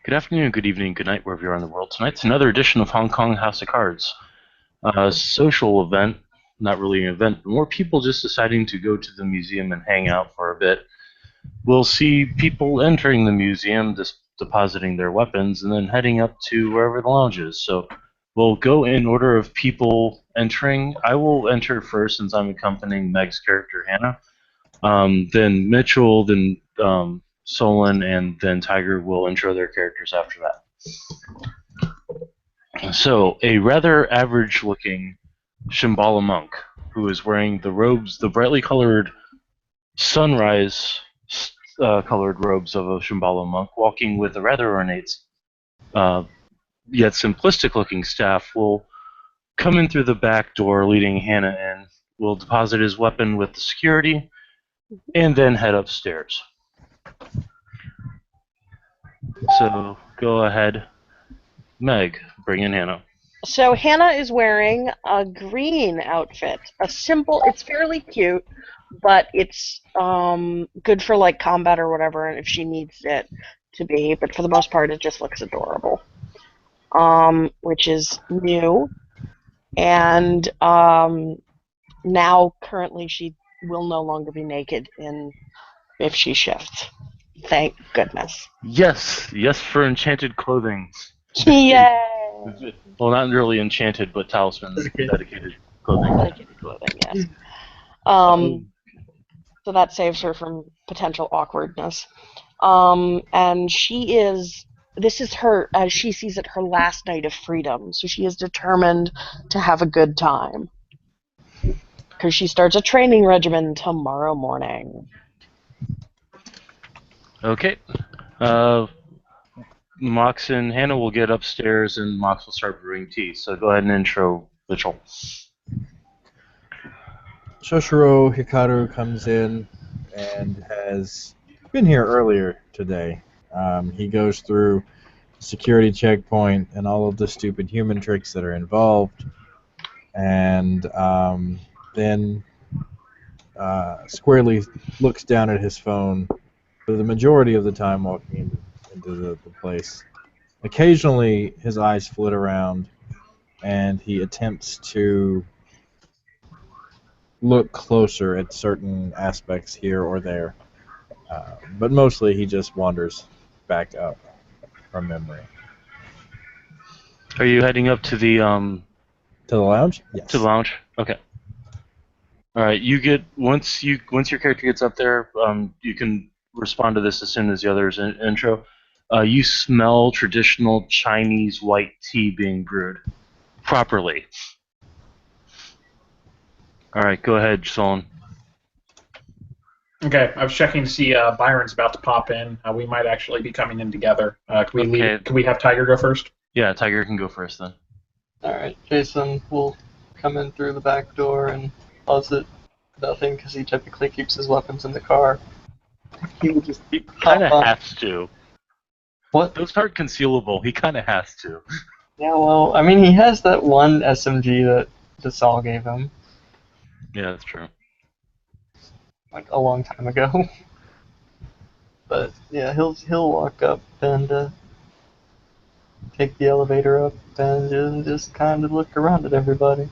Good afternoon, good evening, good night, wherever you are in the world. Tonight's another edition of Hong Kong House of Cards. A social event, not really an event, but more people just deciding to go to the museum and hang out for a bit. We'll see people entering the museum, just depositing their weapons, and then heading up to wherever the lounge is. So we'll go in order of people entering. I will enter first since I'm accompanying Meg's character, Hannah. Then Mitchell, then Solon, and then Tiger will intro their characters after that. So, a rather average-looking Shambhala monk who is wearing the robes, the brightly colored sunrise colored robes of a Shambhala monk, walking with a rather ornate uh, yet simplistic-looking staff, will come in through the back door, leading Hannah in. Will deposit his weapon with the security, and then head upstairs. So, go ahead, Meg, bring in Hannah. So Hannah is wearing a green outfit. It's fairly cute, but it's good for like combat or whatever, and if she needs it to be. But for the most part, it just looks adorable. Which is new, and now currently she will no longer be naked if she shifts. Thank goodness. Yes for enchanted clothing. Yay! Well, not really enchanted, but talisman dedicated clothing. Dedicated clothing, yes. So that saves her from potential awkwardness. And this is her, as she sees it, her last night of freedom. So she is determined to have a good time. Because she starts a training regimen tomorrow morning. Okay. Mox and Hannah will get upstairs, and Mox will start brewing tea. So go ahead and intro Mitchell. Shoshiro Hikaru comes in and has been here earlier today. He goes through the security checkpoint and all of the stupid human tricks that are involved, and then squarely looks down at his phone for the majority of the time walking into the place. Occasionally, his eyes flit around, and he attempts to look closer at certain aspects here or there. But mostly he just wanders back up from memory. Are you heading up to the To the lounge? Yes. To the lounge? Okay. All right. You get once your character gets up there, you can respond to this as soon as the others intro. You smell traditional Chinese white tea being brewed properly. All right. Go ahead, Solon. Okay, I was checking to see Byron's about to pop in. We might actually be coming in together. Can we have Tiger go first? Yeah, Tiger can go first then. Alright, Jason will come in through the back door and posit nothing because he typically keeps his weapons in the car. He will just kind of has to. What? Those aren't concealable. He kind of has to. Yeah, well, I mean, he has that one SMG that Desal gave him. Yeah, that's true. Like a long time ago. But yeah, he'll walk up and take the elevator up and just kind of look around at everybody.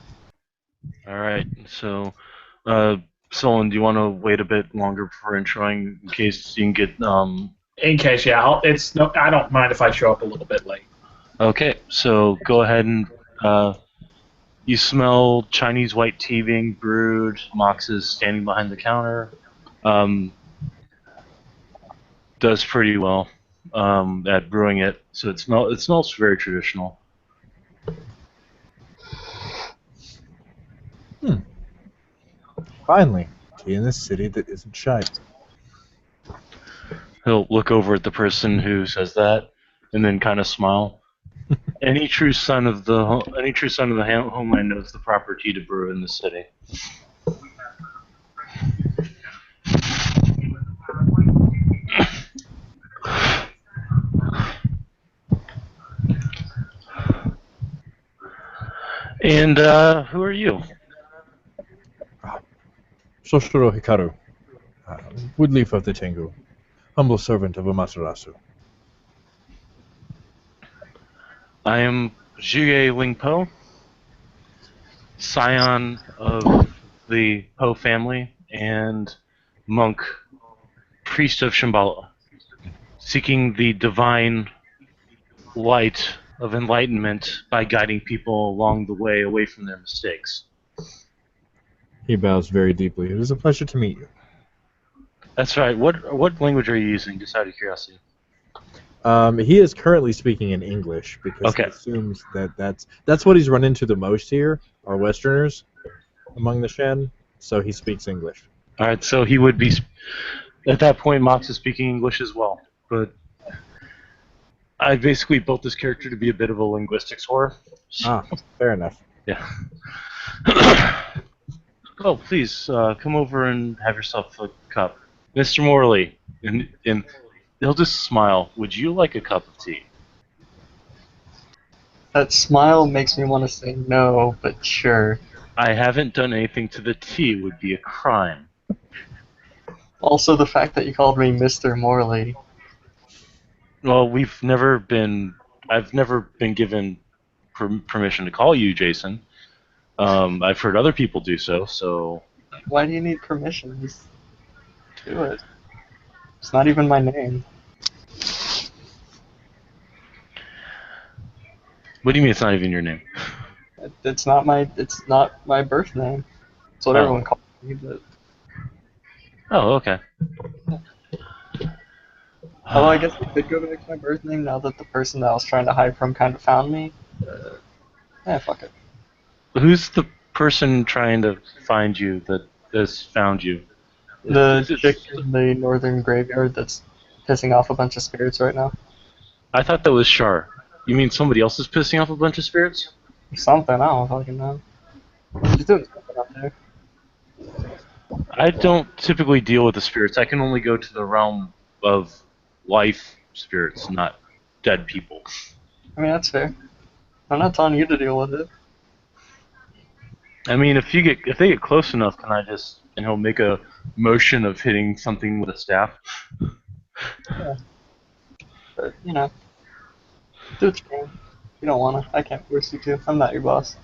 All right. So, Solon, do you want to wait a bit longer before introing in case you can get In case, yeah. I don't mind if I show up a little bit late. Okay. So go ahead and you smell Chinese white tea being brewed. Mox is standing behind the counter. Does pretty well at brewing it. So it smells very traditional. Finally, tea in this city that isn't shite. He'll look over at the person who says that, and then kind of smile. Any true son of the homeland knows the proper tea to brew in the city. And who are you? Shoshiro Hikaru, Woodleaf of the Tengu, humble servant of Amaterasu. I am Zhuge Ling Po, scion of the Po family and monk, priest of Shambhala, seeking the divine light of enlightenment by guiding people along the way away from their mistakes. He bows very deeply. It is a pleasure to meet you. That's right. What language are you using, just out of curiosity? He is currently speaking in English because he Okay. assumes that that's what he's run into the most here, are Westerners among the Shen, so he speaks English. All right, so he would be, at that point, Mox is speaking English as well. But I basically built this character to be a bit of a linguistics whore. Ah, fair enough. Yeah. Oh, please, come over and have yourself a cup. Mr. Morley, and he'll just smile. Would you like a cup of tea? That smile makes me want to say no, but sure. I haven't done anything to the tea would be a crime. Also, the fact that you called me Mr. Morley. Well, I've never been given permission to call you Jason. I've heard other people do so, so... Why do you need permission? Just do it. It's not even my name. What do you mean it's not even your name? It's not my birth name. That's what Oh. everyone calls me, but Oh, okay. although I guess I could go back to my birth name now that the person that I was trying to hide from kind of found me. Fuck it. Who's the person trying to find you that has found you? The chick in the northern graveyard that's pissing off a bunch of spirits right now. I thought that was Shar. You mean somebody else is pissing off a bunch of spirits? Or something, I don't fucking know. She's doing something up there. I don't typically deal with the spirits. I can only go to the realm of life spirits, not dead people. I mean, that's fair. I'm not telling you to deal with it. I mean, if they get close enough, can I just, and he'll make a motion of hitting something with a staff? Yeah. But, you know, do what you can. You don't wanna. I can't force you to. I'm not your boss.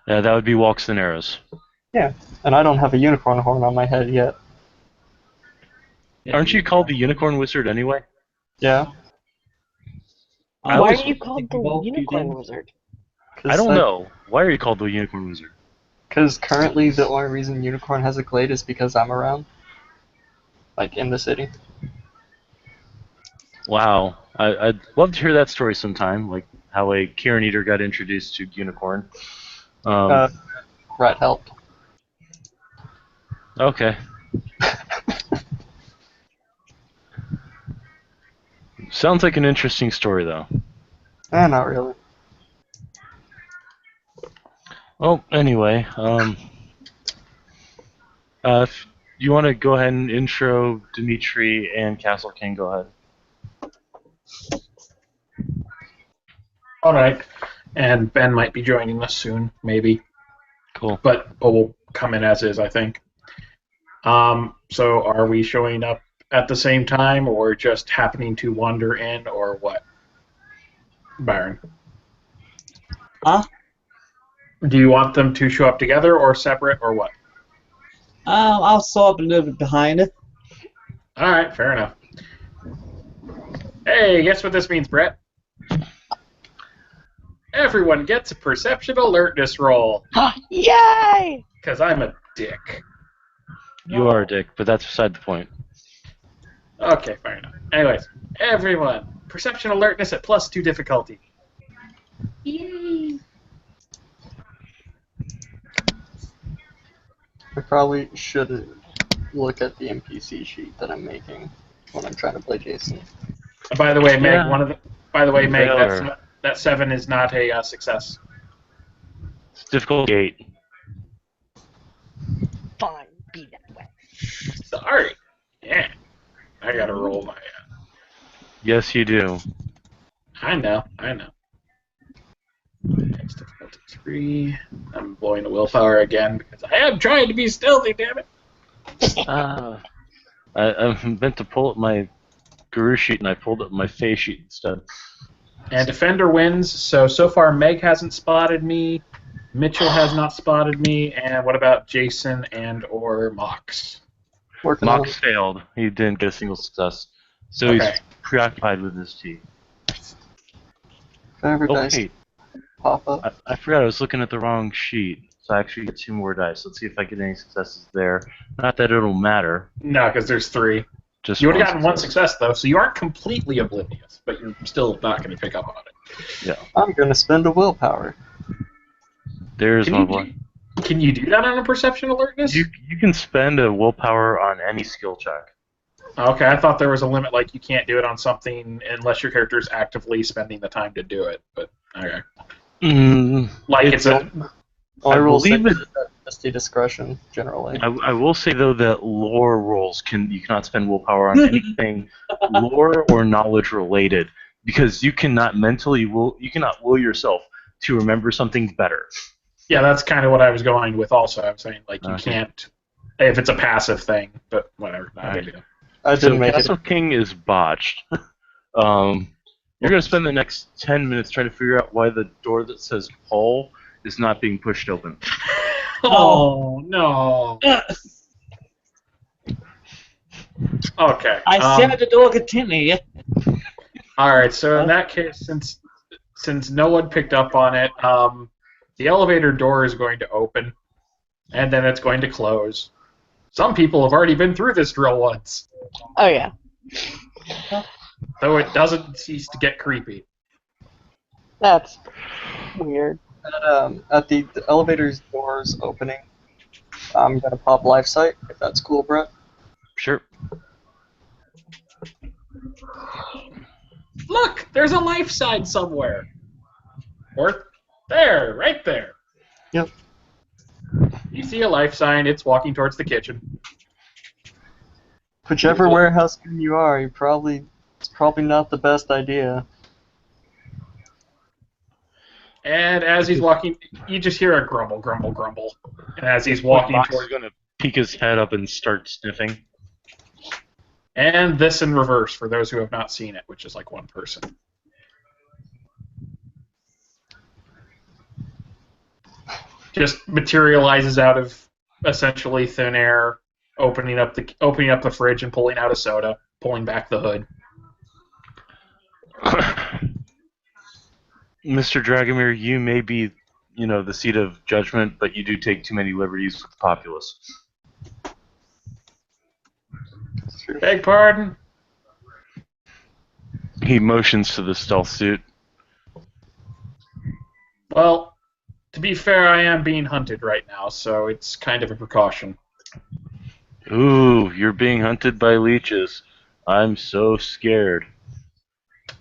Yeah, that would be Walks and Arrows. Yeah, and I don't have a unicorn horn on my head yet. Aren't you called the Unicorn Wizard anyway? Yeah. I Why was- are you called the Unicorn Wizard? I don't know. Why are you called the Unicorn Wizard? Because currently the only reason Unicorn has a glade is because I'm around. Like, in the city. Wow. I'd love to hear that story sometime, like how a Kieran Eater got introduced to Unicorn. Rat helped. Okay. Sounds like an interesting story, though. Not really. Well, anyway, if you want to go ahead and intro Dimitri and Castle King, go ahead. Alright. And Ben might be joining us soon, maybe. Cool. But we'll come in as is, I think. So are we showing up at the same time, or just happening to wander in, or what? Byron. Huh? Do you want them to show up together, or separate, or what? I'll sew up a little bit behind it. Alright, fair enough. Hey, guess what this means, Brett? Everyone gets a perception alertness roll. Yay! Because I'm a dick. You are a dick, but that's beside the point. Okay, fair enough. Anyways, everyone, perception alertness at +2 difficulty. Yay! I probably should look at the NPC sheet that I'm making when I'm trying to play Jason. By the way, Meg, Yeah. Meg, Failure. that 7 is not a success. It's difficult 8. Fine, be that way. Sorry. Yeah. I gotta roll my. Yes, you do. I know. Next difficulty 3. I'm blowing the willpower again because I am trying to be stealthy, damn it. I meant to pull up my guru sheet and I pulled up my face sheet instead. And Defender wins, so far Meg hasn't spotted me, Mitchell has not spotted me, and what about Jason and or Mox? Working on Mox failed. He didn't get a single success. So Okay. he's preoccupied with his tea. favorite Oh, dice wait. pop up. I forgot I was looking at the wrong sheet. So I actually get 2 more dice. Let's see if I get any successes there. Not that it'll matter. No, because there's 3. Just You would have one gotten one success, though, so you aren't completely oblivious, but you're still not going to pick up on it. Yeah. I'm gonna spend a willpower. There's Can my you boy. Can you do that on a perception alertness? You can spend a willpower on any skill check. Okay, I thought there was a limit, like you can't do it on something unless your character is actively spending the time to do it. But okay, like it's a Only I rule believe 6 it- is at Misty discretion, generally. I will say though that lore rolls you cannot spend willpower on anything lore or knowledge related because you cannot you cannot will yourself to remember something better. yeah. That's kind of what I was going with. Also, I'm saying like you Okay. can't if it's a passive thing, but whatever. Not a big Alright. deal. I So didn't make Castle it. King is botched. You're gonna spend the next 10 minutes trying to figure out why the door that says Paul is not being pushed open. Oh no. Okay. I said the door continue. All right. So in that case, since no one picked up on it, the elevator door is going to open, and then it's going to close. Some people have already been through this drill once, Oh yeah. though it doesn't cease to get creepy. That's weird. At the elevator's doors opening, I'm gonna pop life sight, if that's cool, Brett. Sure. Look, there's a life sign somewhere. Or there, right there. Yep. You see a life sign, it's walking towards the kitchen. Whichever warehouse you are, it's probably not the best idea. And as he's walking, you just hear a grumble, grumble, grumble. And as he's walking Mox is toward, gonna peek his head up and start sniffing. and this in reverse for those who have not seen it, which is like one person. Just materializes out of essentially thin air, opening up the fridge and pulling out a soda, pulling back the hood. Mr. Dragomir, you may be, the seat of judgment, but you do take too many liberties with the populace. Beg pardon? He motions to the stealth suit. Well, to be fair, I am being hunted right now, so it's kind of a precaution. Ooh, you're being hunted by leeches. I'm so scared.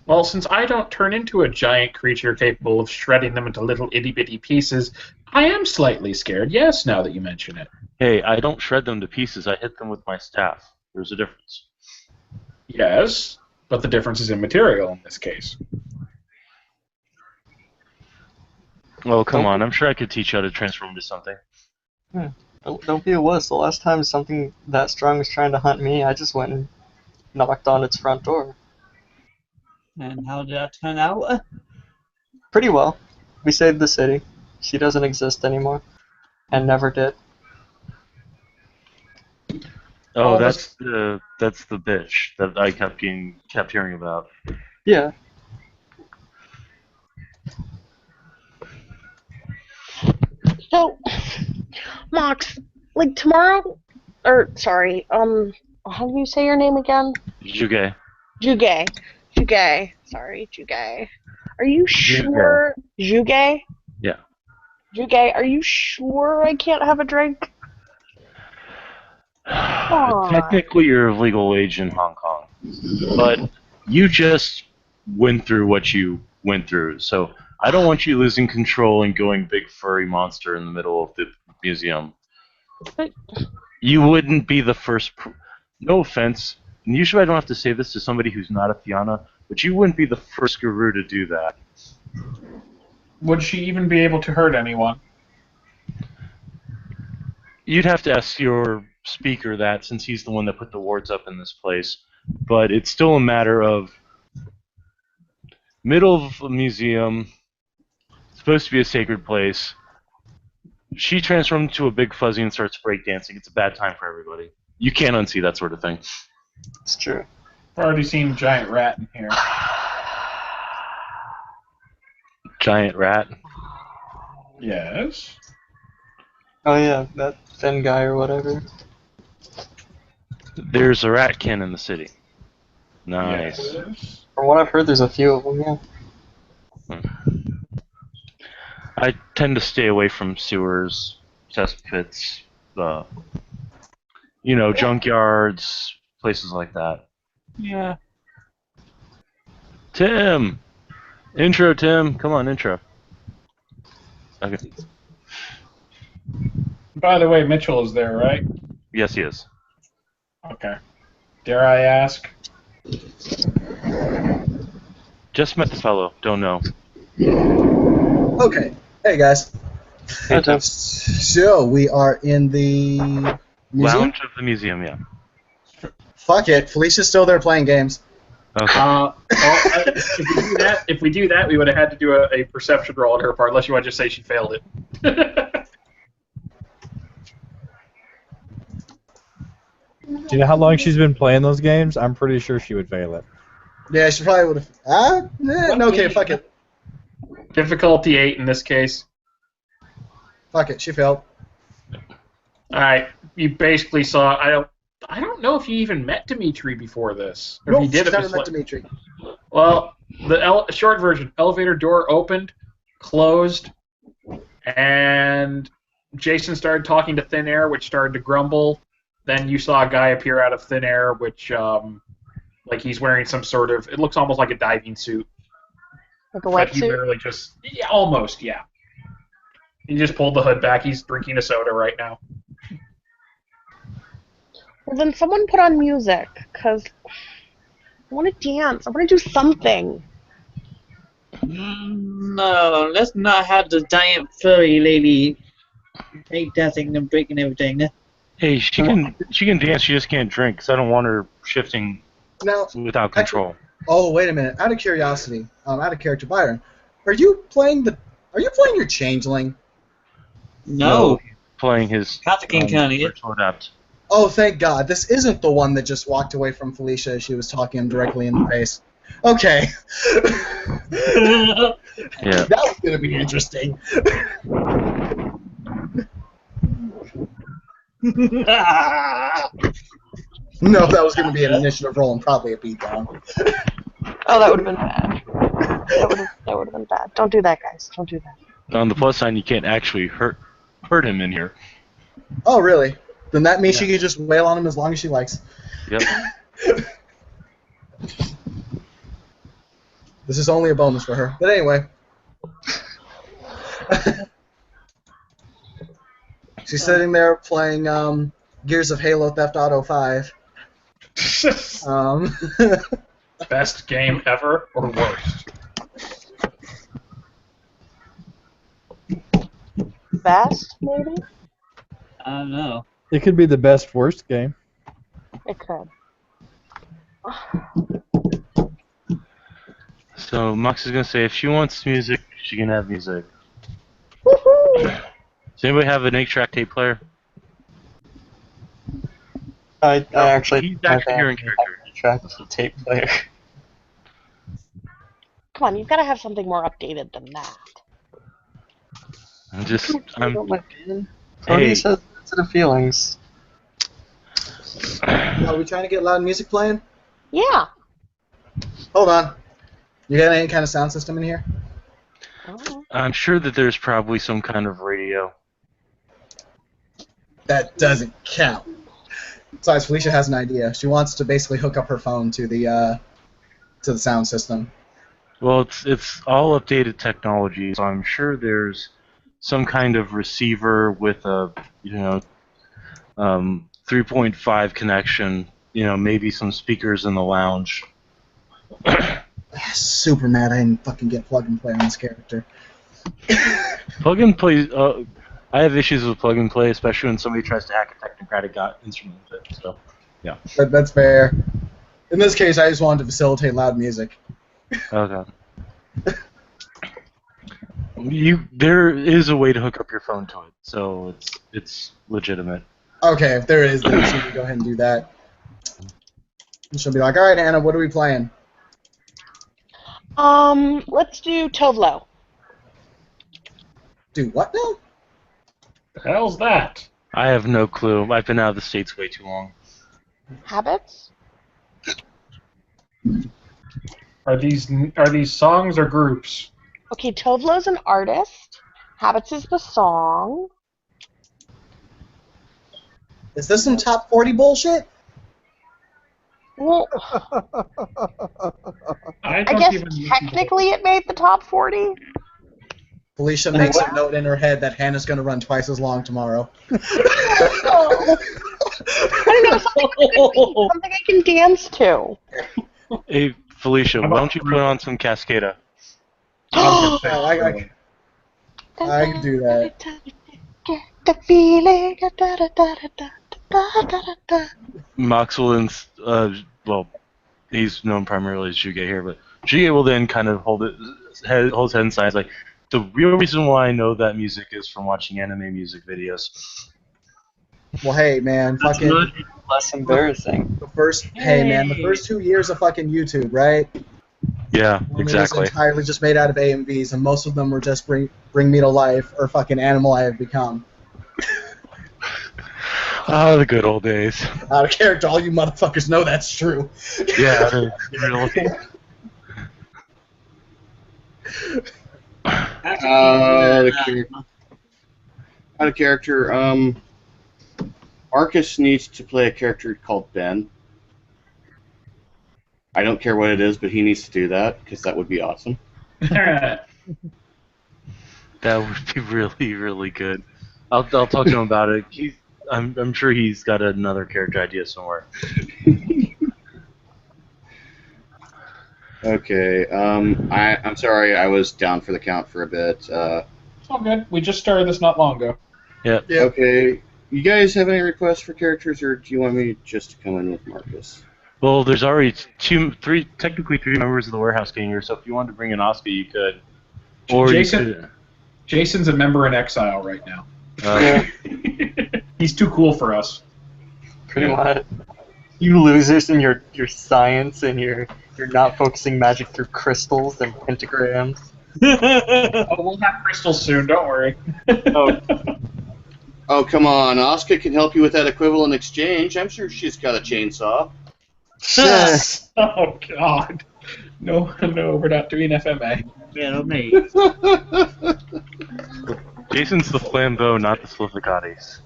Well, since I don't turn into a giant creature capable of shredding them into little itty-bitty pieces, I am slightly scared, yes, now that you mention it. Hey, I don't shred them to pieces. I hit them with my staff. There's a difference. Yes, but the difference is in material in this case. Oh, come on. I'm sure I could teach you how to transform into something. Don't be a wuss. The last time something that strong was trying to hunt me, I just went and knocked on its front door. And how did that turn out? Pretty well. We saved the city. She doesn't exist anymore. And never did. Oh, Oh, that's the bitch that I kept hearing about. Yeah. So, Mox, like tomorrow, or sorry, how do you say your name again? Juge. Juge. Sorry, Juge. Are you sure? Juge? Yeah. Juge, are you sure I can't have a drink? Technically, you're of legal age in Hong Kong, but you just went through what you went through, so I don't want you losing control and going big furry monster in the middle of the museum. But- You wouldn't be the first. No offense, and usually I don't have to say this to somebody who's not a Fianna, but you wouldn't be the first guru to do that. Would she even be able to hurt anyone? You'd have to ask your speaker that, since he's the one that put the wards up in this place. But it's still a matter of Middle of a museum, supposed to be a sacred place. She transforms into a big fuzzy and starts breakdancing. It's a bad time for everybody. You can't unsee that sort of thing. It's true. I've already seen giant rat in here. Giant rat. Yes. Oh yeah, that thin guy or whatever. There's a ratkin in the city. Nice. Yes. From what I've heard, there's a few of them. Yeah. I tend to stay away from sewers, cesspits, junkyards, places like that. Yeah. Tim! Intro, Tim. Come on, intro. Okay. By the way, Mitchell is there, right? Yes, he is. Okay. Dare I ask? Just met the fellow. Don't know. Okay. Hey guys. Hey, Tim. So we are in the museum. Lounge of the museum, yeah. Fuck it. Felicia's still there playing games. Okay. If we do that, we would have had to do a perception roll on her part, unless you want to just say she failed it. Do you know how long she's been playing those games? I'm pretty sure she would fail it. Yeah, she probably would have. Okay, fuck it. Difficulty 8 in this case. Fuck it. She failed. All right, you basically saw. I don't know if you even met Dimitri before this. Or if Nope, you did, she's it never was met like, Dimitri. well, the short version: elevator door opened, closed, and Jason started talking to thin air, which started to grumble. Then you saw a guy appear out of thin air, which, like he's wearing some sort of. It looks almost like a diving suit. Like a But he wetsuit? literally just, yeah, almost, yeah. He just pulled the hood back. He's drinking a soda right now. Well, then someone put on music, because I want to dance. I want to do something. No, let's not have the giant furry lady break dancing and breaking everything. Hey, she can dance. She just can't drink. Cause I don't want her shifting Now, without control. oh wait a minute. Out of curiosity, out of character, Byron, are you playing your changeling? No. Playing his Catherine County. virtual adapt. Oh, thank God. This isn't the one that just walked away from Felicia as she was talking him directly in the face. Okay. Yeah. That was going to be interesting. No, that was going to be an initiative roll and probably a beatdown. Oh, that would have been bad. That would have been bad. Don't do that, guys. Don't do that. On the plus side, you can't actually hurt him in here. Oh, really? Then that means she can just wail on him as long as she likes. Yep. This is only a bonus for her. But anyway. She's sitting there playing Gears of Halo Theft Auto 5. Best game ever or worst? Best, maybe? I don't know. It could be the best worst game. It could. So Mox is gonna say if she wants music, she can have music. Woohoo! Does anybody have an 8-track tape player? I actually. He's actually here in character. Track the tape player. Come on, you've got to have something more updated than that. Tony Hey. says sensitive feelings. Are we trying to get loud music playing? Yeah. Hold on. You got any kind of sound system in here? Oh. I'm sure that there's probably some kind of radio. That doesn't count. Besides, Felicia has an idea. She wants to basically hook up her phone to the sound system. Well, it's all updated technology, so I'm sure there's some kind of receiver with a 3.5 connection. Maybe some speakers in the lounge. Super mad I didn't fucking get plug and play on this character. Plug and play. I have issues with plug and play, especially when somebody tries to hack a Technocratic instrument with it. So, yeah. That's fair. In this case, I just wanted to facilitate loud music. Okay. There is a way to hook up your phone to it, so it's legitimate. Okay, if there is, then she can go ahead and do that. And she'll be like, all right, Anna, what are we playing? Let's do Tovlo. Do what now? The hell's that? I have no clue. I've been out of the States way too long. Habits? Are these songs or groups? Okay, Tovlo's an artist. Habits is the song. Is this some top 40 bullshit? Well, I I don't guess even technically it made the top 40. Felicia makes a note in her head that Hannah's going to run twice as long tomorrow. I don't know, something I can dance to. Hey, Felicia, why don't you put on some Cascada? I can do that. The feeling. Moxwell well, he's known primarily as Juge here, but Juge will then kind of hold his head inside. Like, the real reason why I know that music is from watching anime music videos. Well, hey, man, That's fucking not less embarrassing. the first 2 years of fucking YouTube, right? Yeah, It was exactly. entirely just made out of AMVs, and most of them were just Bring Me to Life or fucking Animal I Have Become. Oh, the good old days. Out of character, all you motherfuckers know that's true. Yeah, really. Out of character, Arcus needs to play a character called Ben. I don't care what it is, but he needs to do that, because that would be awesome. That would be really, really good. I'll talk to him about it. I'm sure he's got another character idea somewhere. Okay, I'm sorry, I was down for the count for a bit. It's all good. We just started this not long ago. Yeah. Okay, you guys have any requests for characters, or do you want me just to come in with Marcus? Well, there's already technically three members of the Warehouse Gang here, so if you wanted to bring in Oscar, you could. Or Jason, Jason's a member in exile right now. you could. He's too cool for us. Pretty much. You losers in your science and you're not focusing magic through crystals and pentagrams. Oh, we'll have crystals soon. Don't worry. Oh, come on, Asuka can help you with that equivalent exchange. I'm sure she's got a chainsaw. Oh God. No, we're not doing FMA. Yeah, not me. Jason's the flambeau, not the Slifficatis.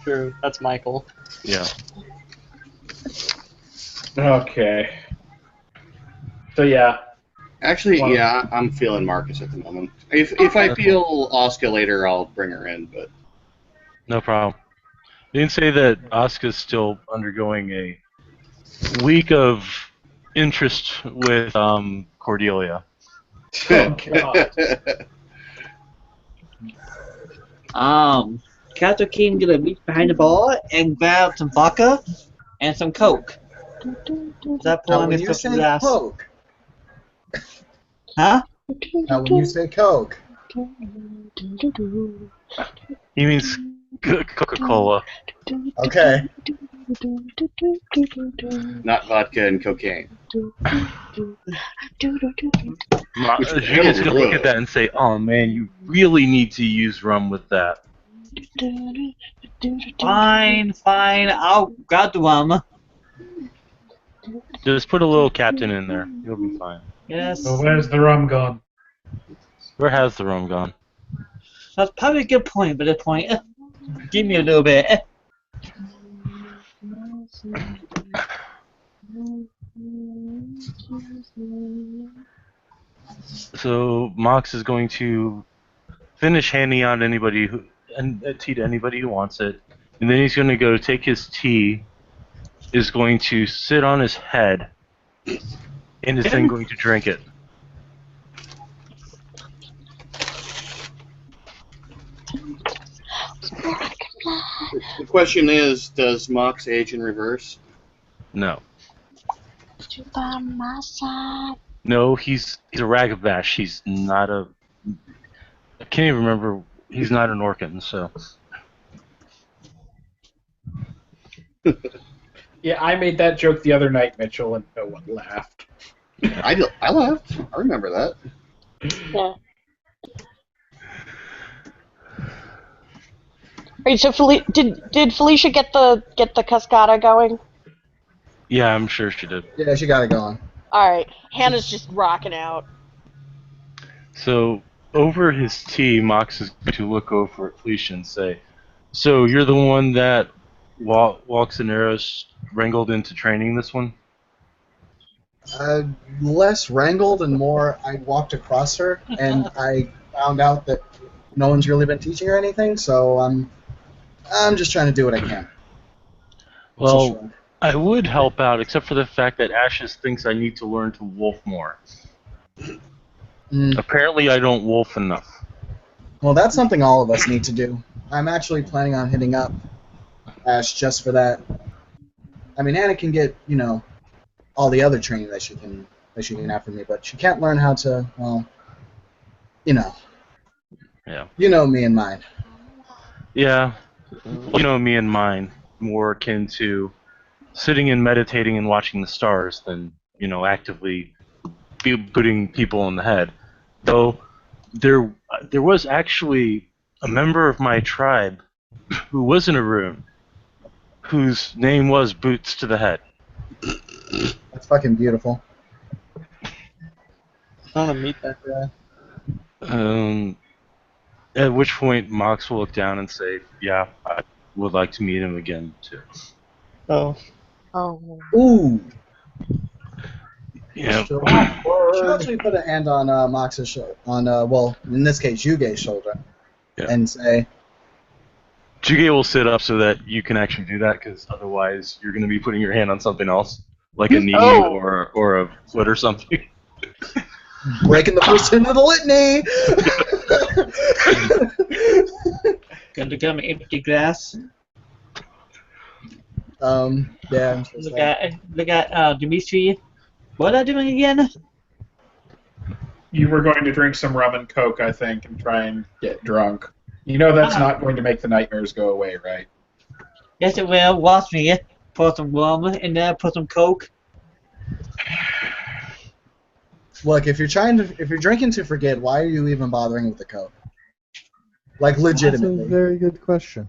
True, that's Michael. Yeah. Okay. So yeah. Actually, Wow. yeah, I'm feeling Marcus at the moment. If I feel Asuka later, I'll bring her in, but... No problem. You can say that Asuka's still undergoing a week of interest with Cordelia. Oh God. Kato King gonna reach behind the bar and grab some vodka and some coke. Is that Now, pulling when me you from say the ass? Coke, Huh? now when you say Coke, He means Coca-Cola. okay. Not vodka and cocaine. You guys can look at that and say, "Oh man, you really need to use rum with that." Fine, I'll grab the rum. Just put a little captain in there. You'll be fine. Yes. So where's the rum gone? Where has the rum gone? That's probably a good point, but a point. Give me a little bit. So Mox is going to finish handing out anybody tea to anybody who wants it, and then he's going to go take his tea, is going to sit on his head, and is then going to drink it. The question is, does Mox age in reverse? No. By my side. No, he's a Ragabash. He's not a. I can't even remember. He's not an Orcan, so. Yeah, I made that joke the other night, Mitchell, and no one laughed. I laughed. I remember that. Yeah. Right. So did Felicia get the cascada going? Yeah, I'm sure she did. Yeah, she got it going. All right. Hannah's just rocking out. So over his tea, Mox is going to look over at Felicia and say, "So you're the one that walks and arrows wrangled into training this one?" Less wrangled and more I walked across her, and I found out that no one's really been teaching her anything, so I'm just trying to do what I can. Well, So, I would help out, except for the fact that Ashes thinks I need to learn to wolf more. Apparently, I don't wolf enough. well, that's something all of us need to do. I'm actually planning on hitting up Ash just for that. I mean, Anna can get, all the other training that she can have from me, but she can't learn how to, well, Yeah. You know me and mine. Yeah. You know me and mine. More akin to sitting and meditating and watching the stars than, actively putting people in the head. Though there was actually a member of my tribe who was in a room whose name was Boots to the Head. That's fucking beautiful. I want to meet that guy. At which point Mox will look down and say, "Yeah, I would like to meet him again too." Oh. Oh. Ooh. Yeah. She'll actually put a hand on Mox's shoulder, well, in this case, Yuge's shoulder, and say, Juge will sit up so that you can actually do that, because otherwise you're going to be putting your hand on something else, like a knee or a foot or something. breaking the first hymn of the litany! Going to come empty glass. Yeah. Look at Dimitri. What are you doing again? You were going to drink some rum and coke, I think, and try and get drunk. You know that's not going to make the nightmares go away, right? Yes, it will. Watch me. Pour some rum and then put some coke. Look, if you're drinking to forget, why are you even bothering with the coke? Like, legitimately. That's a very good question.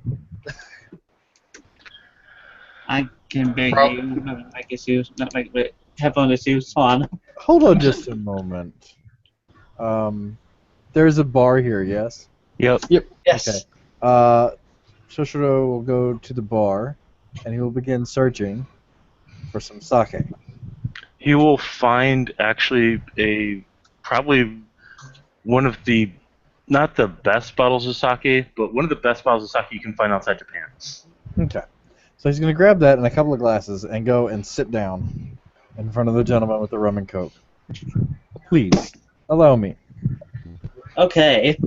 I can bear you. Not guess you. Not like have on this you. Fun. Hold on just a moment. There's a bar here, yes? Yep. Yes. Okay. Shoshiro will go to the bar, and he will begin searching for some sake. He will find actually probably one of the, not the best bottles of sake, but one of the best bottles of sake you can find outside Japan. Okay. So he's going to grab that and a couple of glasses and go and sit down in front of the gentleman with the rum and coke. Please, allow me. Okay.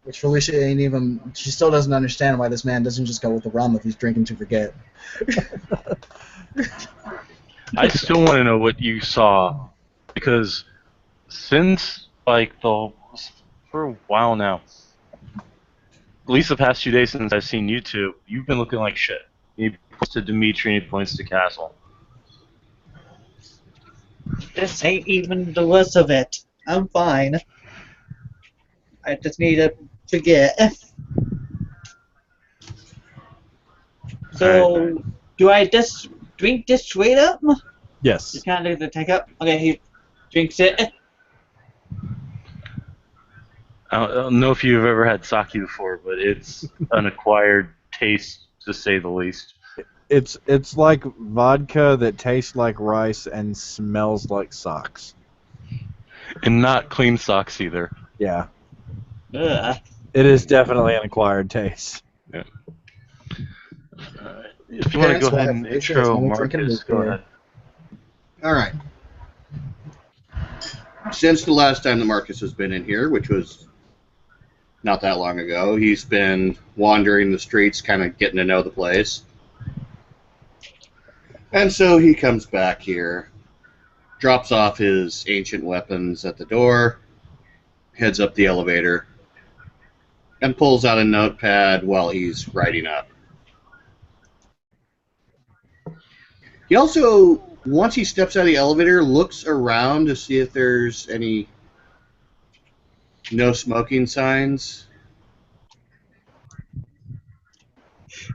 Which Felicia ain't even. She still doesn't understand why this man doesn't just go with the rum if he's drinking to forget. I still want to know what you saw, because since for a while now, at least the past 2 days since I've seen you two, you've been looking like shit. He points to Dimitri and he points to Castle. This ain't even the worst of it. I'm fine. I just need to forget. So, Alright. do I just drink this straight up? Yes. Just kind of take up. Okay, he drinks it. I don't know if you've ever had sake before, but it's an acquired taste, to say the least. It's like vodka that tastes like rice and smells like socks. And not clean socks either. Yeah. Ugh. It is definitely an acquired taste. Yeah. If you want to go Parents will ahead have and Felicia intro as no drinking Marcus, root go beer. ahead. All right. Since the last time that Marcus has been in here, which was not that long ago, he's been wandering the streets, kind of getting to know the place. And so he comes back here. drops off his ancient weapons at the door, heads up the elevator, and pulls out a notepad while he's writing up. He also, once he steps out of the elevator, looks around to see if there's any no smoking signs.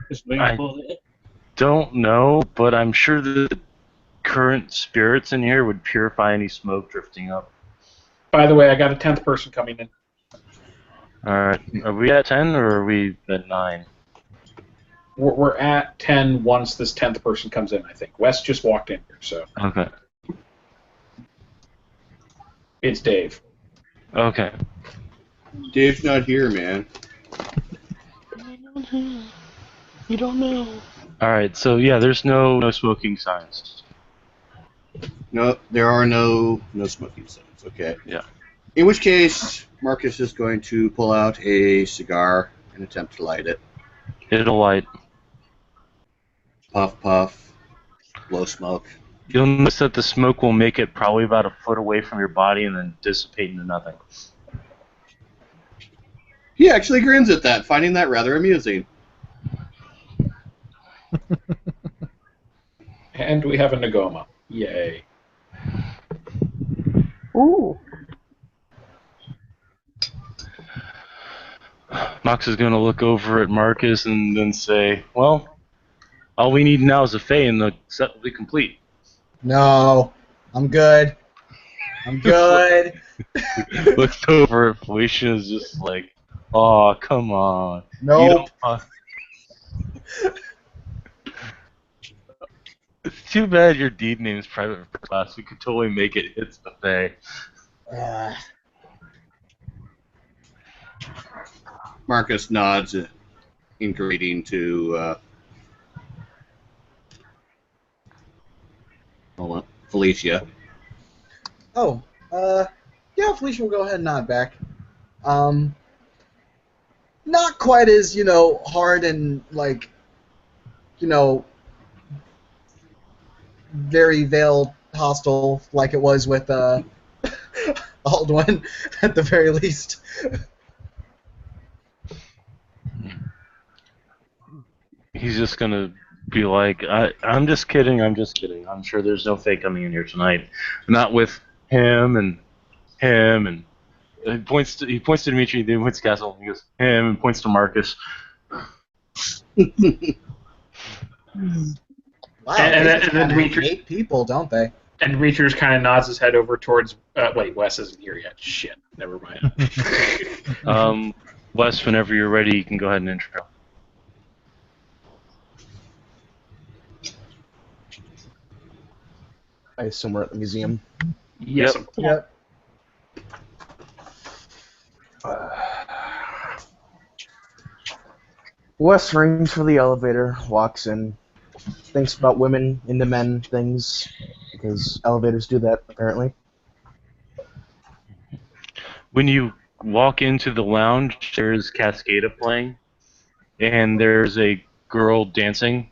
Just waiting I for it. don't know, but I'm sure the current spirits in here would purify any smoke drifting up. By the way, I got a 10th person coming in. Alright, are we at 10 or are we at 9? We're at 10 once this 10th person comes in, I think. Wes just walked in here, so Okay. it's Dave. Okay. Dave's not here, man. You don't know. Alright, so yeah, there's no smoking signs. No, there are no smoking signs. Okay. Yeah. In which case, Marcus is going to pull out a cigar and attempt to light it. It'll light. Puff, puff, blow smoke. You'll notice that the smoke will make it probably about a foot away from your body and then dissipate into nothing. He actually grins at that, finding that rather amusing. And we have a Nagoma. Yay. Ooh. Mox is going to look over at Marcus and then say, well, all we need now is a Fae and the set will be complete. No, I'm good. I'm good. Looks over at Felicia and is just like, oh, come on. Nope. It's too bad your deed name is private for class. We could totally make it hits the Fae. Marcus nods in greeting to Felicia. Oh, yeah, Felicia will go ahead and nod back. Not quite as, hard and, very veiled hostile like it was with, Aldwin, at the very least. He's just gonna be like, I'm just kidding, I'm just kidding. I'm sure there's no Fae coming in here tonight. Not with him and him and he points to Dimitri, then points to Castle, he goes, him, and points to Marcus. Wow, And they then kinda Dimitri- hate people, don't they? And Reachers kind of nods his head over towards... wait, Wes isn't here yet. Shit. Never mind. Wes, whenever you're ready, you can go ahead and intro. I assume we're at the museum. Yes. Yep. Wes rings for the elevator, walks in, thinks about women into men things, because elevators do that, apparently. When you walk into the lounge, there's Cascada playing, and there's a girl dancing.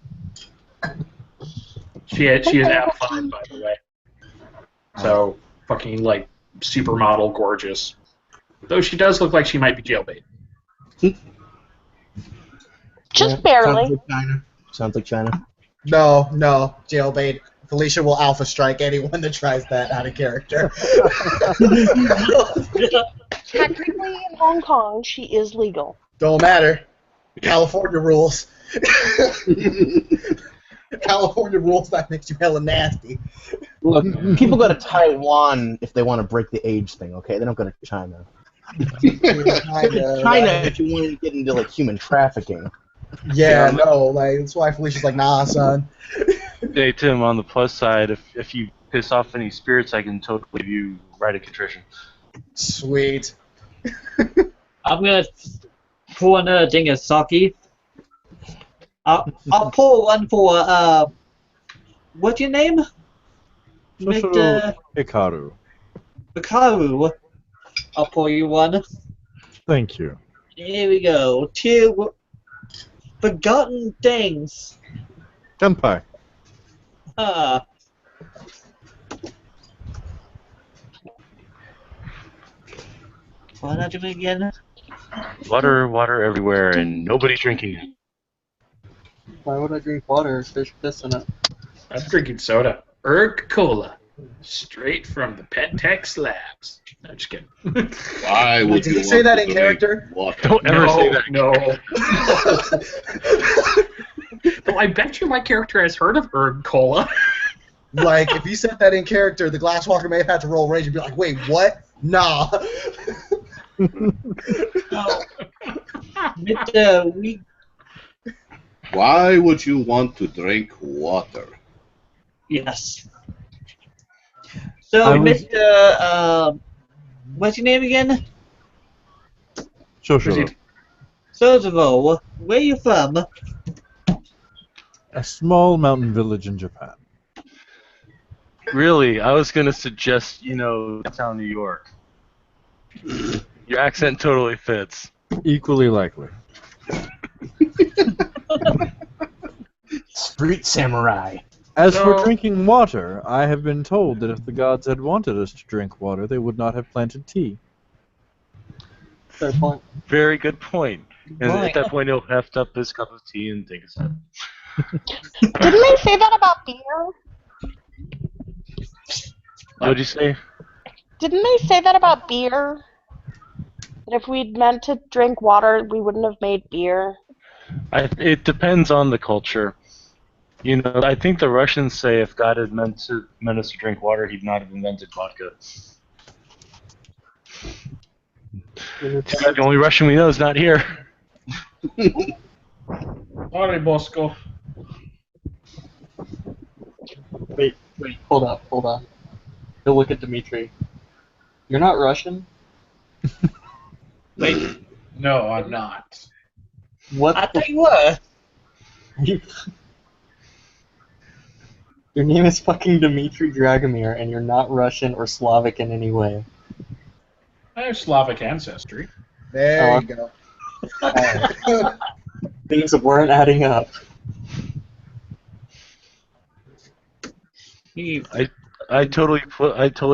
She is at 5, by the way. So, fucking, supermodel gorgeous. Though she does look like she might be jailbait. Just barely. Sounds like China. No, jailbait. Felicia will alpha strike anyone that tries that out of character. Technically, in Hong Kong, she is legal. Don't matter. California rules. California rules, that makes you hella nasty. Look, people go to Taiwan if they want to break the age thing, okay? They don't go to China. China if you want to get into, human trafficking. Yeah, no, that's why Felicia's like, nah, son. Hey, Tim, on the plus side, if you piss off any spirits, I can totally give you right of contrition. Sweet. I'm gonna pour another thing of sake. I'll pour one for what's your name? Mr. Hikaru. Hikaru. I'll pour you one. Thank you. Here we go. 2 forgotten things. Senpai. What am I doing again? Water, water everywhere, and nobody's drinking it. Why would I drink water if there's piss in it? I'm drinking soda. Erg Cola. Straight from the Pet Labs. I'm just kidding. Why would Did you he say want that to in drink character? water? Don't ever say that. No. Though I bet you my character has heard of Erg Cola. Like, if he said that in character, the Glasswalker may have had to roll rage and be like, wait, what? Nah. No. We Why would you want to drink water? yes. So, I was- Mr. What's your name again? Shoshoro. Sozovo, where you from? A small mountain village in Japan. Really, I was gonna suggest, downtown New York. Your accent totally fits. Equally likely. Street samurai. As for So- drinking water, I have been told that if the gods had wanted us to drink water, they would not have planted tea. Fair point. Very good point. And Right. at that point, he'll heft up his cup of tea and take a sip. Didn't they say that about beer? What'd you say? Didn't they say that about beer? That if we'd meant to drink water, we wouldn't have made beer. It depends on the culture. I think the Russians say if God had meant us to drink water, he'd not have invented vodka. Too bad the only Russian we know is not here. Sorry, Bosco. Wait, hold on. He'll look at Dimitri. You're not Russian? Wait, No, I'm not. What I the thought you were. you... Your name is fucking Dmitry Dragomir, and you're not Russian or Slavic in any way. I have Slavic ancestry. There you go. Things weren't adding up. You- I totally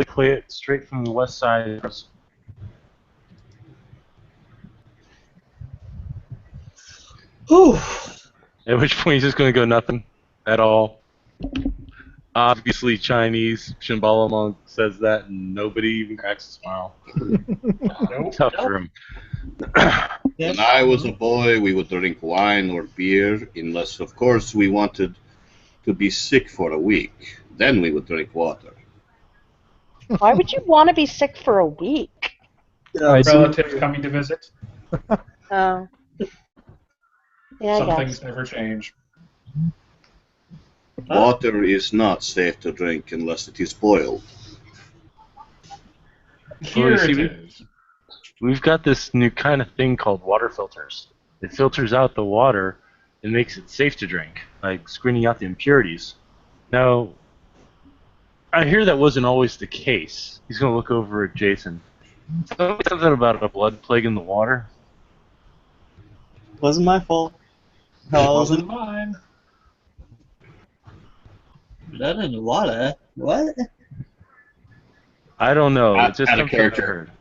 play it straight from the west side. Whew. At which point he's just going to go nothing at all. Obviously Chinese. Shambhala Monk says that, and nobody even cracks a smile. Tough for him. When I was a boy, we would drink wine or beer, unless, of course, we wanted to be sick for a week. Then we would drink water. Why would you want to be sick for a week? I do- Relatives coming to visit. Oh. Yeah, Some I things guess. never change. Water is not safe to drink unless it is boiled. Here you see, it is. We've got this new kind of thing called water filters. It filters out the water and makes it safe to drink, like screening out the impurities. Now, I hear that wasn't always the case. He's going to look over at Jason. Tell me something about a blood plague in the water. Wasn't my fault. Wasn't mine. Blood in the water? What? I don't know. Out- It's just out of something I character. heard.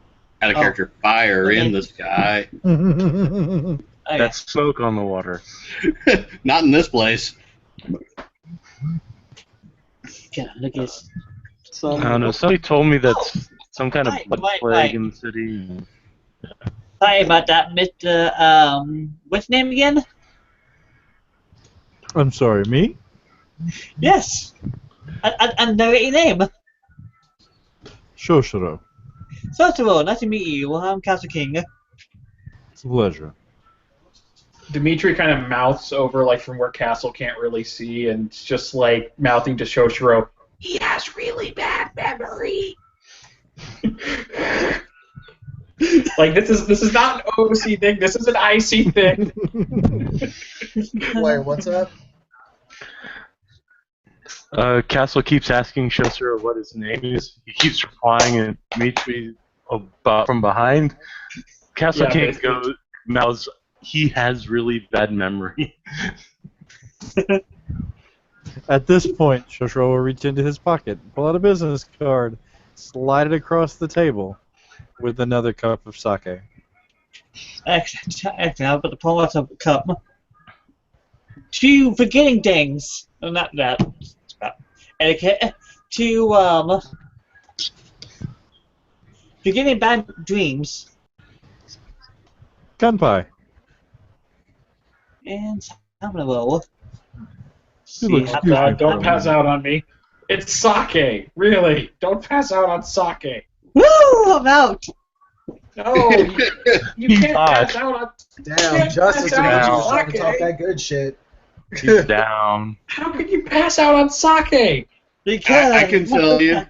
Out of character, fire in the sky. Okay. That's smoke on the water. Not in this place. God, look at Some, I don't know. Somebody told me that's some kind of Right, blood right, plague right. in the city. Sorry about that, Mr. What's your name again? I'm sorry, me? Yes. I know your name. Shoshoro. First of all, nice to meet you. I'm Castle King. It's a pleasure. Dimitri kind of mouths over, like, from where Castle can't really see, and it's just, like, mouthing to Shoshiro, he has really bad memory. Like, this is not an OC thing, this is an IC thing. Wait, what's up? Castle keeps asking Shosuro what his name is. He keeps replying, and Dimitri from behind. Castle Yeah, King basically. goes, mouths, he has really bad memory. At this point, Shoshoro will reach into his pocket, pull out a business card, slide it across the table, with another cup of sake. Actually, I'll put the part of the cup. To forgetting things. Not that. It's about etiquette. To forgetting bad dreams. Gunpie. And Samuel. You look Oh Excuse God, me, don't for a pass minute. out on me. It's sake. Really, don't pass out on sake. Woo! I'm out! No, you He's can't hot. pass out on. Damn, Justice That's Dimitri how was trying to sake. talk that good shit. He's down. How could you pass out on sake? Because I can tell you.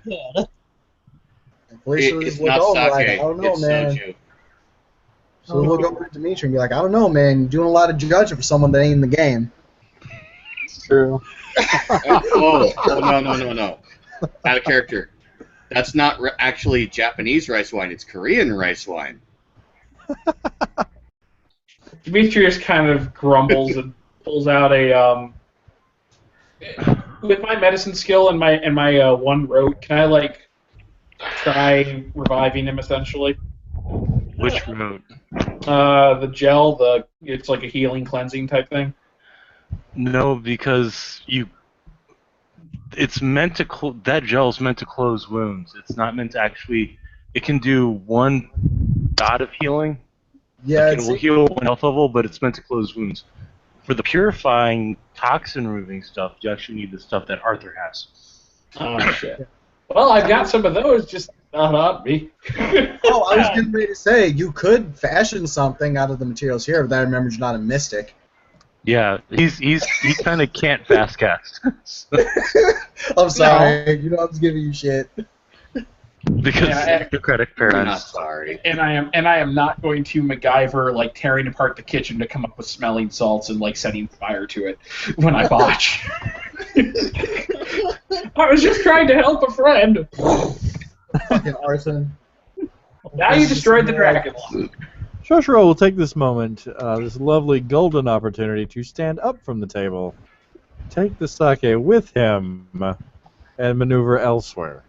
Felicia It's just look not over sake. like, I don't know, It's man. soju. So look over at Dimitri and be like, I don't know, man. You're doing a lot of judging for someone that ain't in the game. It's true. Oh, no. Out of character. That's not actually Japanese rice wine. It's Korean rice wine. Demetrius kind of grumbles and pulls out a With my medicine skill and my one rote, can I try reviving him essentially? Which route? The gel, it's like a healing cleansing type thing. No, because it's meant to that gel is meant to close wounds. It's not meant to actually. It can do one dot of healing. Yeah, It will heal one health level, but it's meant to close wounds. For the purifying, toxin removing stuff, you actually need the stuff that Arthur has. Oh shit. Well, I've got some of those, just not on me. oh, I was getting ready to say, you could fashion something out of the materials here, but then I remembered you're not a mystic. Yeah, he kind of can't fast cast. I'm sorry, you know I'm just giving you shit. Because Yeah, necrotic I'm not paradigms. sorry. And I am not going to MacGyver tearing apart the kitchen to come up with smelling salts and setting fire to it when I botch. I was just trying to help a friend. Fucking arson. Now you destroyed the dragon. Shoshiro will take this moment, this lovely golden opportunity, to stand up from the table, take the sake with him, and maneuver elsewhere.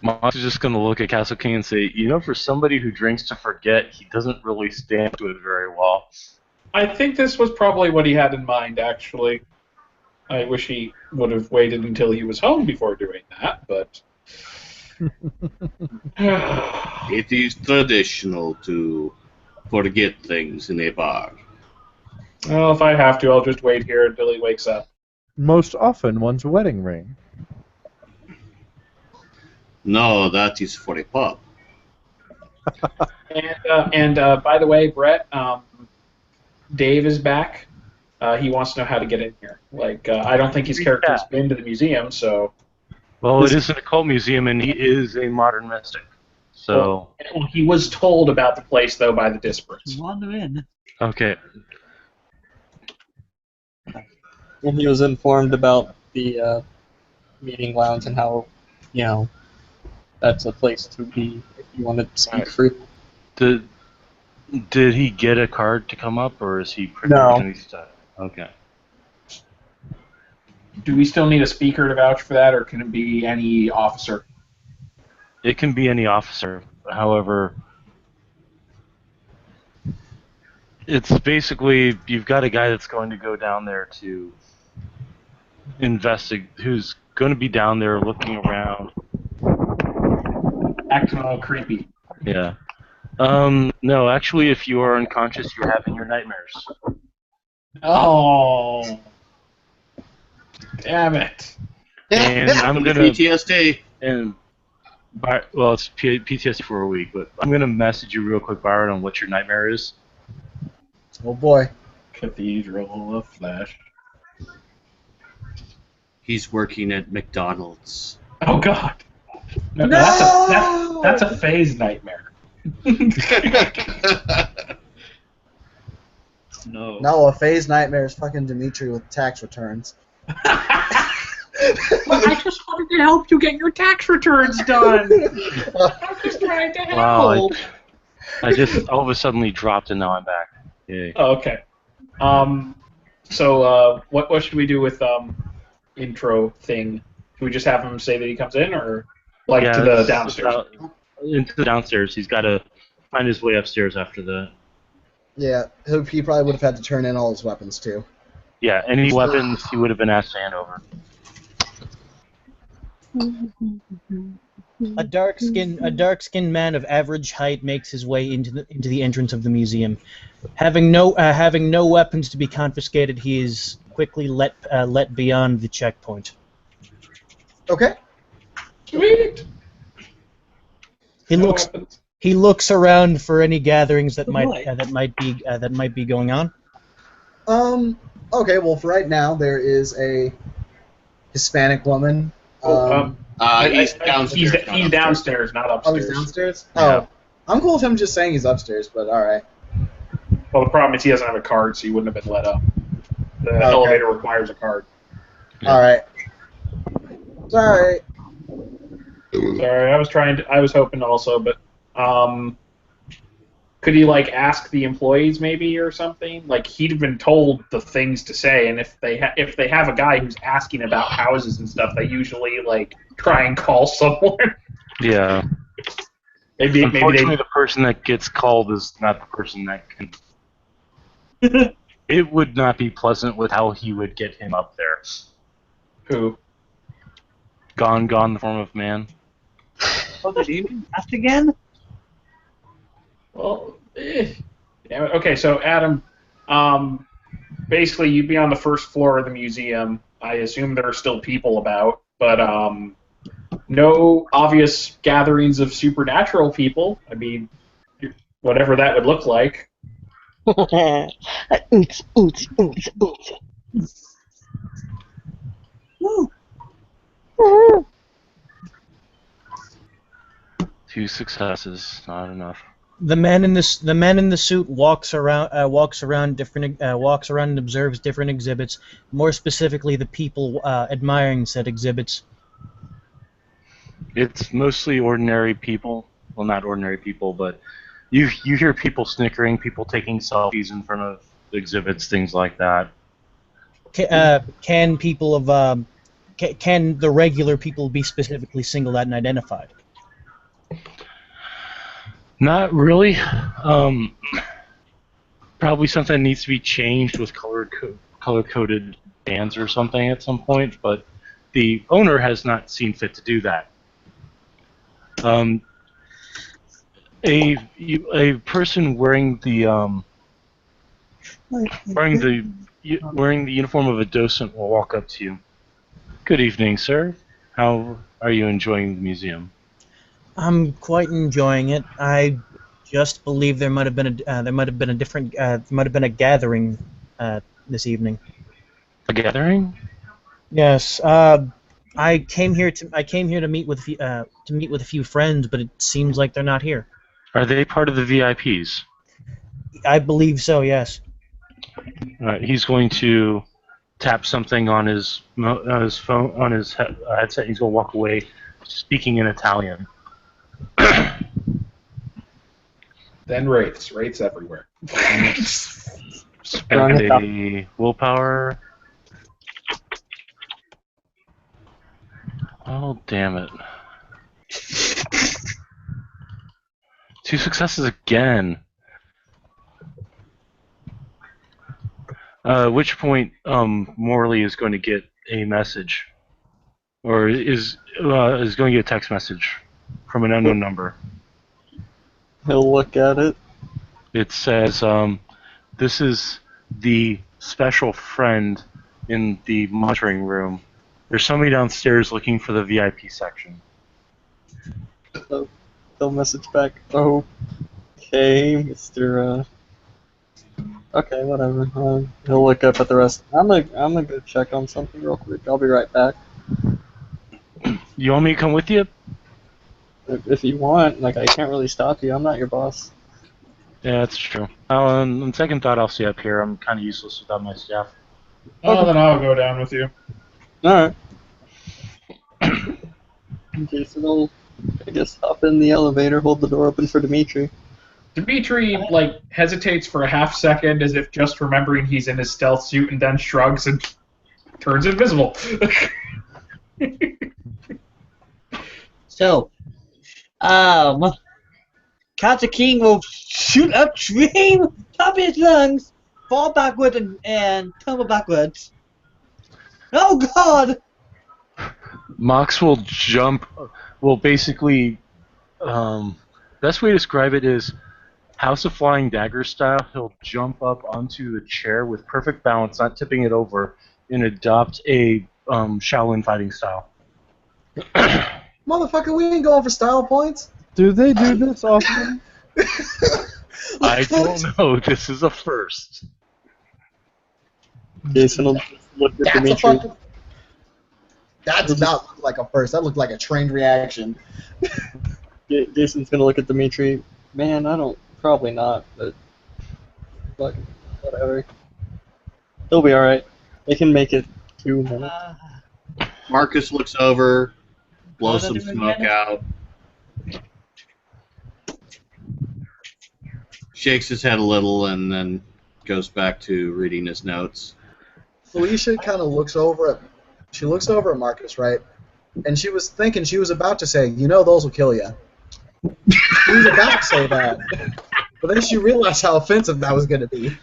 Mox is just going to look at Castle King and say, for somebody who drinks to forget, he doesn't really stand to it very well. I think this was probably what he had in mind, actually. I wish he would have waited until he was home before doing that, but... It is traditional to forget things in a bar. Well, if I have to, I'll just wait here until he wakes up. Most often one's wedding ring. No, that is for a pub. And by the way, Brett, Dave is back. He wants to know how to get in here. I don't think his character's been to the museum, so... Well, it is an occult museum, and he is a modern mystic. So... Well, he was told about the place, though, by the disparates. Wander in. Okay. And he was informed about the meeting lounge and how, that's a place to be if you wanted to speak free. Did he get a card to come up, or is he pretty No. Okay. Do we still need a speaker to vouch for that, or can it be any officer? It can be any officer. However, it's basically you've got a guy that's going to go down there to investigate, who's going to be down there looking around. Acting all creepy. Yeah. No, actually, if you are unconscious, you're having your nightmares. Oh. Damn it. And I'm gonna PTSD. well, it's PTSD for a week, but I'm gonna message you real quick, Byron, on what your nightmare is. Oh boy. Cathedral of Flesh. He's working at McDonald's. Oh God. No, that's a phase nightmare. No. No, a phase nightmare is fucking Dimitri with tax returns. Well, I just wanted to help you get your tax returns done. I'm just trying to help. Wow, I just all of a sudden dropped and now I'm back. Yay. Oh, okay. So what should we do with intro thing? Should we just have him say that he comes in, or to the downstairs? into the downstairs. He's got to find his way upstairs after that. Yeah, he probably would have had to turn in all his weapons too. Yeah, any weapons he would have been asked to hand over. A dark-skinned man of average height makes his way into the entrance of the museum. Having no weapons to be confiscated, he is quickly let beyond the checkpoint. Okay. Sweet. He No looks weapons. he looks around for any gatherings that might boy. that might be going on. Okay. Well, for right now, there is a Hispanic woman. He's downstairs. He's downstairs, not Oh, upstairs. he's downstairs. Yeah. Oh, I'm cool with him just saying he's upstairs, but all right. Well, the problem is he doesn't have a card, so he wouldn't have been let up. The Okay. elevator requires a card. All right. Sorry. Sorry, I was hoping also, but could he like ask the employees maybe or something? Like he'd been told the things to say, and if they have a guy who's asking about houses and stuff, they usually like try and call someone. Yeah. maybe Unfortunately, they. the person that gets called is not the person that can. It would not be pleasant with how he would get him up there. Who? Gone, the form of man. Oh, did you ask again? Well, yeah, okay, so Adam, basically you'd be on the first floor of the museum. I assume there are still people about, but no obvious gatherings of supernatural people. I mean, whatever that would look like. Oots, oots, oots, oots. Woo. 2 successes, not enough. The man in the suit walks around and observes different exhibits. More specifically, the people admiring said exhibits. It's mostly ordinary people. Well, not ordinary people, but you hear people snickering, people taking selfies in front of exhibits, things like that. Can the regular people be specifically singled out and identified? Not really. Probably something that needs to be changed with color-coded bands or something at some point, but the owner has not seen fit to do that. A person wearing the uniform of a docent will walk up to you. Good evening, sir. How are you enjoying the museum? I'm quite enjoying it. I just believe there might have been a gathering this evening. A gathering? Yes. I came here to meet with a few friends, but it seems like they're not here. Are they part of the VIPs? I believe so. Yes. He's going to tap something on his phone, on his headset. He's going to walk away, speaking in Italian. Then wraiths everywhere. Spend a willpower. Oh, damn it. 2 successes again. At which point, Morley is going to get a message, or is going to get a text message from an unknown number. He'll look at it. It says, "This is the special friend in the monitoring room. There's somebody downstairs looking for the VIP section." He'll message back. Okay, Mr. Okay, whatever. He'll look up at the rest. I'm gonna go check on something real quick. I'll be right back. You want me to come with you? If you want, like, I can't really stop you. I'm not your boss. Yeah, that's true. On second thought, I'll stay up here. I'm kind of useless without my staff. Oh, then I'll go down with you. Alright. Jason will, I guess, hop in the elevator, hold the door open for Dimitri. Dimitri, like, hesitates for a half second as if just remembering he's in his stealth suit and then shrugs and turns invisible. So, Cancer King will shoot a dream top of his lungs, fall backward and tumble backwards. Oh God! Mox will jump. Well, basically, best way to describe it is House of Flying Dagger style. He'll jump up onto a chair with perfect balance, not tipping it over, and adopt a Shaolin fighting style. Motherfucker, we ain't going for style points. Do they do this often? I don't know. This is a first. Jason will look at That's a Dimitri. fucking. That did not look like a first. That looked like a trained reaction. Jason's gonna look at Dimitri. Man, I don't. Probably not, but fuck, whatever. They'll be all right. They can make it 2 minutes. Marcus looks over, blows Wanna some do it smoke again? out, shakes his head a little, and then goes back to reading his notes. Felicia kind of looks over at. She looks over at Marcus, right? And she was thinking, she was about to say, you know, those will kill you. She was about to say that. But then she realized how offensive that was going to be.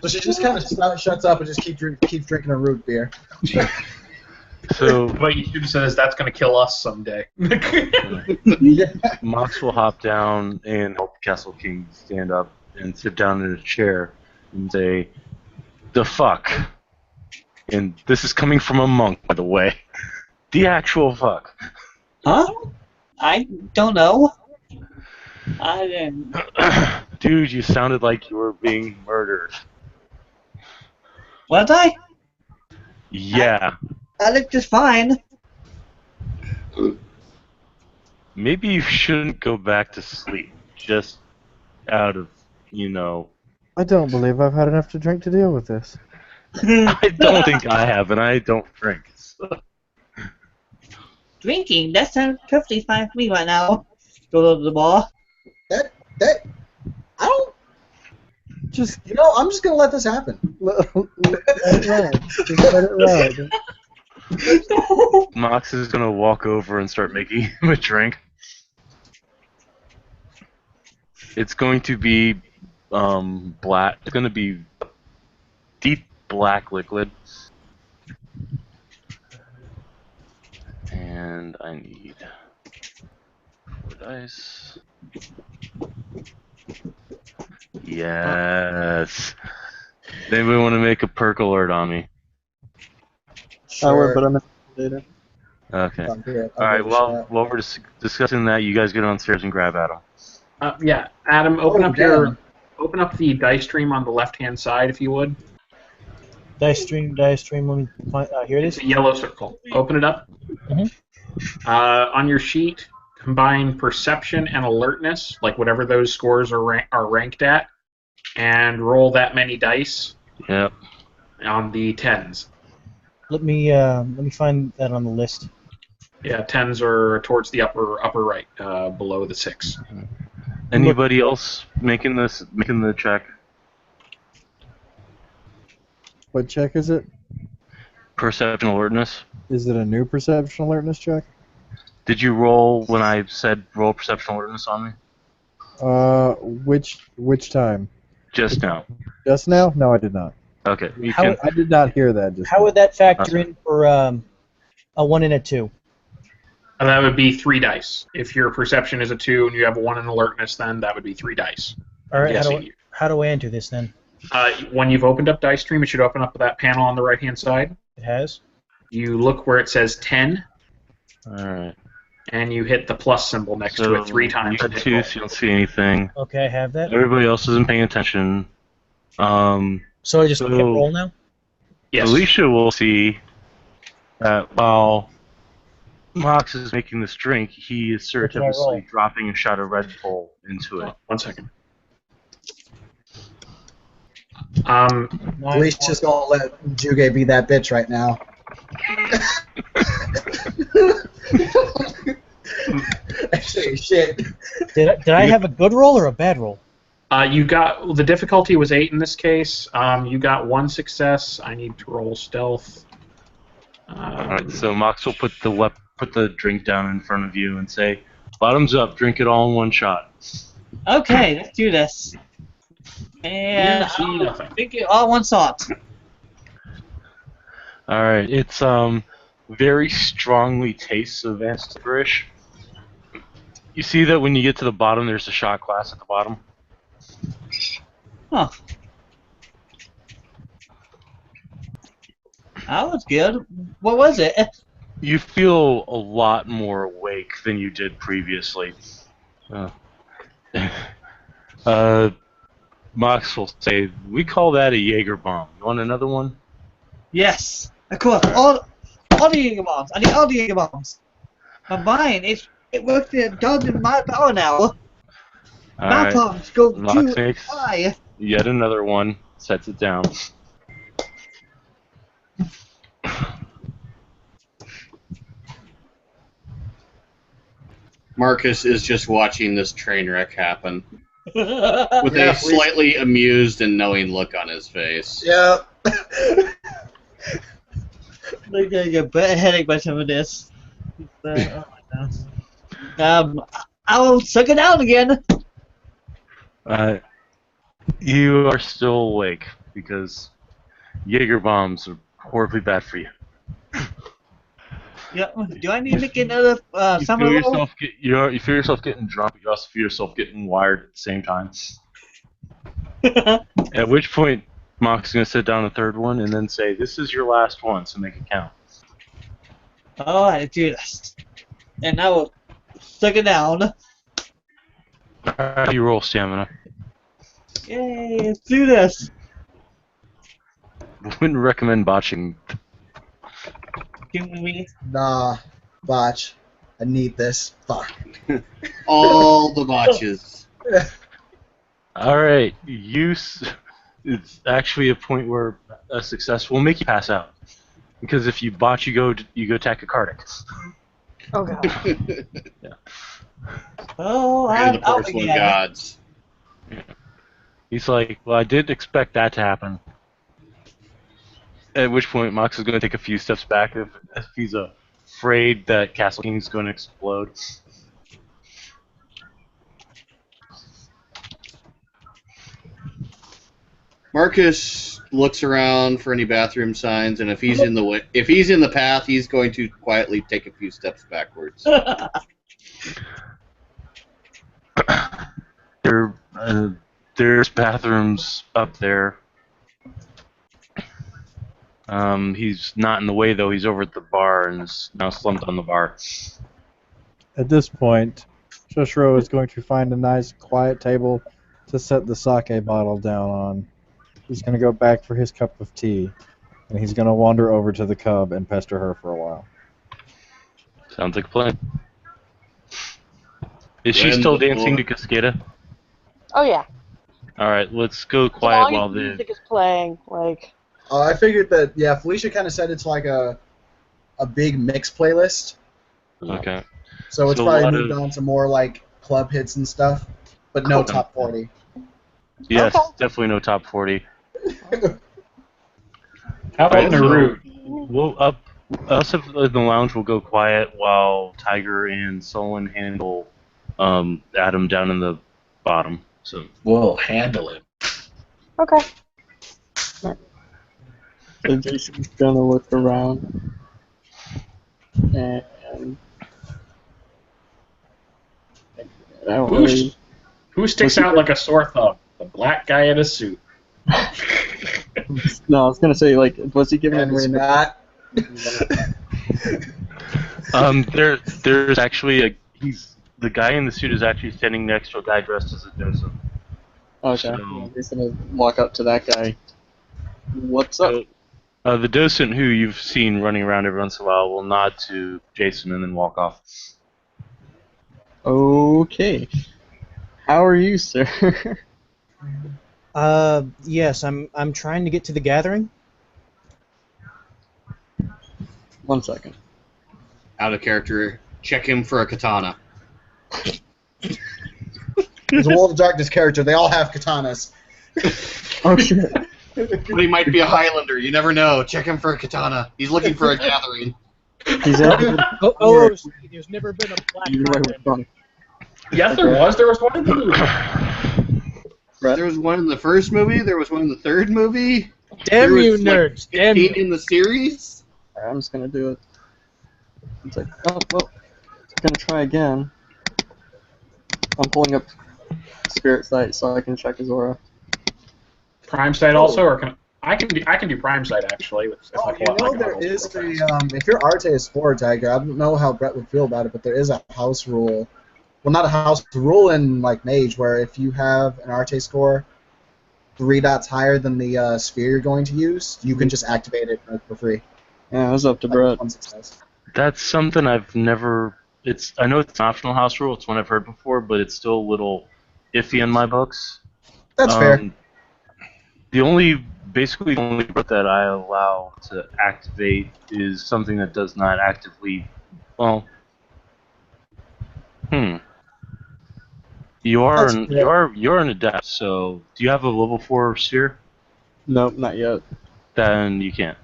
So she just kind of shuts up and just keeps drinking her root beer. So What you should have said is that's going to kill us someday. Yeah. Mox will hop down and help Castle King stand up and sit down in a chair and say, "The fuck." And this is coming from a monk, by the way. The actual fuck. Huh? I don't know. I didn't. Dude, you sounded like you were being murdered. Was I? Yeah. I looked just fine. Maybe you shouldn't go back to sleep. Just out of, I don't believe I've had enough to drink to deal with this. I don't think I have, and I don't drink. So. Drinking? That sounds perfectly fine for me right now. Go to the bar. That I don't. Just I'm just gonna let this happen. let it ride. Just let it ride. Mox is going to walk over and start making him a drink. It's going to be black. It's going to be deep black liquid. And I need 4 dice. Yes. Anybody want to make a perk alert on me? I would, Sure. but I'm in data. Okay. I'll do it. All right. Well, while we're discussing that, you guys get downstairs and grab Adam. Yeah, Adam, open Oh, up damn. open up the dice stream on the left-hand side, if you would. Dice stream. Let me find. Here it It's is. a yellow circle. Open it up. Mhm. On your sheet, combine perception and alertness, like whatever those scores are ranked at, and roll that many dice Yep. on the tens. Let me find that on the list. Yeah, tens are towards the upper right, below the 6. Anybody else making the check? What check is it? Perception alertness. Is it a new perception alertness check? Did you roll when I said roll perception alertness on me? Which time? Just now. Just now? No, I did not. Okay. You How- can. I did not hear that. Just How now. would that factor Okay. in for a 1 and a 2? And that would be 3 dice. If your perception is a 2 and you have a 1 in alertness, then that would be 3 dice. All right. Yes, How do I enter this then? when you've opened up Dice Stream, it should open up that panel on the right-hand side. It has. You look where it says 10, All right. and you hit the plus symbol next to it 3 times. You and got hit 2, roll. so you don't see anything. Okay, I have that. Everybody else isn't paying attention. So I just So- hit roll now. Yes. Alicia will see that while Mox is making this drink, he is What did I roll? surreptitiously dropping a shot of Red Bull into it. 1 second. Nine, Alicia's gonna let Juge be that bitch right now. Actually, shit. Did I have a good roll or a bad roll? You got the difficulty was 8 in this case. You got 1 success. I need to roll stealth. All right. So Mox will put the drink down in front of you and say, Bottoms up. Drink it all in one shot. Okay, let's do this. And You see nothing. drink it all one shot. All right. It's very strongly tastes of licorice. You see that when you get to the bottom, there's a shot glass at the bottom. Huh. That was good. What was it? You feel a lot more awake than you did previously. Mox will say, we call that a Jaeger bomb. You want another one? Yes. Of course. All the Jaeger bombs. I need all the Jaeger bombs. But mine, it works in does in my power now. My Alright. bombs go Mox too makes high. yet another one, sets it down. Marcus is just watching this train wreck happen with Yeah, a please. slightly amused and knowing look on his face. Yeah. I'm gonna get a headache by some of this. Oh my God. I will suck it down again. You are still awake because Jaeger bombs are horribly bad for you. Yeah. Do I need to make another You summer feel roll? yourself you feel yourself getting drunk, but you also feel yourself getting wired at the same time. At which point, Mox is going to sit down the third one and then say, "This is your last one, so make it count." Oh, I do this. And I will suck it down. Alright, you roll stamina. Yay, let's do this. Wouldn't recommend botching. Give me. Nah, botch. I need this. Fuck. All the botches. Alright, it's actually a point where a success will make you pass out. Because if you botch, you go tachycardic. Oh god. Oh, You're I'm the up porcelain again. gods. He's like, well, I did expect that to happen. At which point, Mox is going to take a few steps back if he's afraid that Castle King is going to explode. Marcus looks around for any bathroom signs, and if he's in the path, he's going to quietly take a few steps backwards. There's bathrooms up there. He's not in the way though. He's over at the bar and is now slumped on the bar. At this point, Shoshiro is going to find a nice quiet table to set the sake bottle down on. He's going to go back for his cup of tea, and he's going to wander over to the cub and pester her for a while. Sounds like a plan. Is she When still the dancing to door- Cascada? Oh yeah. All right, let's go As quiet long while as the the. music is playing, like. I figured that, yeah, Felicia kind of said it's like a big mix playlist. Okay. So it's So a probably lot moved of- on to more like club hits and stuff, but no Cool. top 40. Yes, Okay. definitely no top 40. How about Alright, so- Naruto? We'll us in the lounge will go quiet while Tiger and Solon handle Adam down in the bottom. So We'll handle it. Okay. So Jason's gonna look around and I don't really. Who sticks out like a sore thumb? The black guy in a suit. No, I was gonna say, like, was he giving And away? it's not. there's actually he's the guy in the suit is actually standing next to a guy dressed as a docent. Okay, So- he's gonna walk up to that guy. What's up? The docent who you've seen running around every once in a while will nod to Jason and then walk off. Okay. How are you, sir? Yes, I'm trying to get to the gathering. 1 second. Out of character, check him for a katana. He's a World of Darkness character. They all have katanas. Oh shit. But he might be a Highlander. You never know. Check him for a katana. He's looking for a gathering. He's at. Oh, sweet, there's never been a black You're right Highlander. with fun. Yes, there was. There was one in the movie. There was one in the first movie. There was one in the third movie. Damn There you, was, like, nerds! Damn 15 you! in the series. Alright, I'm just gonna do it. It's like, oh, well, I'm gonna try again. I'm pulling up Spirit Sight so I can check his aura. Prime Sight also, or I can do Prime Sight actually. If Oh, I pull out my there goggles is real a fast. if you're Arte's Spore Tiger, I don't know how Brett would feel about it, but there is a house rule. Well, not a house rule in like Mage, where if you have an Arte score 3 dots higher than the sphere you're going to use, you can just activate it for free. Yeah, it was up to Brett. One success. That's something I've never. I know it's an optional house rule. It's one I've heard before, but it's still a little iffy in my books. That's fair. Basically the only book that I allow to activate is something that does not actively. Well, you're an adept. So do you have a level 4 sphere? Nope, not yet. Then you can't.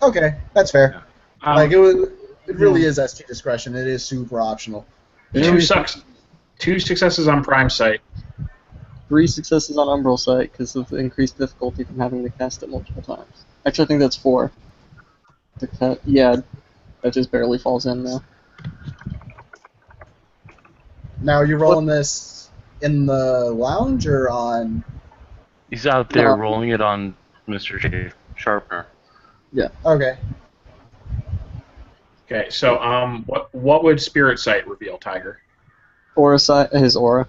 Okay, that's fair. Yeah. Like it really is ST discretion. It is super optional. Two successes on Prime Sight. 3 successes on Umbral Sight because of the increased difficulty from having to cast it multiple times. Actually, I think that's 4. Yeah, that just barely falls in now. Now, are you rolling this in the lounge or on? He's out there rolling it on Mr. J. Sharpener. Yeah. Okay. Okay, so what would Spirit Sight reveal, Tiger? Aura Sight, his aura.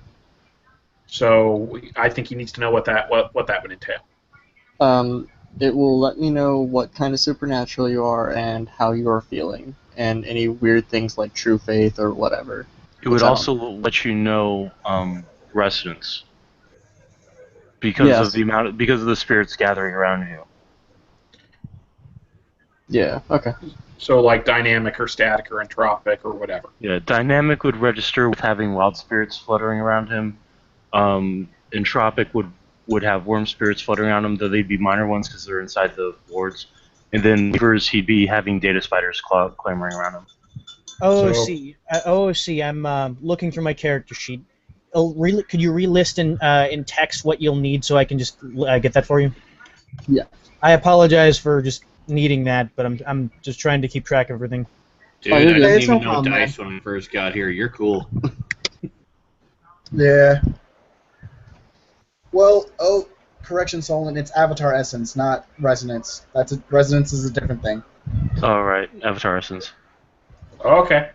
So I think he needs to know what that would entail. It will let me know what kind of supernatural you are and how you are feeling, and any weird things like true faith or whatever. It would also let you know resonance because of the spirits gathering around you. Yeah. Okay. So like dynamic or static or entropic or whatever. Yeah, dynamic would register with having wild spirits fluttering around him. Entropic would have worm spirits fluttering around him, though they'd be minor ones because they're inside the wards. And then Weavers, he'd be having data spiders clamoring around him. OOC, I'm looking through my character sheet. Could you relist in text what you'll need so I can just get that for you? Yeah. I apologize for just needing that, but I'm just trying to keep track of everything. Dude, I didn't even know dice when I first got here. You're cool. Yeah. Well, correction, Solon. It's Avatar Essence, not Resonance. Resonance is a different thing. All right, Avatar Essence. Okay.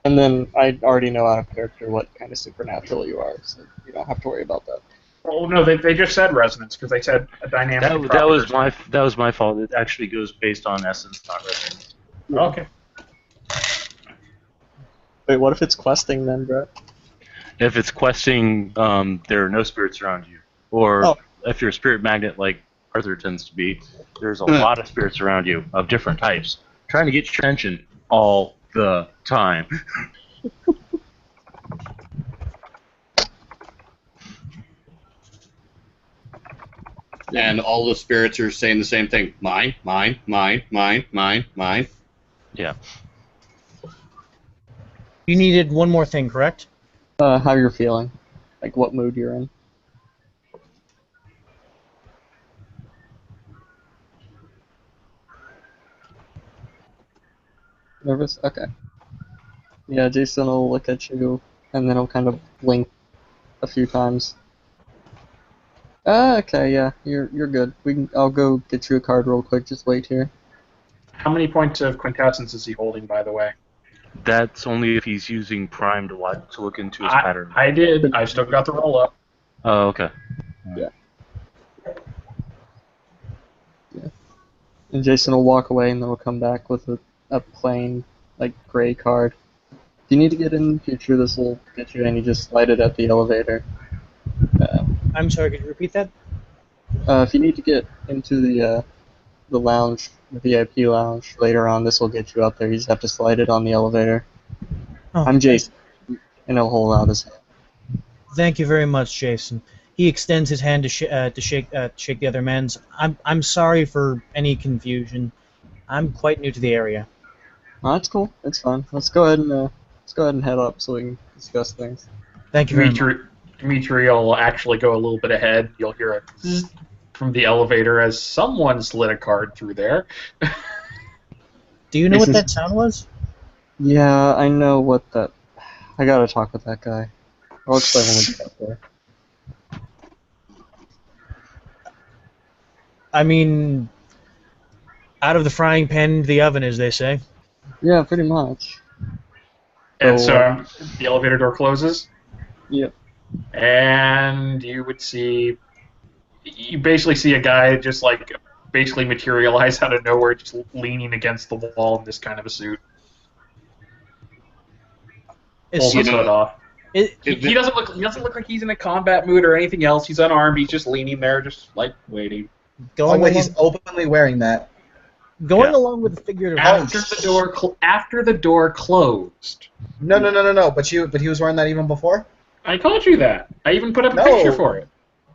And then I already know out of character what kind of supernatural you are, so you don't have to worry about that. Well, no, they just said resonance because they said a dynamic. That was my fault. It actually goes based on essence, not resonance. Okay. Wait, what if it's questing then, Brett? If it's questing, there are no spirits around you. Or if you're a spirit magnet like Arthur tends to be, there's a lot of spirits around you of different types, trying to get your attention all the time. And all the spirits are saying the same thing. Mine, mine, mine, mine, mine, mine. Yeah. You needed one more thing, correct? How you're feeling. Like what mood you're in. Nervous? Okay. Yeah, Jason will look at you, and then he'll kind of blink a few times. Okay, yeah, you're good. I'll go get you a card real quick. Just wait here. How many points of quintessence is he holding, by the way? That's only if he's using Prime to look into his pattern. I did. I still got the roll up. Oh, okay. Yeah. Yeah. And Jason will walk away, and then we'll come back with a plain, like, gray card. If you need to get in the future, this will get you in. You just slide it at the elevator. I'm sorry, could you repeat that? If you need to get into the lounge, the VIP lounge later on, this will get you up there. You just have to slide it on the elevator. Oh. I'm Jason, and he'll hold out his hand. Thank you very much, Jason. He extends his hand to shake the other man's. I'm sorry for any confusion. I'm quite new to the area. Oh, that's cool. It's fine. Let's go ahead and head up so we can discuss things. Thank you very much. Dimitri will actually go a little bit ahead. You'll hear a zzz from the elevator as someone slid a card through there. Do you know This what is- that sound was? Yeah, I know what that. I gotta talk with that guy. I'll explain when we get up there. I mean, out of the frying pan into the oven, as they say. Yeah, pretty much. And So, so the elevator door closes, Yep. and you basically see a guy just like basically materialize out of nowhere, just leaning against the wall in this kind of a suit. Pulls his hood off. He doesn't look like he's in a combat mood or anything else. He's unarmed. He's just leaning there, just like waiting. Oh wait, he's openly wearing that. Going along with the figurative. After the door closed. No. But he was wearing that even before. I told you that. I even put up a picture for it.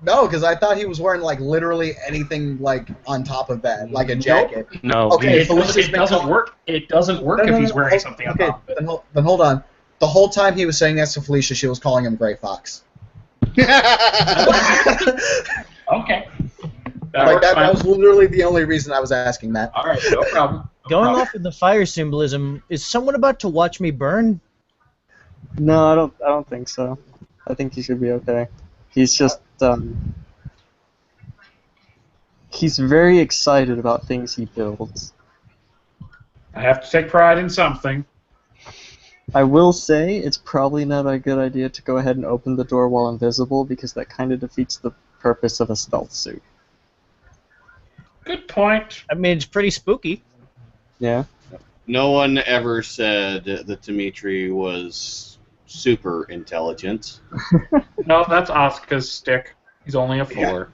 No, because I thought he was wearing like literally anything like on top of that, like a jacket. No. Okay, it doesn't work. It doesn't work if he's wearing something on top of it. Then hold on. The whole time he was saying that to Felicia, she was calling him Gray Fox. Okay. That was literally the only reason I was asking that. All right, no problem. Going off of the fire symbolism, is someone about to watch me burn? No, I don't think so. I think he should be okay. He's just he's very excited about things he builds. I have to take pride in something. I will say it's probably not a good idea to go ahead and open the door while invisible because that kind of defeats the purpose of a stealth suit. Good point. I mean, it's pretty spooky. Yeah. No one ever said that Dimitri was super intelligent. No, that's Asuka's stick. He's only a 4.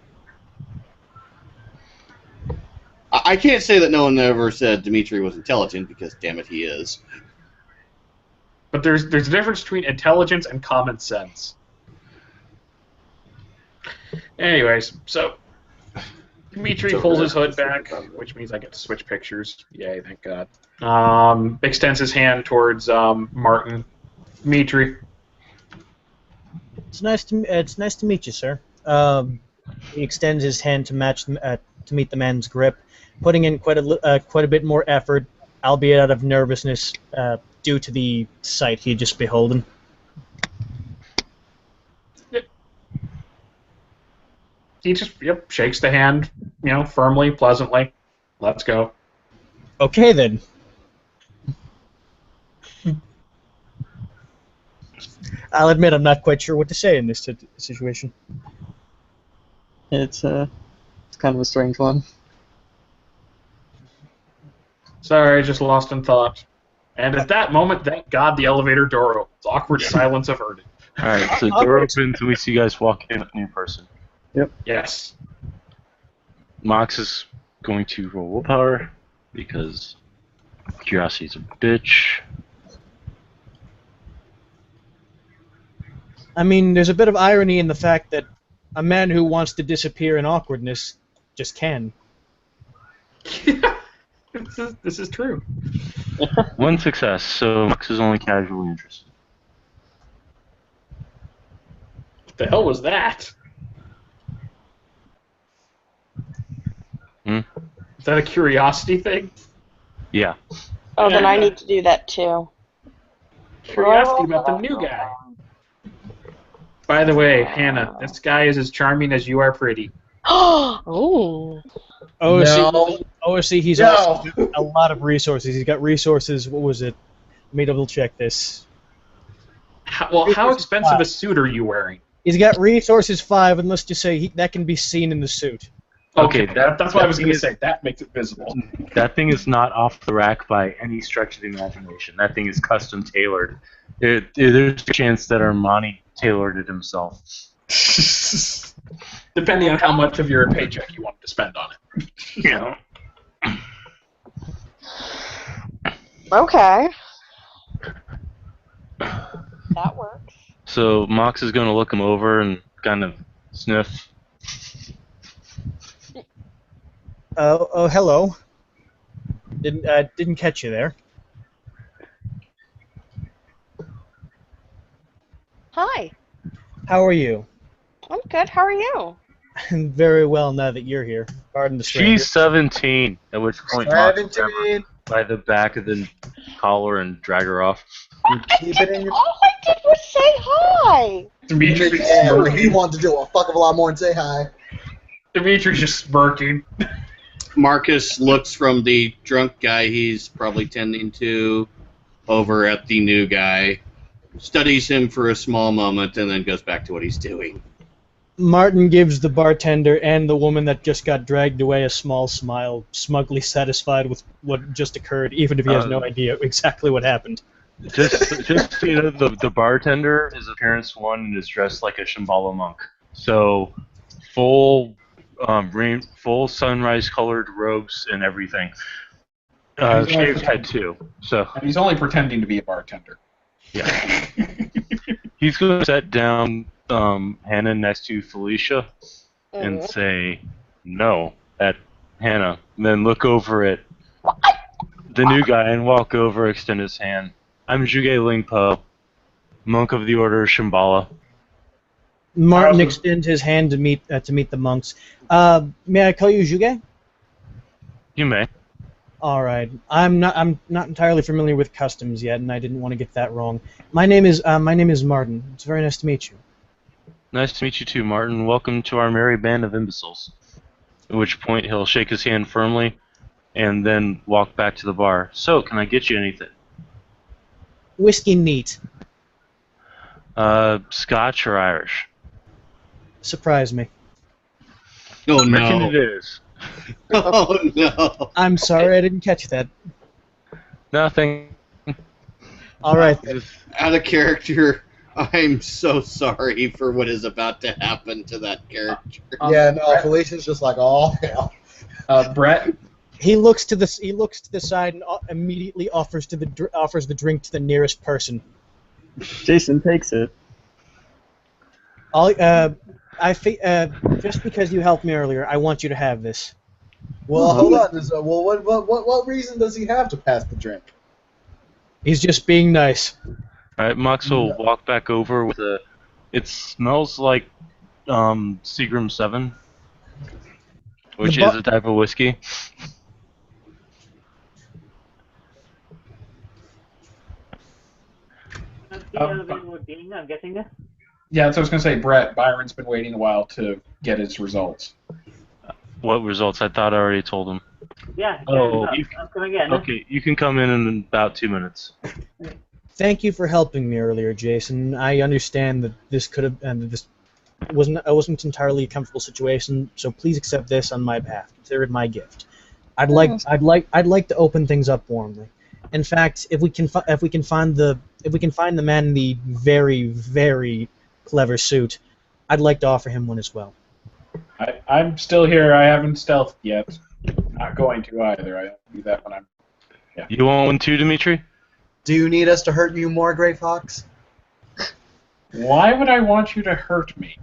I can't say that no one ever said Dimitri was intelligent because, damn it, he is. But there's a difference between intelligence and common sense. Anyways, so Dimitri pulls his hood back, which means I get to switch pictures. Yay, thank God. Extends his hand towards Martin. Dimitri. It's nice to meet you, sir. He extends his hand to meet the man's grip, putting in quite a bit more effort, albeit out of nervousness, due to the sight he had just beholden. He just shakes the hand, firmly, pleasantly. Let's go. Okay then. I'll admit I'm not quite sure what to say in this situation. It's kind of a strange one. Sorry, just lost in thought. And at that moment, thank God the elevator door opens. Awkward silence averted. Alright, so door opens and we see you guys walk in with a new person. Yep. Yes. Mox is going to roll willpower because curiosity's a bitch. I mean, there's a bit of irony in the fact that a man who wants to disappear in awkwardness just can. This is true. One success, so Mox is only casually interested. What the hell was that? Hmm? Is that a curiosity thing? Yeah. Oh, then I need to do that too. Curiosity about the new guy. By the way, Hannah, this guy is as charming as you are pretty. Oh. OSC, he's also got a lot of resources. He's got resources, what was it? Let me double check this. How expensive a suit are you wearing? He's got resources 5, and let's just say that can be seen in the suit. Okay, that's what I was going to say. That makes it visible. That thing is not off the rack by any stretch of the imagination. That thing is custom tailored. There's a chance that Armani tailored it himself. Depending on how much of your paycheck you want to spend on it. Yeah. Okay. That works. So Mox is going to look him over and kind of sniff. Oh, hello. Didn't catch you there. Hi. How are you? I'm good. How are you? Very well now that you're here. Pardon the stranger. She's 17, at which point Mox will grab her 17. by the back of the collar and drag her off. Keep it in your. All I did was say hi. Dimitri's Yeah, but he smirking. wanted to do a fuck of a lot more than say hi. Dimitri's just smirking. Marcus looks from the drunk guy he's probably tending to over at the new guy, studies him for a small moment, and then goes back to what he's doing. Martin gives the bartender and the woman that just got dragged away a small smile, smugly satisfied with what just occurred, even if he has no idea exactly what happened. Just so you know, the bartender, his appearance one, and is dressed like a Shambhala monk. So, full full sunrise-colored robes and everything. Shaved head too. So And he's only pretending to be a bartender. yeah, he's going to set down Hannah next to Felicia and say no at Hannah, and then look over at the new guy and walk over, extend his hand. I'm Zhuge Lingpo, monk of the Order of Shambhala. Martin extends his hand to meet the monks. May I call you Zhuge? You may. All right. I'm not entirely familiar with customs yet, and I didn't want to get that wrong. My name is Martin. It's very nice to meet you. Nice to meet you too, Martin. Welcome to our merry band of imbeciles. At which point he'll shake his hand firmly and then walk back to the bar. So, can I get you anything? Whiskey neat. Scotch or Irish? Surprise me. Oh Reckon no! it is. Oh no! I'm sorry I didn't catch that. Nothing. All right. Out of character, I'm so sorry for what is about to happen to that character. Yeah, no, Felicia's just like, oh hell. Brett, He looks to the side and immediately offers the drink to the nearest person. Jason takes it. Just because you helped me earlier, I want you to have this. Well, hold on. What reason does he have to pass the drink? He's just being nice. Alright, Mox will walk back over with a... It smells like Seagram 7, which is a type of whiskey. I'm guessing this. yeah, that's what I was going to say. Brett, Byron's been waiting a while to get his results. What results? I thought I already told him. Yeah. Oh, I'm coming in. Okay, you can come in about 2 minutes. Thank you for helping me earlier, Jason. I understand that this could have and this wasn't entirely a comfortable situation, so please accept this on my behalf. Consider it my gift. I'd like to open things up warmly. In fact, if we can find the man in the very, very clever suit, I'd like to offer him one as well. I'm still here. I haven't stealthed yet. Not going to either. I do that when I'm... Yeah. You want one too, Dimitri? Do you need us to hurt you more, Gray Fox? Why would I want you to hurt me?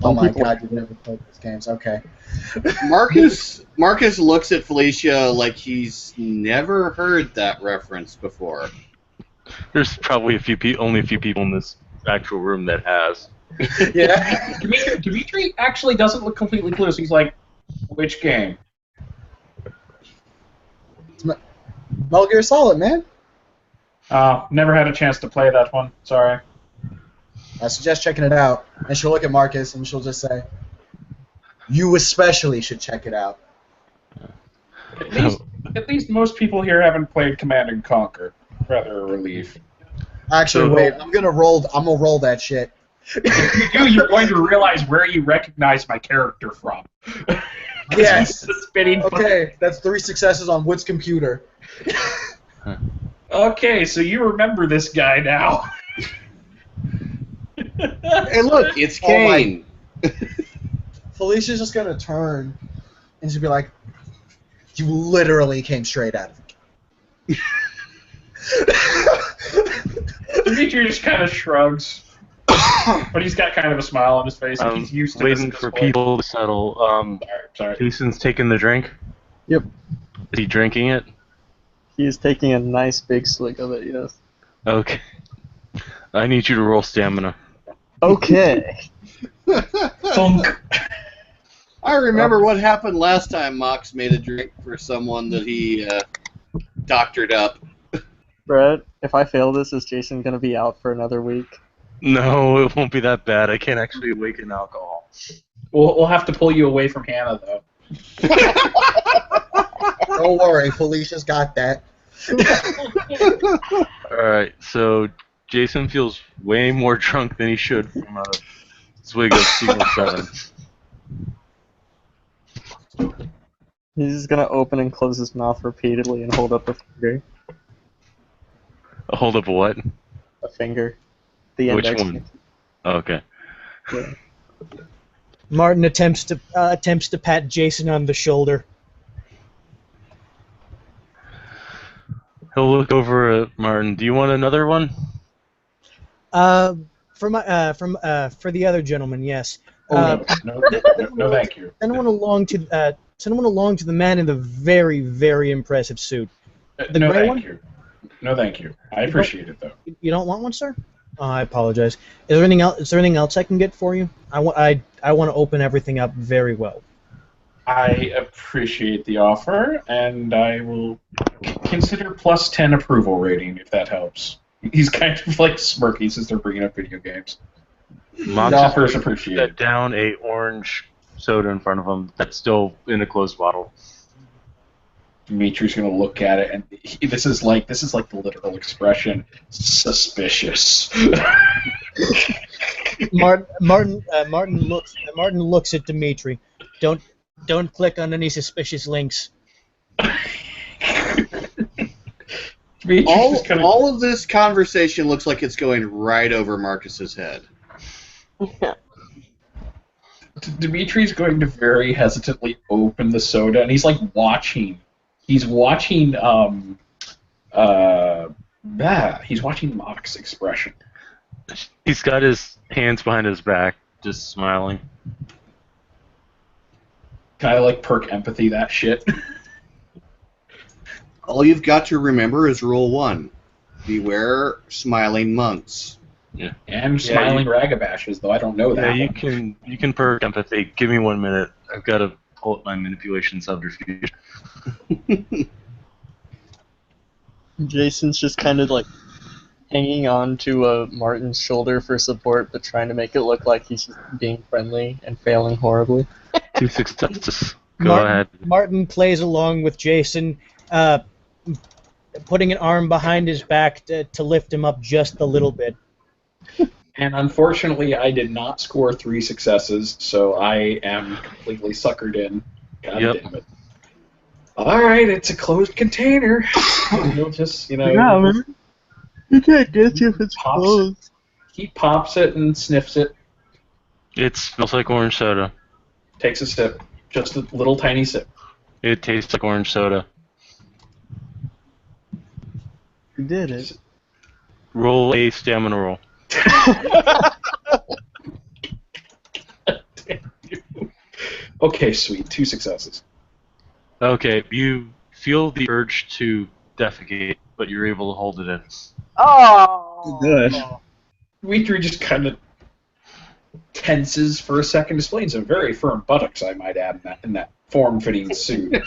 Oh my god, you've never played these games. Okay. Marcus looks at Felicia like he's never heard that reference before. There's probably only a few people in this actual room that has. Yeah. Dimitri actually doesn't look completely clueless. He's like, which game? Metal Gear Solid, man. Never had a chance to play that one. Sorry. I suggest checking it out. And she'll look at Marcus and she'll just say, "You especially should check it out." At least most people here haven't played Command and Conquer. Rather a relief. Actually, wait. I'm gonna roll that shit. If you do, you're going to realize where you recognize my character from. Yes. The spinning Okay, that's 3 successes on Wood's computer. Okay, so you remember this guy now. Hey, look, it's Oh my- Kane. Felicia's just gonna turn and she'll be like, "You literally came straight out of it." Dimitri just kind of shrugs. But he's got kind of a smile on his face. Like he's used to Waiting this for display. people to settle. Sorry. Jason's taking the drink. Yep. Is he drinking it? He is taking a nice big swig of it, yes. Okay. I need you to roll stamina. Okay. Thunk. I remember what happened last time Mox made a drink for someone that he doctored up. Brett, if I fail this, is Jason gonna be out for another week? No, it won't be that bad. I can't actually awaken alcohol. We'll have to pull you away from Hannah, though. Don't worry, Felicia's got that. Alright, so Jason feels way more drunk than he should from a swig of Seymour 7. He's just gonna open and close his mouth repeatedly and hold up a finger. Hold up what? A finger. The Which index. one? Oh, okay. Yeah. Martin attempts to pat Jason on the shoulder. He'll look over at Martin. Do you want another one? For the other gentleman, yes. No, thank you. Send one along to the man in the very, very impressive suit. The No, gray thank one? you. No, thank you. I appreciate it, though. You don't want one, sir? Oh, I apologize. Is there anything else I can get for you? I want to open everything up very well. I appreciate the offer, and I will consider plus 10 approval rating if that helps. He's kind of like smirky since they're bringing up video games. Mox The offer is set appreciated. down a orange soda in front of him that's still in a closed bottle. Dimitri's gonna look at it, and this is like the literal expression, suspicious. Martin looks at Dimitri. Don't click on any suspicious links. All of this conversation looks like it's going right over Marcus's head. Dimitri's going to very hesitantly open the soda, and he's like watching. He's watching. He's watching Mock's expression. He's got his hands behind his back, just smiling. Can I like perk empathy that shit? All you've got to remember is rule 1. Beware smiling monks. Yeah. And smiling ragabashes, though I don't know that. Yeah, one. you can perk empathy. Give me 1 minute. I've got to pull up my manipulation subterfuge. Jason's just kind of like hanging on to Martin's shoulder for support, but trying to make it look like he's just being friendly and failing horribly. 2 successes. Go ahead. Martin plays along with Jason, putting an arm behind his back to lift him up just a little bit. And unfortunately, I did not score 3 successes, so I am completely suckered in. God damn it. Alright, it's a closed container. We'll just, You can't get you if it's closed. He pops it and sniffs it, It smells like orange soda. takes a sip. Just a little tiny sip. It tastes like orange soda. You did it. Roll a stamina roll. Okay, sweet. 2 successes. Okay, you feel the urge to defecate, but you're able to hold it in. Oh. Good. Dimitri just kind of tenses for a second, displaying some very firm buttocks, I might add, in that form-fitting suit.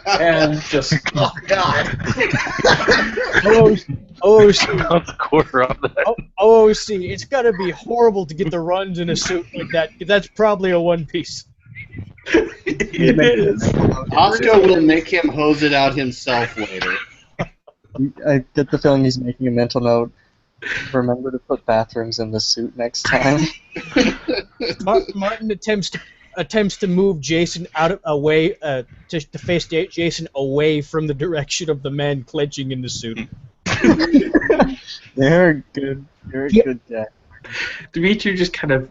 And just... Oh, God. About the quarter of that. OOC, it's gotta be horrible to get the runs in a suit like that. That's probably a one-piece. It is. Oscar will make him hose it out himself later. I get the feeling he's making a mental note. Remember to put bathrooms in the suit next time. Martin attempts to move Jason away to face Jason away from the direction of the man clenching in the suit. You're a good guy. Dimitri just kind of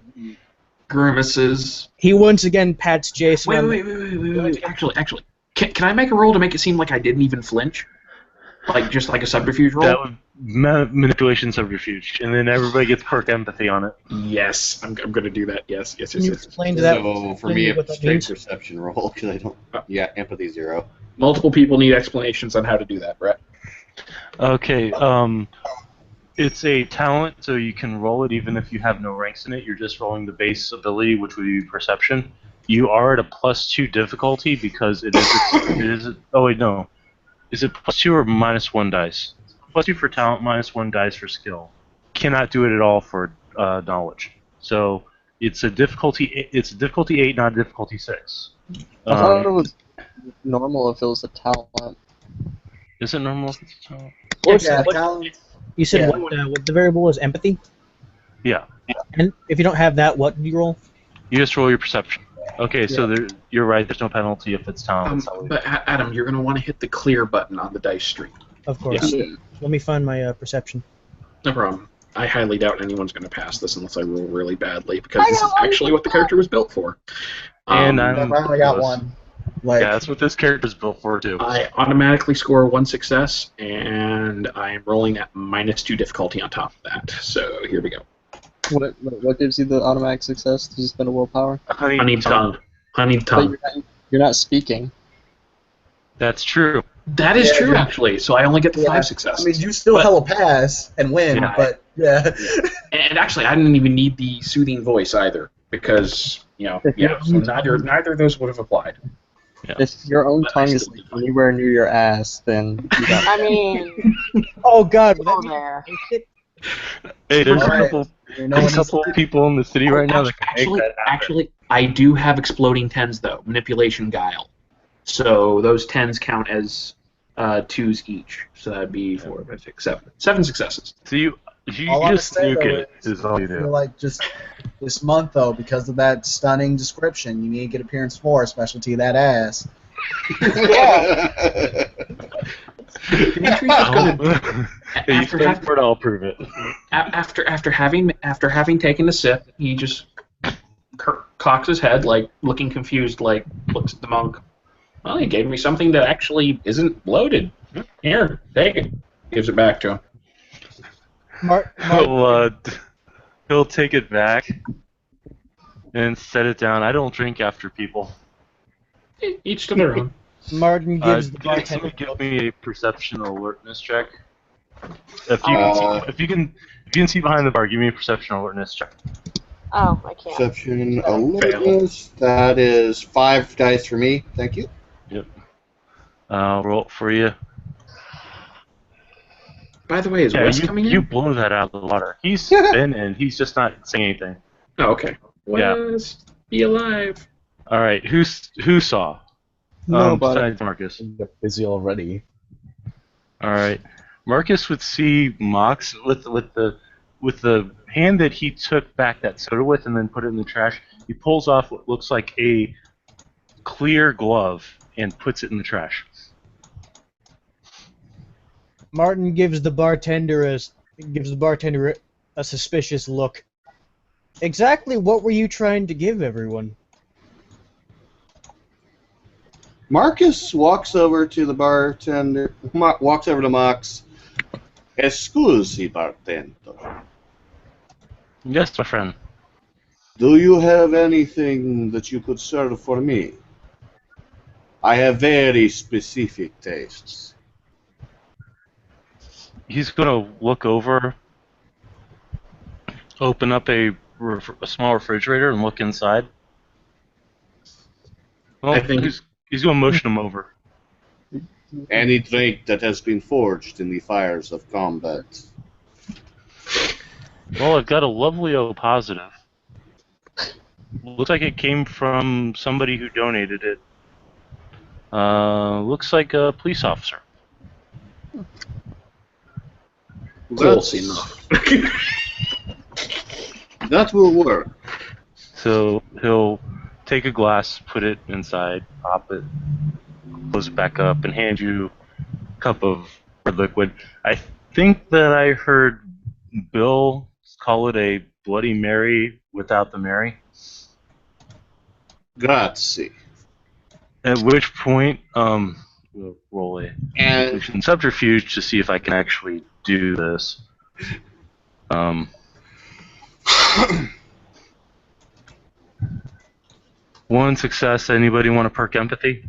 grimaces. He once again pats Jason. Wait. Actually, can I make a roll to make it seem like I didn't even flinch? Like, just like a subterfuge roll? That would manipulation subterfuge, and then everybody gets perk empathy on it. Yes, I'm going to do that. Yes. Can you explain to that? So for me, it's a straight perception roll because I don't. Yeah, empathy 0. Multiple people need explanations on how to do that, Brett. Okay, It's a talent, so you can roll it even if you have no ranks in it. You're just rolling the base ability, which would be perception. You are at a +2 difficulty because it is. It is. Oh wait, no. Is it +2 or -1 dice? +2 for talent, -1 dice for skill. Cannot do it at all for knowledge. So it's a difficulty. It's a difficulty 8, not a difficulty 6. I thought it was normal if it was a talent. Is it normal if it's a talent? Yeah, talent. You said Yeah. what the variable was? Empathy. Yeah. And if you don't have that, what do you roll? You just roll your perception. Okay, so you're right. There's no penalty if it's talent. But Adam, you're going to want to hit the clear button on the dice stream. Of course. Yeah. Let me find my perception. No problem. I highly doubt anyone's going to pass this unless I roll really badly, because this is actually what the character was built for. And I finally got one. Like, Yeah, that's what this character's built for too. I automatically score 1 success, and I am rolling at -2 difficulty on top of that. So here we go. What gives you the automatic success? Did you spend a willpower? Honeyed tongue. Honeyed But tongue. you're not speaking. That's true. That is Yeah, true, yeah. actually. So I only get the Yeah. 5 I successes. mean, you still hella pass and win, Yeah. but yeah. And actually, I didn't even need the soothing voice either, because so neither of those would have applied. If your own But I tongue is still did fine. anywhere near your ass, then you got I mean, Oh God! would that go mean- there. Hey, there's All a right. couple, You know, of people in the city right now that can Actually, make that happen. actually, I do have exploding 10s though, manipulation guile. So those 10s count as 2s each. So that'd be 4, 5, 6, 7. 7 successes. So you all I'm just gonna say, nuke though, it is all you I feel do. like just this month, though, because of that stunning description, you need to get appearance 4, specialty that ass. Dimitri's just gonna Hey, you after spend having- for it, I'll prove it. after having taken a sip, he just cocks his head, like looking confused, like looks at the monk. Well, he gave me something that actually isn't loaded. Here, take it. Gives it back to him. He'll take it back and set it down. I don't drink after people. Each to their own. Martin gives the Can bartender. somebody give me a perception alertness check? If you can see behind the bar, give me a perception alertness check. Oh, I can't. Perception alertness. That is 5 dice for me. Thank you. Yep. I'll roll it for you. By the way, is Yeah, Wes coming you in? blow that out of the water. He's been in. He's just not saying anything. Oh, okay. Yeah. Wes, be alive. All right. Who saw? Nobody. Besides Marcus. You're busy already. All right. Marcus would see Mox with the hand that he took back that soda with and then put it in the trash. He pulls off what looks like a clear glove and puts it in the trash. Martin gives the bartender a suspicious look. Exactly what were you trying to give everyone? Marcus walks over to the bartender. Walks over to Mox. Scusi, bartender. Yes, my friend. Do you have anything that you could serve for me? I have very specific tastes. He's gonna look over, open up a small refrigerator, and look inside. Well, I think- he's gonna motion him over. Any drink that has been forged in the fires of combat. Well, I've got a lovely O positive. Looks like it came from somebody who donated it. Looks like a police officer. Close enough. That will work. So he'll take a glass, put it inside, pop it, close it back up, and hand you a cup of red liquid. I think that I heard Bill call it a Bloody Mary without the Mary. Grazie. At which point, we'll roll a And Evolution subterfuge to see if I can actually do this. One success. Anybody want to perk empathy?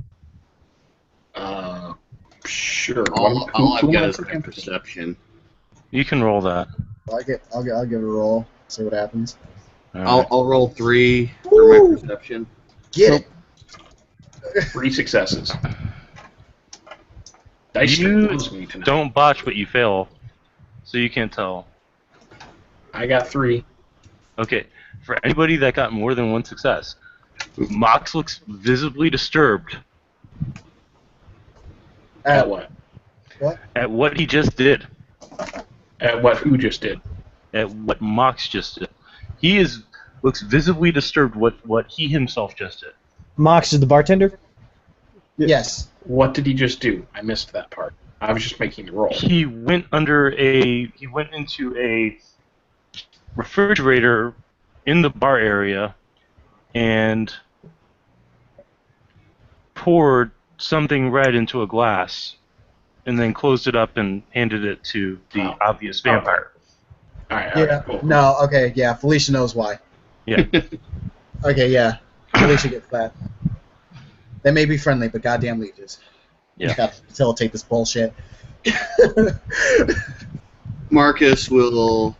Sure. all I've got is Who- my perception. You can roll that. I'll give it a roll. See what happens. All right. I'll roll 3 for my Woo! perception. Get it. 3 successes. Dice You loves me tonight. don't botch, but you fail, so you can't tell. I got 3. Okay, for anybody that got more than one success, Mox looks visibly disturbed At what? at what he just did, At what who just did? at what Mox just did. He looks visibly disturbed what he himself just did. Mox is the bartender? Yes. What did he just do? I missed that part. I was just making the roll. He went into a refrigerator in the bar area and poured something red into a glass and then closed it up and handed it to the obvious vampire. All right. Yeah. Cool. No. Okay. Yeah. Felicia knows why. Yeah. Okay. Yeah. Felicia gets that. They may be friendly, but goddamn leeches. Yeah. Gotta facilitate this bullshit. Marcus will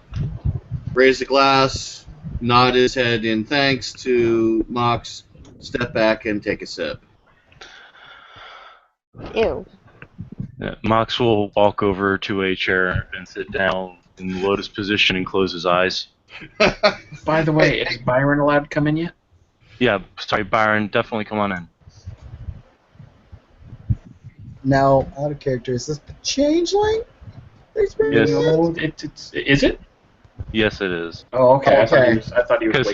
raise the glass, nod his head in thanks to Mox, step back and take a sip. Ew. Mox will walk over to a chair and sit down in the lotus position and close his eyes. By the way, is Byron allowed to come in yet? Yeah, sorry, Byron, definitely come on in. Now, out of character, is this the changeling? Yes. No, is it? Yes, it is. Oh, okay. Okay. I thought he was.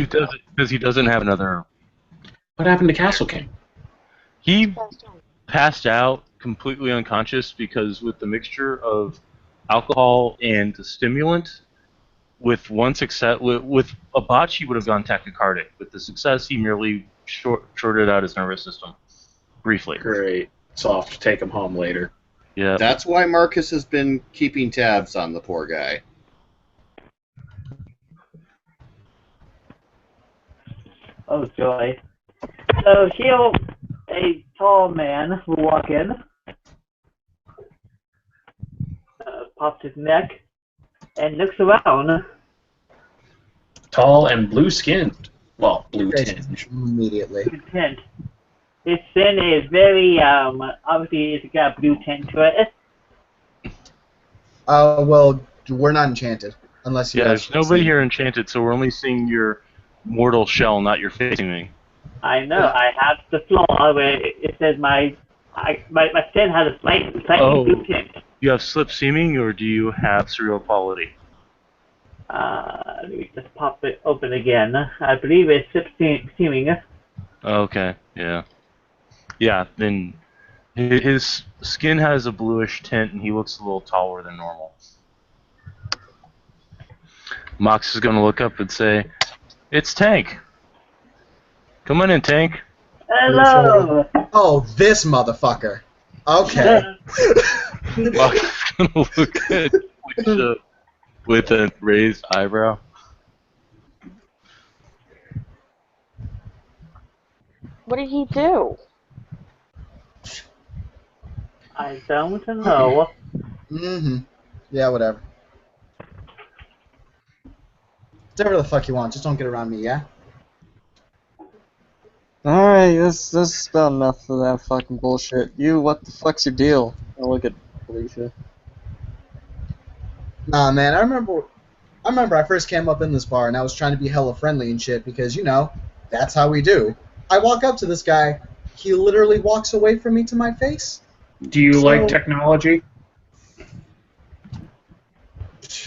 Because he doesn't have another. What happened to Castle King? He passed out completely unconscious because with the mixture of alcohol and the stimulant, with one success, with a botch, he would have gone tachycardic. With the success, he merely shorted out his nervous system briefly. Great. So I'll have to take him home later. Yeah. That's why Marcus has been keeping tabs on the poor guy. Oh, joy. So he'll, a tall man will walk in, pops his neck, and looks around. Tall and blue-skinned. Well, blue tinge. Immediately. Blue tint. His skin is very, obviously it's got a blue tint to it. Well, we're not enchanted. Unless you Yeah, there's actually nobody see- here enchanted, so we're only seeing your mortal shell, not your facing. I know, I have the flaw where it says my skin has a slightly blue tint. You have slip seeming, or do you have cerebral palsy? Let me just pop it open again. I believe it's seeming. Okay, yeah. Yeah, then his skin has a bluish tint, and he looks a little taller than normal. Mox is going to look up and say, "It's Tank. Come on in, Tank." Hello! Oh, this motherfucker. Okay. Mox is going to look at Felicia with a raised eyebrow. What did he do? I don't know. Mm-hmm. Yeah, whatever. Whatever the fuck you want, just don't get around me, yeah? Alright, that's about enough of that fucking bullshit. You, what the fuck's your deal? I look at Felicia. Nah, man, I remember I first came up in this bar and I was trying to be hella friendly and shit because, you know, that's how we do. I walk up to this guy, he literally walks away from me to my face. Do you So- like technology?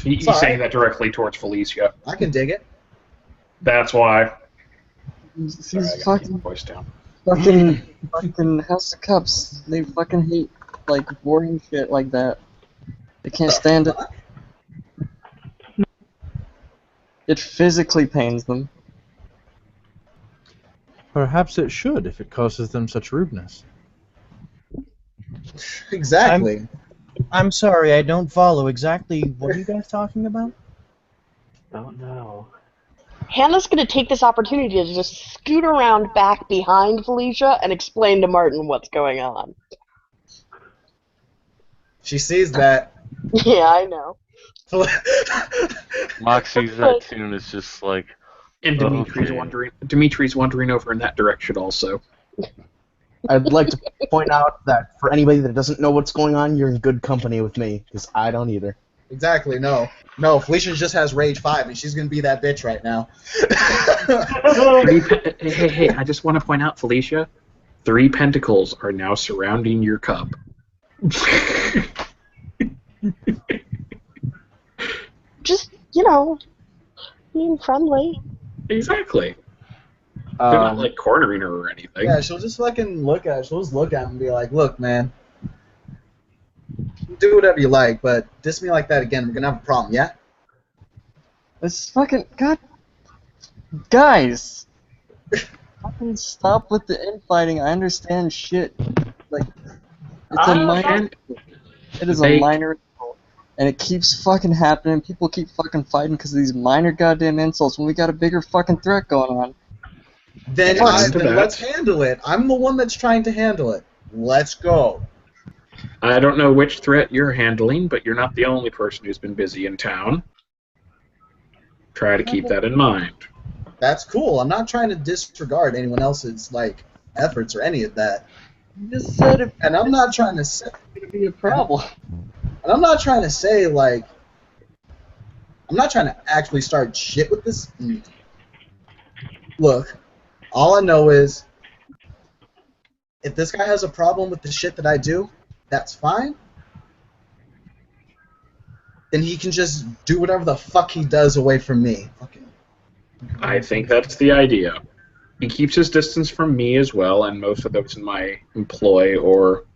He's Sorry. saying that directly towards Felicia. I can dig it. That's why. These Sorry, I gotta keep fucking, my voice down. fucking House of Cups, they fucking hate, like, boring shit like that. They can't stand it. It physically pains them. Perhaps it should if it causes them such rudeness. Exactly. I'm sorry, I don't follow. Exactly what are you guys talking about? Don't know. Hannah's going to take this opportunity to just scoot around back behind Felicia and explain to Martin what's going on. She sees that. Yeah, I know. Mox sees that too, and it's just like, And okay. Dimitri's wandering over in that direction also. I'd like to point out that for anybody that doesn't know what's going on, you're in good company with me, because I don't either. Exactly. No. Felicia just has rage 5, and she's gonna be that bitch right now. Hey! I just want to point out, Felicia, 3 pentacles are now surrounding your cup. Just, being friendly. Exactly. They're not like cornering her or anything. Yeah, she'll just fucking look at it. She'll just look at him and be like, "Look, man, do whatever you like, but diss me like that again, we're gonna have a problem, yeah?" This fucking God, guys, fucking stop with the infighting. I understand shit. Like, it's a minor. It is a minor insult, and it keeps fucking happening. People keep fucking fighting because of these minor goddamn insults when we got a bigger fucking threat going on. Then let's handle it. I'm the one that's trying to handle it. Let's go. I don't know which threat you're handling, but you're not the only person who's been busy in town. Try to keep that in mind. That's cool. I'm not trying to disregard anyone else's efforts or any of that. You just said it, and I'm not trying to say it's gonna be a problem. And I'm not trying to say I'm not trying to actually start shit with this. Look, all I know is if this guy has a problem with the shit that I do, that's fine. Then he can just do whatever the fuck he does away from me. I think that's the idea. He keeps his distance from me as well, and most of those in my employ, or,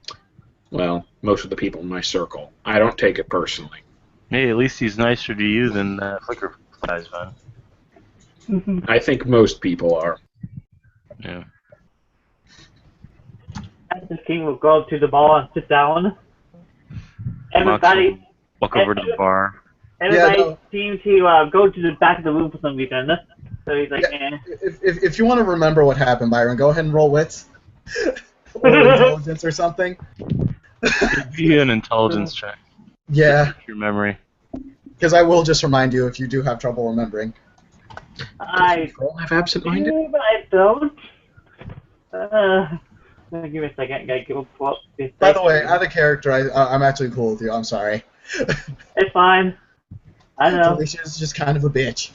well, most of the people in my circle. I don't take it personally. Hey, at least he's nicer to you than Flicker Flies, man. I think most people are. Yeah. And the king will go to the bar and sit down. Everybody, walk over to the bar. Everybody seems to go to the back of the room for some reason. So he's like, yeah, if you want to remember what happened, Byron, go ahead and roll wits. Or intelligence or something. It'd be an intelligence check. Yeah. Your memory. Because I will just remind you if you do have trouble remembering. I have absent-minded? do, but I don't. Give me a second. I gotta give up this. By the way, out of character, I'm actually cool with you. I'm sorry. It's fine. I know. Felicia's just kind of a bitch.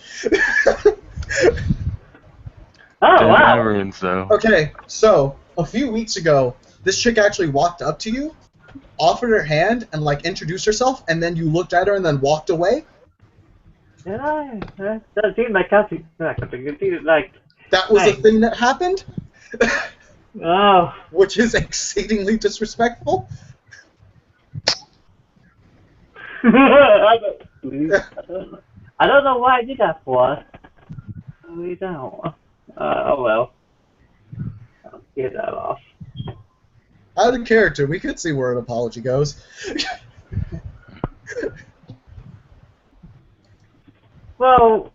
Oh, wow. Ruins, though. Okay, so a few weeks ago, this chick actually walked up to you, offered her hand, and introduced herself, and then you looked at her and then walked away. Did I? That seemed like something like. That was a thing that happened. Oh. Which is exceedingly disrespectful. I don't know why I did that for. We don't. Oh well. I'll get that off. Out of character, we could see where an apology goes. Well,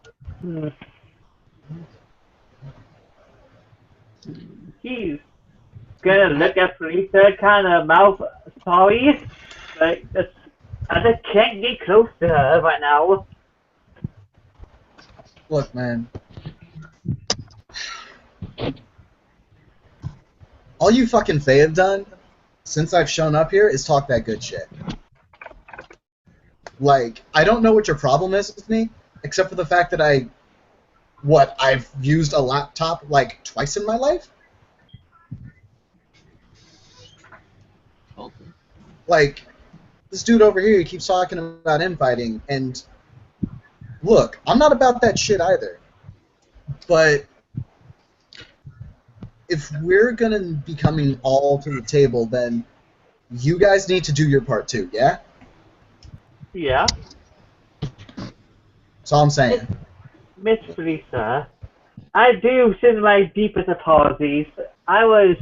he's gonna look at Felicia kind of mouth sorry, but I just can't get close to her right now. Look, man. All you fucking Faye have done since I've shown up here is talk that good shit. I don't know what your problem is with me, except for the fact that I've used a laptop twice in my life? This dude over here, he keeps talking about infighting, and look, I'm not about that shit either. But if we're gonna be coming all to the table, then you guys need to do your part too, yeah? Yeah. That's all I'm saying. Miss Felicia, I do send my deepest apologies. I was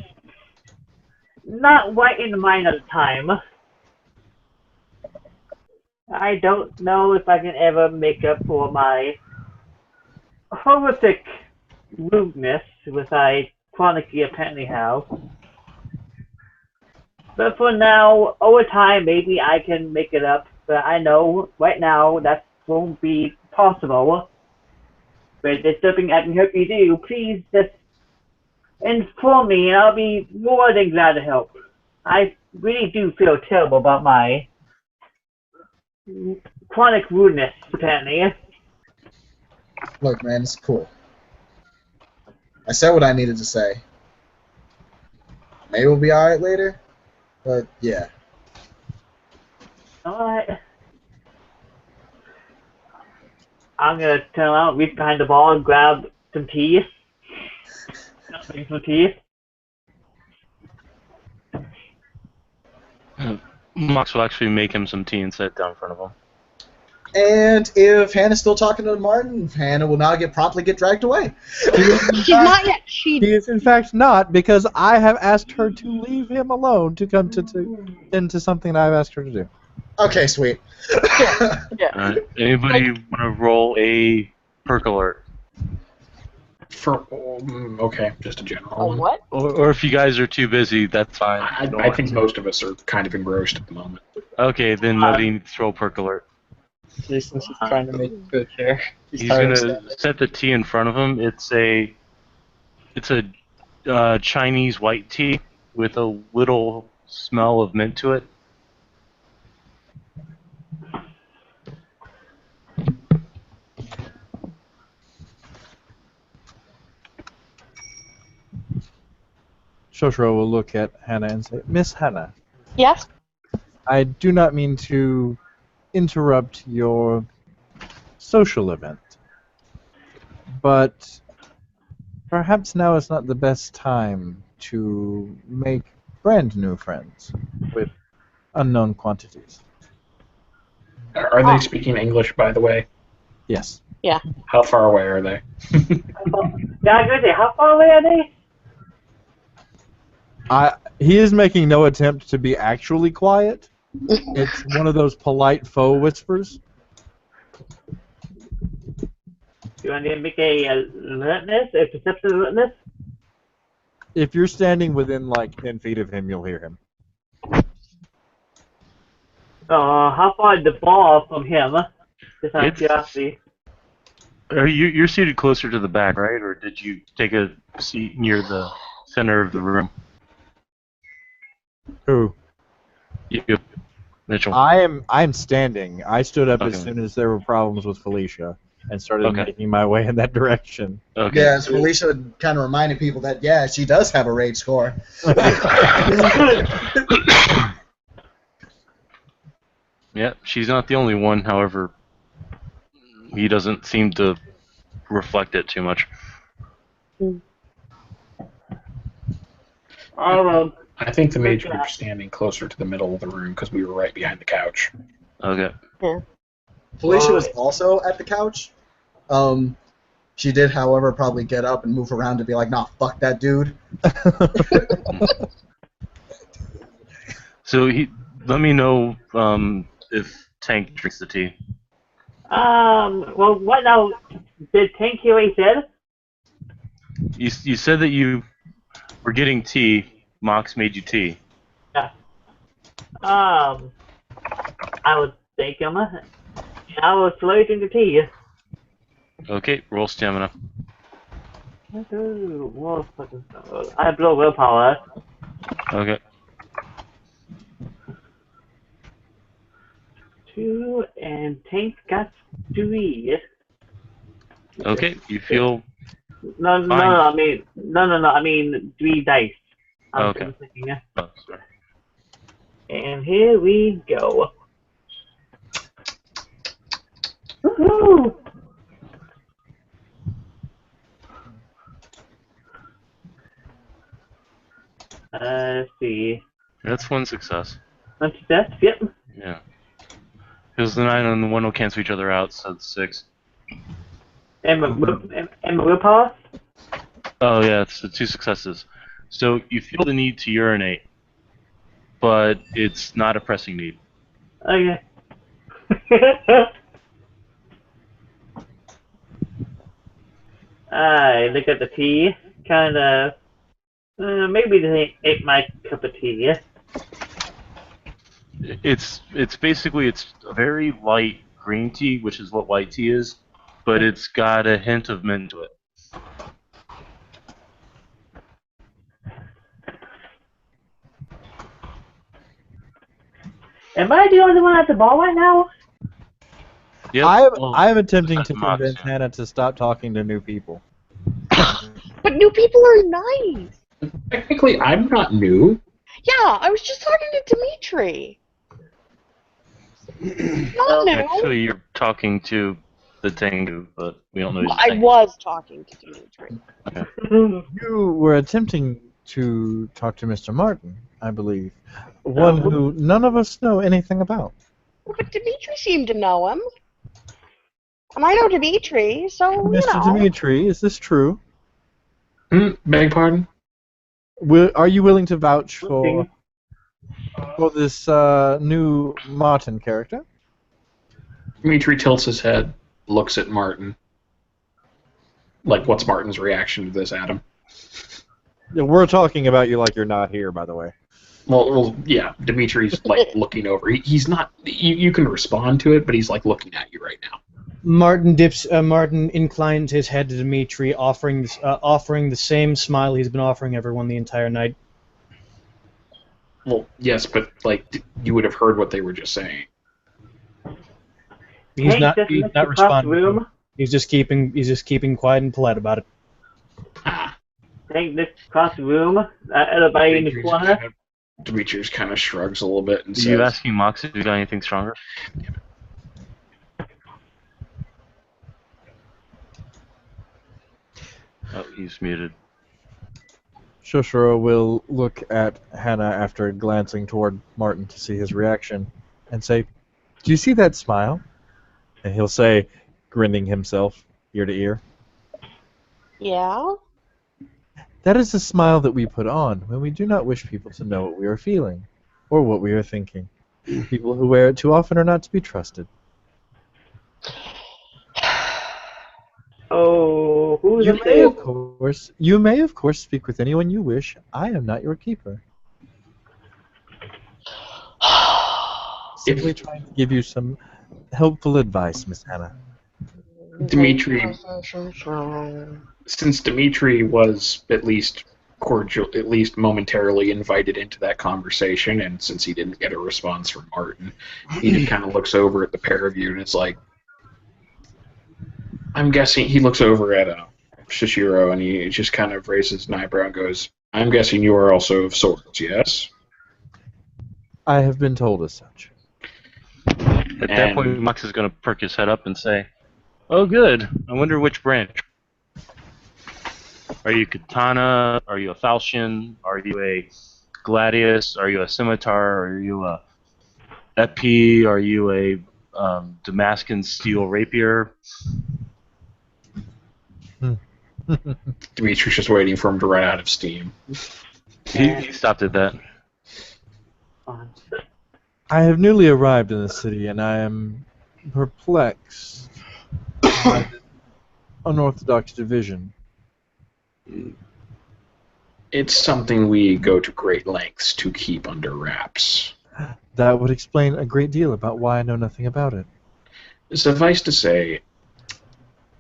not right in the mind at the time. I don't know if I can ever make up for my horrific rudeness, which I chronically apparently have. But for now, over time, maybe I can make it up. but I know right now that won't be possible. But it's something I can help you do. Please just inform me, and I'll be more than glad to help. I really do feel terrible about my chronic rudeness, apparently. Look, man, it's cool. I said what I needed to say. Maybe we'll be alright later, but yeah. Alright. I'm gonna turn around, reach behind the bar, and grab some tea. Make some tea. Mox will actually make him some tea and set it down in front of him. And if Hannah's still talking to Martin, Hannah will now promptly get dragged away. She's not yet. He is in fact not, because I have asked her to leave him alone to come into something that I've asked her to do. Okay, sweet. Yeah. Anybody want to roll a perk alert? Okay, just a general one. What? Or if you guys are too busy, that's fine. I think most of us are kind of engrossed at the moment. Okay, then nobody needs to roll perk alert. Jason's just trying to make it good here. He's gonna set the tea in front of him. It's a Chinese white tea with a little smell of mint to it. Shoshiro will look at Hannah and say, Miss Hannah, Yes? I do not mean to interrupt your social event, but perhaps now is not the best time to make brand new friends with unknown quantities. Are they speaking English, by the way? Yes. Yeah. How far away are they? Yeah, I was gonna say, how far away are they? He is making no attempt to be actually quiet. It's one of those polite faux whispers. You want to make a perception alertness? If you're standing within like 10 feet of him, you'll hear him. How far is the bar from him? Just out of curiosity. You're seated closer to the back, right? Or did you take a seat near the center of the room? Who? You, Mitchell. I'm standing. I stood up as Okay. soon as there were problems with Felicia and started making my way in that direction. Okay. Yeah, so Felicia kind of reminded people that, yeah, she does have a rage score. Yeah, she's not the only one. However, he doesn't seem to reflect it too much. I think the mage group's standing closer to the middle of the room because we were right behind the couch. Okay. Yeah. Felicia was also at the couch. She did, however, probably get up and move around to be like, nah, fuck that dude. So let me know if Tank drinks the tea. Well, what now? Did Tank hear what he said? You said that you were getting tea. Mox made you tea. Yeah. I would take him. I was floating the tea. Okay, roll stamina. I have low willpower. Okay. 2 and Tank got 3. Okay, you feel No, fine. I mean 3 dice. I'm Okay. thinking. Oh, sorry. And here we go. Woohoo! Let's see. That's one success. One success, yep. Yeah. Because the 9 and the 1 will cancel each other out, so it's 6. And my willpower? Oh yeah, it's the 2 successes. So you feel the need to urinate, but it's not a pressing need. Okay. I look at the tea, kind of. Maybe this ain't my cup of tea. It's basically it's a very light green tea, which is what white tea is, but it's got a hint of mint to it. Am I the only one at the ball right now? Yep. I'm attempting besides to Mox, convince yeah. Hannah to stop talking to new people. But new people are nice. Technically, I'm not new. Yeah, I was just talking to Dimitri. Not new. Actually, you're talking to the Tengu, but we don't know he's a I Tengu. was talking to Dimitri. You were attempting to talk to Mr. Martin, I believe. One who none of us know anything about. But Dimitri seemed to know him. And I know Dimitri, so, you Mr. know. Dimitri, is this true? Beg pardon? Are you willing to vouch for this new Martin character? Dimitri tilts his head, looks at Martin. Like, what's Martin's reaction to this, Adam? Yeah, we're talking about you like you're not here, by the way. Well, yeah, Dimitri's, like, looking over. He's not... You can respond to it, but he's, like, looking at you right now. Martin inclines his head to Dimitri, offering the same smile he's been offering everyone the entire night. Well, yes, but, like, you would have heard what they were just saying. He's Hey, not just Mr. responding. Classroom. He's just keeping quiet and polite about it. Take this classroom. Everybody in the corner. Dimitri's kind of shrugs a little bit and Are says... you asking Mox if he's got anything stronger? Oh, he's muted. Shoshiro will look at Hannah after glancing toward Martin to see his reaction and say, "Do you see that smile?" And he'll say, grinning himself ear to ear, Yeah? "That is the smile that we put on when we do not wish people to know what we are feeling or what we are thinking. People who wear it too often are not to be trusted." Oh, who's You the may, of course, speak with anyone you wish. I am not your keeper. Simply trying to give you some helpful advice, Miss Hannah. Dimitri, since Dimitri was at least cordial, at least momentarily invited into that conversation, and since he didn't get a response from Martin, he just kind of looks over at the pair of you and it's like, I'm guessing he looks over at Shishiro and he just kind of raises an eyebrow and goes, I'm guessing you are also of swords, yes? I have been told as such. At that point, Mox is going to perk his head up and say, "Oh, good. I wonder which branch. Are you katana? Are you a falchion? Are you a gladius? Are you a scimitar? Are you a epee? Are you a Damascus steel rapier?" Dimitri's just waiting for him to run out of steam. He stopped at that. I have newly arrived in the city, and I am perplexed by the unorthodox division. It's something we go to great lengths to keep under wraps. That would explain a great deal about why I know nothing about it. Suffice to say,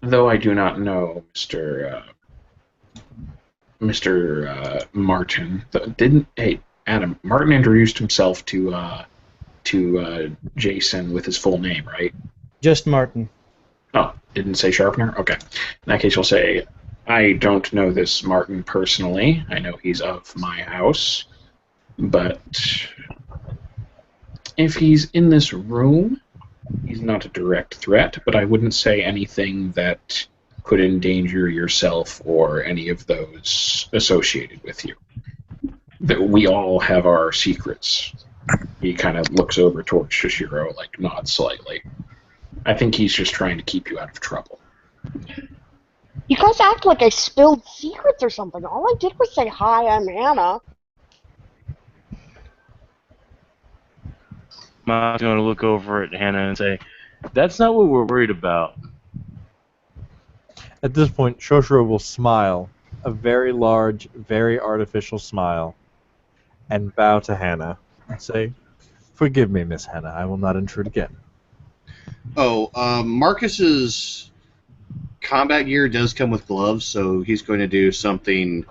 though I do not know Mr. Martin, Adam, Martin introduced himself to Jason with his full name, right? Just Martin. Oh, didn't say Sharpener? Okay. In that case, we'll say, I don't know this Martin personally. I know he's of my house. But if he's in this room, he's not a direct threat, but I wouldn't say anything that could endanger yourself or any of those associated with you. That we all have our secrets. He kind of looks over towards Shishiro, like nods slightly. I think he's just trying to keep you out of trouble. You guys act like I spilled secrets or something. All I did was say, "Hi, I'm Hannah." Mox is going to look over at Hannah and say, "That's not what we're worried about." At this point, Shoshiro will smile, a very large, very artificial smile, and bow to Hannah and say, Forgive me, Miss Hannah. I will not intrude again. Oh, Marcus's combat gear does come with gloves, so he's going to do something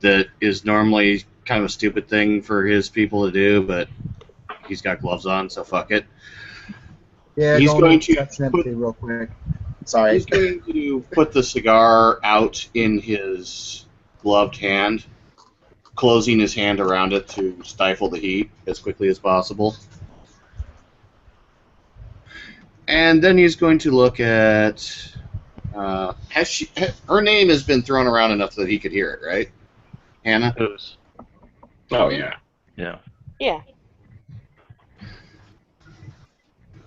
that is normally kind of a stupid thing for his people to do, but he's got gloves on, so fuck it. Yeah, He's going to perception empathy real quick. Sorry. He's going to put the cigar out in his gloved hand, closing his hand around it to stifle the heat as quickly as possible. And then he's going to look at... her name has been thrown around enough that he could hear it, right? Hannah? Who's? Oh, yeah. Yeah. Yeah.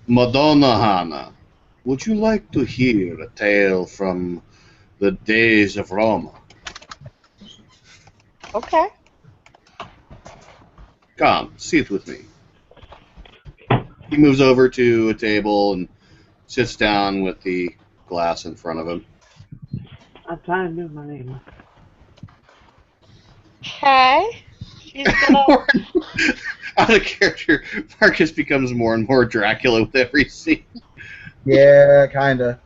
Madonna Hannah, would you like to hear a tale from the days of Rome? Okay. Come, sit with me. He moves over to a table and sits down with the glass in front of him. I'm trying to do my name. Okay. She's gonna. Out of character, Marcus becomes more and more Dracula with every scene. Yeah, kinda.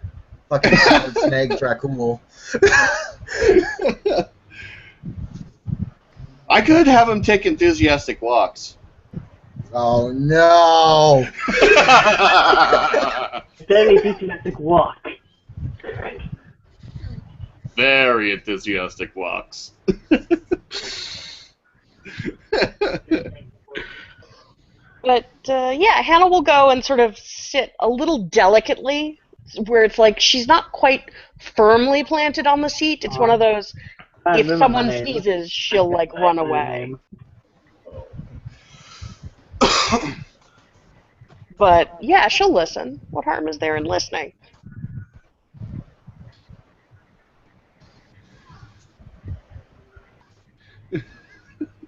Fucking solid snake Dracul. I could have him take enthusiastic walks. Oh no! Very enthusiastic walk. Very enthusiastic walks. But yeah, Hannah will go and sort of sit a little delicately, where it's like she's not quite firmly planted on the seat. It's one of those. I If remember my someone name. sneezes, she'll like run away. But yeah, she'll listen. What harm is there in listening?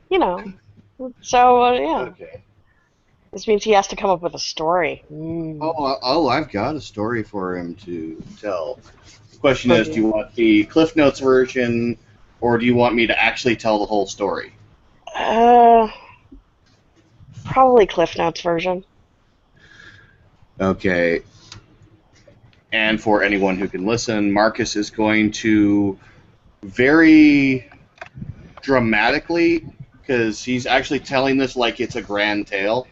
You know. So yeah, Okay. this means he has to come up with a story. Oh, I've got a story for him to tell. The question is, do you want the Cliff Notes version, or do you want me to actually tell the whole story? Probably Cliff Notes version. Okay. And for anyone who can listen, Marcus is going to very dramatically, because he's actually telling this like it's a grand tale,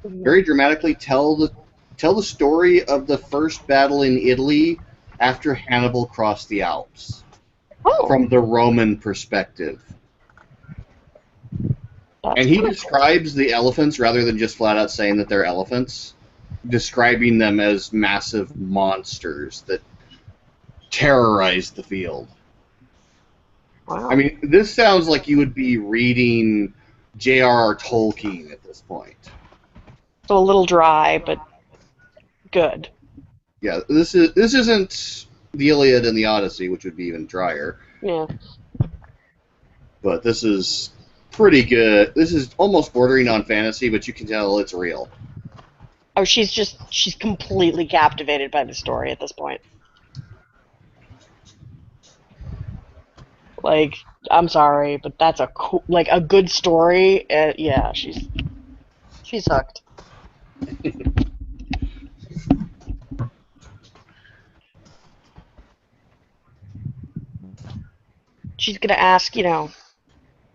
very dramatically tell the story of the first battle in Italy after Hannibal crossed the Alps, from the Roman perspective. And he describes the elephants rather than just flat out saying that they're elephants, describing them as massive monsters that terrorized the field. Wow. I mean, this sounds like you would be reading J.R.R. Tolkien at this point. So a little dry, but good. Yeah, this isn't the Iliad and the Odyssey, which would be even drier. Yeah. But this is pretty good. This is almost bordering on fantasy, but you can tell it's real. Oh, she's completely captivated by the story at this point. Like, I'm sorry, but that's a a good story. Yeah, she's hooked. She's gonna ask,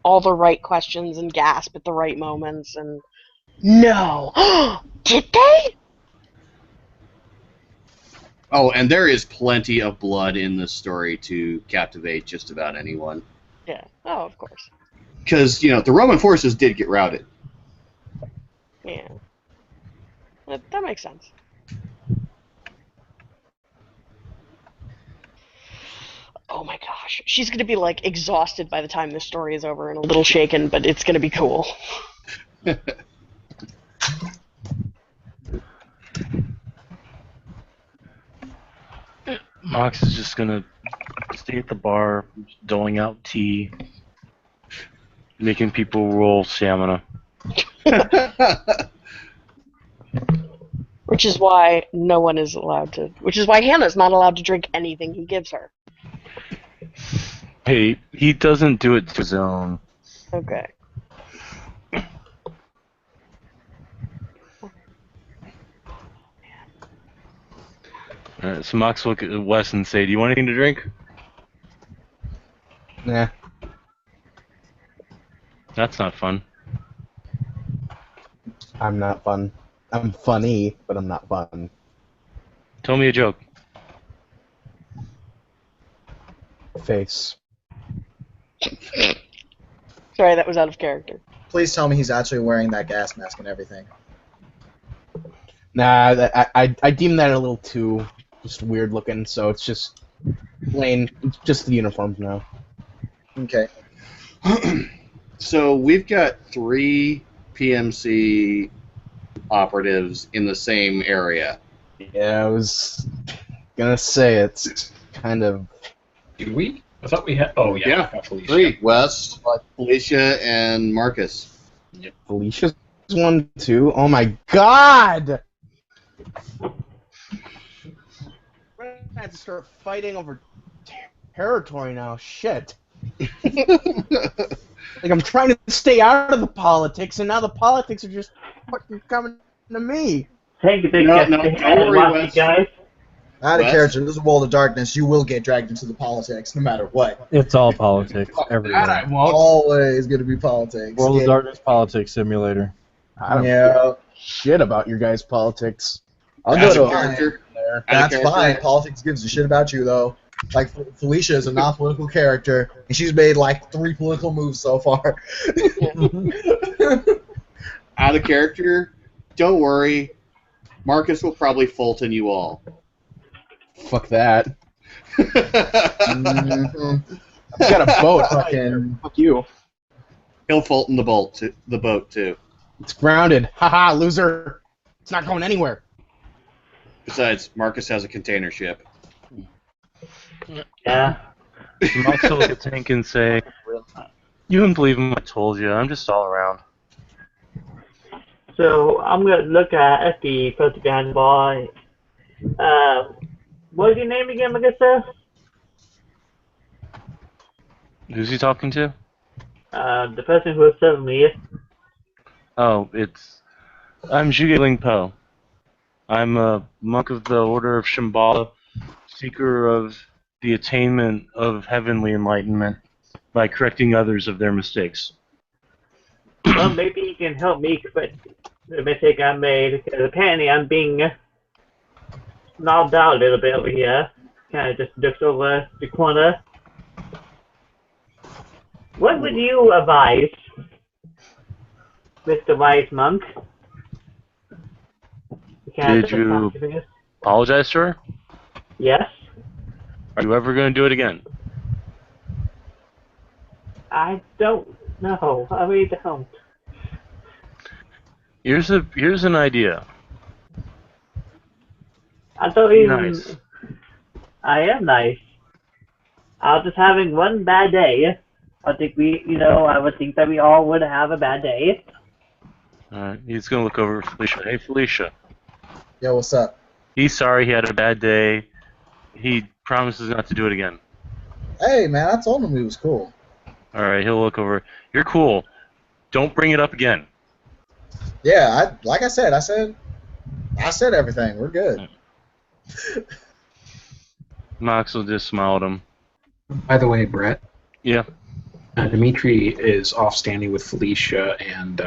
all the right questions and gasp at the right moments and no. Did they? Oh, and there is plenty of blood in this story to captivate just about anyone. Yeah. Oh, of course. Because, the Roman forces did get routed. Yeah. That makes sense. Oh my gosh. She's gonna be like exhausted by the time this story is over and a little shaken, but it's gonna be cool. Mox is just gonna stay at the bar, doling out tea, making people roll stamina. Which is why no one is allowed to. Which is why Hannah's not allowed to drink anything he gives her. Hey, he doesn't do it to his own. Okay. Alright, so Mox will look at Wes and say, "Do you want anything to drink?" Nah. That's not fun. I'm not fun. I'm funny, but I'm not fun. Tell me a joke. Face. Sorry, that was out of character. Please tell me he's actually wearing that gas mask and everything. Nah, I deem that a little too just weird looking, so it's just plain. It's just the uniforms now. Okay. So we've got 3 PMC operatives in the same area. Yeah, I was gonna say it's kind of. Do we? I thought we had. Oh yeah, Yeah, I got Felicia. 3. Wes, Felicia, and Marcus. Felicia's one too. Oh my god! We're gonna have to start fighting over territory now. Shit. Like, I'm trying to stay out of the politics, and now the politics are just fucking coming to me. Take a big No, step no, ahead don't and worry, watch Wes. it, guys. Out of Wes? character, this is a world of darkness. You will get dragged into the politics, no matter what. It's all politics That I everywhere. won't. Always going to be politics. World of Yeah. Darkness politics simulator. I don't give Yeah, a shit about your guys' politics. I'll Out go of to character. there. Out of that's character. fine. Politics gives a shit about you, though. Like, Felicia is a non-political character, and she's made, like, 3 political moves so far. Out of character. Don't worry. Marcus will probably Fulton you all. Fuck that. Mhm. I've got a boat. Fucking... Fuck you. He'll Fulton the boat too. It's grounded. Haha, loser. It's not going anywhere. Besides, Marcus has a container ship. Yeah. Mox will look at Tank and say, "You wouldn't believe him. I told you. I'm just all around." So I'm gonna look at the person behind the bar. What's your name again, Magissa? Who's he talking to? The person who was serving me. Oh, I'm Zhuge Ling Po. I'm a monk of the Order of Shambhala, seeker of the attainment of heavenly enlightenment by correcting others of their mistakes. Well, maybe you can help me correct the mistake I made, because apparently I'm being knocked out a little bit over here. Kind of just looks over the corner. What would you advise, Mr. Wise Monk? Did you apologize to her? Yes. Are you ever going to do it again? I don't know. I really don't. Here's an idea. I don't even. Nice. I am nice. I was just having one bad day. I think I would think that we all would have a bad day. Alright, he's going to look over at Felicia. Hey, Felicia. Yo, what's up? He's sorry he had a bad day. He promises not to do it again. Hey, man, I told him he was cool. Alright, he'll look over. You're cool. Don't bring it up again. Yeah, like I said everything. We're good. Mox will just smile at him. By the way, Brett, Yeah. Dimitri is off standing with Felicia and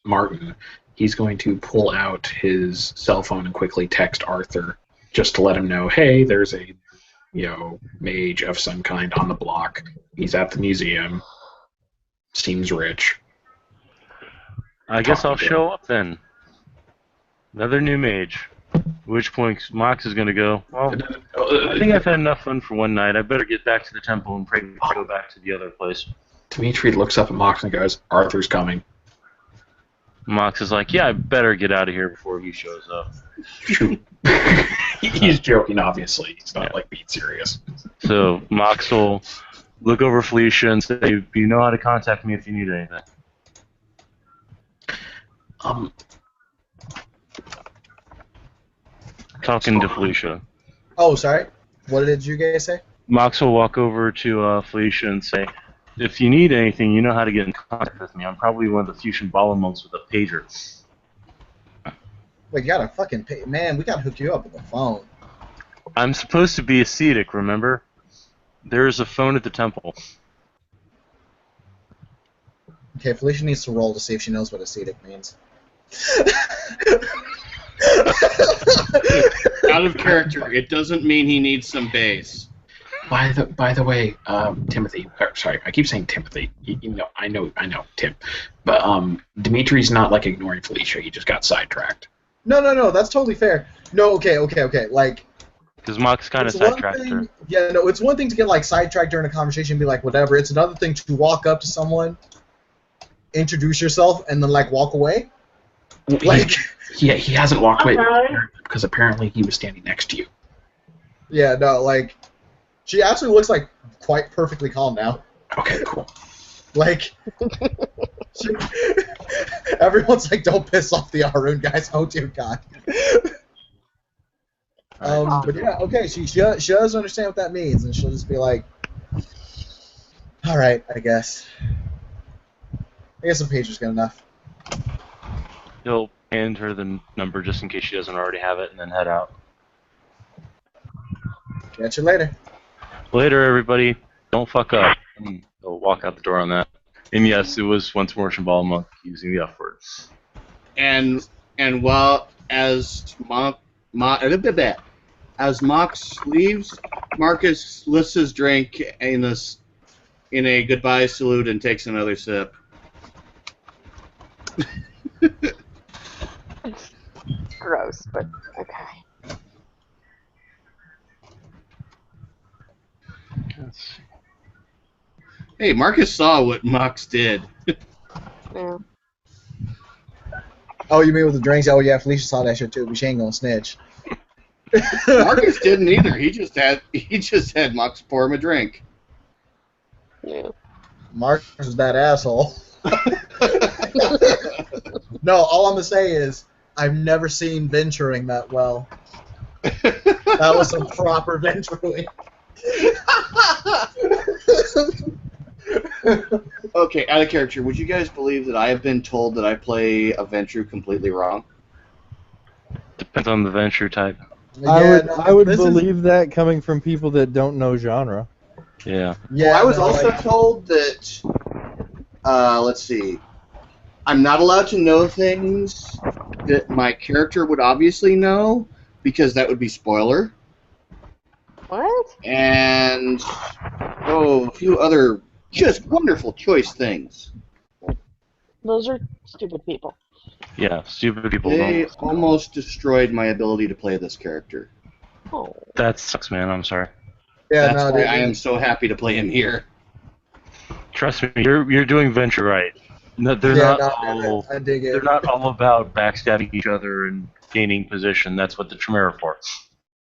Martin. He's going to pull out his cell phone and quickly text Arthur just to let him know, hey, there's a mage of some kind on the block. He's at the museum. Seems rich. I guess Talking I'll to show up then. Another new mage. At which point Mox is going to go, well, I think I've had enough fun for one night. I better get back to the temple and pray to go back to the other place. Dimitri looks up at Mox and goes, Arthur's coming. Mox is like, yeah, I better get out of here before he shows up. He's joking, obviously. He's not being serious. So Mox will look over Felicia and say, you know how to contact me if you need anything. Talking to Felicia. Oh, sorry. What did you guys say? Mox will walk over to Felicia and say, if you need anything, you know how to get in contact with me. I'm probably one of the few Shambhala monks with a pager. Wait, you gotta fucking pay. Man, we gotta hook you up with a phone. I'm supposed to be ascetic, remember? There's a phone at the temple. Okay, Felicia needs to roll to see if she knows what ascetic means. Out of character, it doesn't mean he needs some base. By the way, Timothy. Sorry, I keep saying Timothy. I know, Tim. But Dimitri's not like ignoring Felicia. He just got sidetracked. No, that's totally fair. No, okay. Like, Because Mox kind of it's one sidetracked her. thing. Yeah, no, it's one thing to get like sidetracked during a conversation and be like, whatever. It's another thing to walk up to someone, introduce yourself, and then like walk away. Like, he hasn't walked away Okay. because apparently he was standing next to you. yeah, no, like, she actually looks like quite perfectly calm now. Okay, cool. Like, everyone's like, don't piss off the Arun guys. Oh dear God. But yeah, okay, she does understand what that means, and she'll just be like, all right, I guess. I guess a page is good enough. He'll hand her the number just in case she doesn't already have it, and then head out. Catch you later. Later, everybody. Don't fuck up. And he'll walk out the door on that. And yes, it was once more Shambhala Monk using the F word. And while as Mox leaves, Marcus lifts his drink in a goodbye salute and takes another sip. Gross, but okay. Let's see. Hey, Marcus saw what Mox did. Yeah. Oh, you mean with the drinks? Oh yeah, Felicia saw that shit too, but she ain't gonna snitch. Marcus didn't either. He just had Mox pour him a drink. Yeah. Marcus is that asshole. No, all I'm gonna say is I've never seen venturing that well. That was some proper venturing. Okay, out of character, would you guys believe that I have been told that I play a Ventrue completely wrong? Depends on the venture type. I would believe that coming from people that don't know genre. Yeah. Yeah, Well, I was no, also like, told that, let's see, I'm not allowed to know things that my character would obviously know, because that would be spoiler. What? And, a few other just wonderful choice things. Those are stupid people. Yeah, stupid people They don't. almost destroyed my ability to play this character. Oh. That sucks, man. I'm sorry. yeah, That's no, why they- I am so happy to play him here. Trust me, you're doing venture right. No, they're yeah, not no, all. I dig it. They're not all about backstabbing each other and gaining position. That's what the Tremere are for.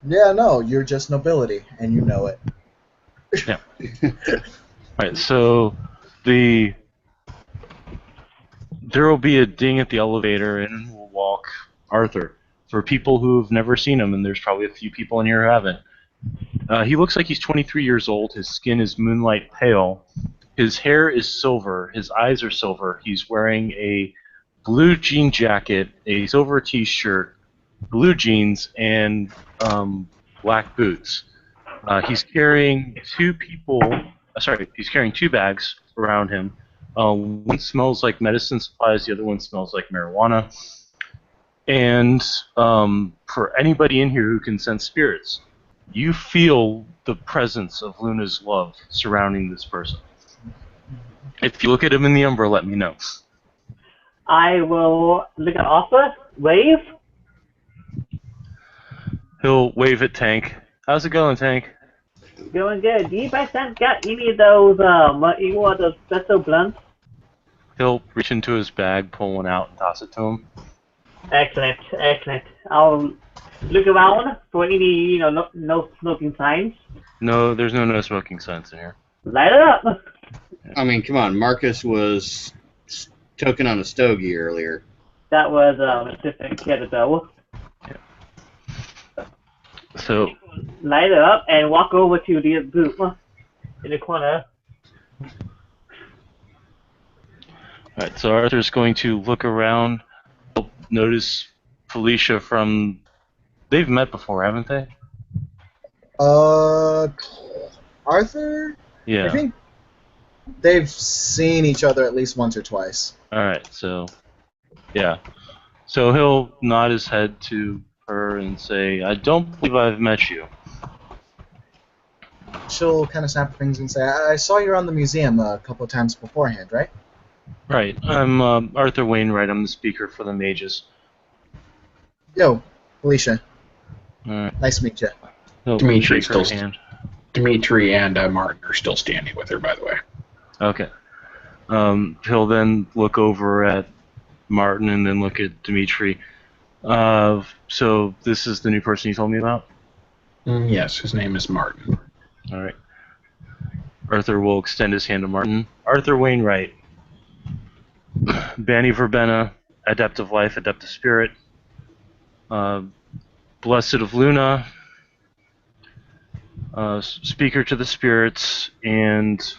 Yeah, no, you're just nobility, and you know it. Right. So there will be a ding at the elevator, and we'll walk Arthur. For people who've never seen him, and there's probably a few people in here who haven't. He looks like he's 23 years old. His skin is moonlight pale. His hair is silver. His eyes are silver. He's wearing a blue jean jacket, a silver T-shirt, blue jeans, and black boots. He's carrying he's carrying two bags around him. One smells like medicine supplies. The other one smells like marijuana. And for anybody in here who can sense spirits, you feel the presence of Luna's love surrounding this person. If you look at him in the umbra, let me know. I will look at Arthur, wave. He'll wave at Tank. How's it going, Tank? Going good. Do you by chance got any of those, those special blunts? He'll reach into his bag, pull one out, and toss it to him. Excellent, excellent. I'll look around for any, no smoking signs. No, there's no smoking signs in here. Light it up. I mean, come on, Marcus was toking on a stogie earlier. That was a different kid though. So, Light it up and walk over to the booth in the corner. alright, so Arthur's going to look around. He'll notice Felicia from... They've met before, haven't they? Arthur? Yeah. I think they've seen each other at least once or twice. Alright, so, yeah. So he'll nod his head to her and say, I don't believe I've met you. She'll kind of snap her fingers and say, I saw you around the museum a couple of times beforehand, right? Right, I'm Arthur Wainwright. I'm the speaker for the mages. Yo, Felicia. Alright. Nice to meet you. He'll Dimitri shake her still- hand. Dimitri and Martin are still standing with her, by the way. Okay. He'll then look over at Martin and then look at Dimitri. So this is the new person you told me about? Yes, his name is Martin. Alright. Arthur will extend his hand to Martin. Arthur Wainwright. Bani Verbena, Adept of Life, Adept of Spirit. Blessed of Luna. Speaker to the Spirits, and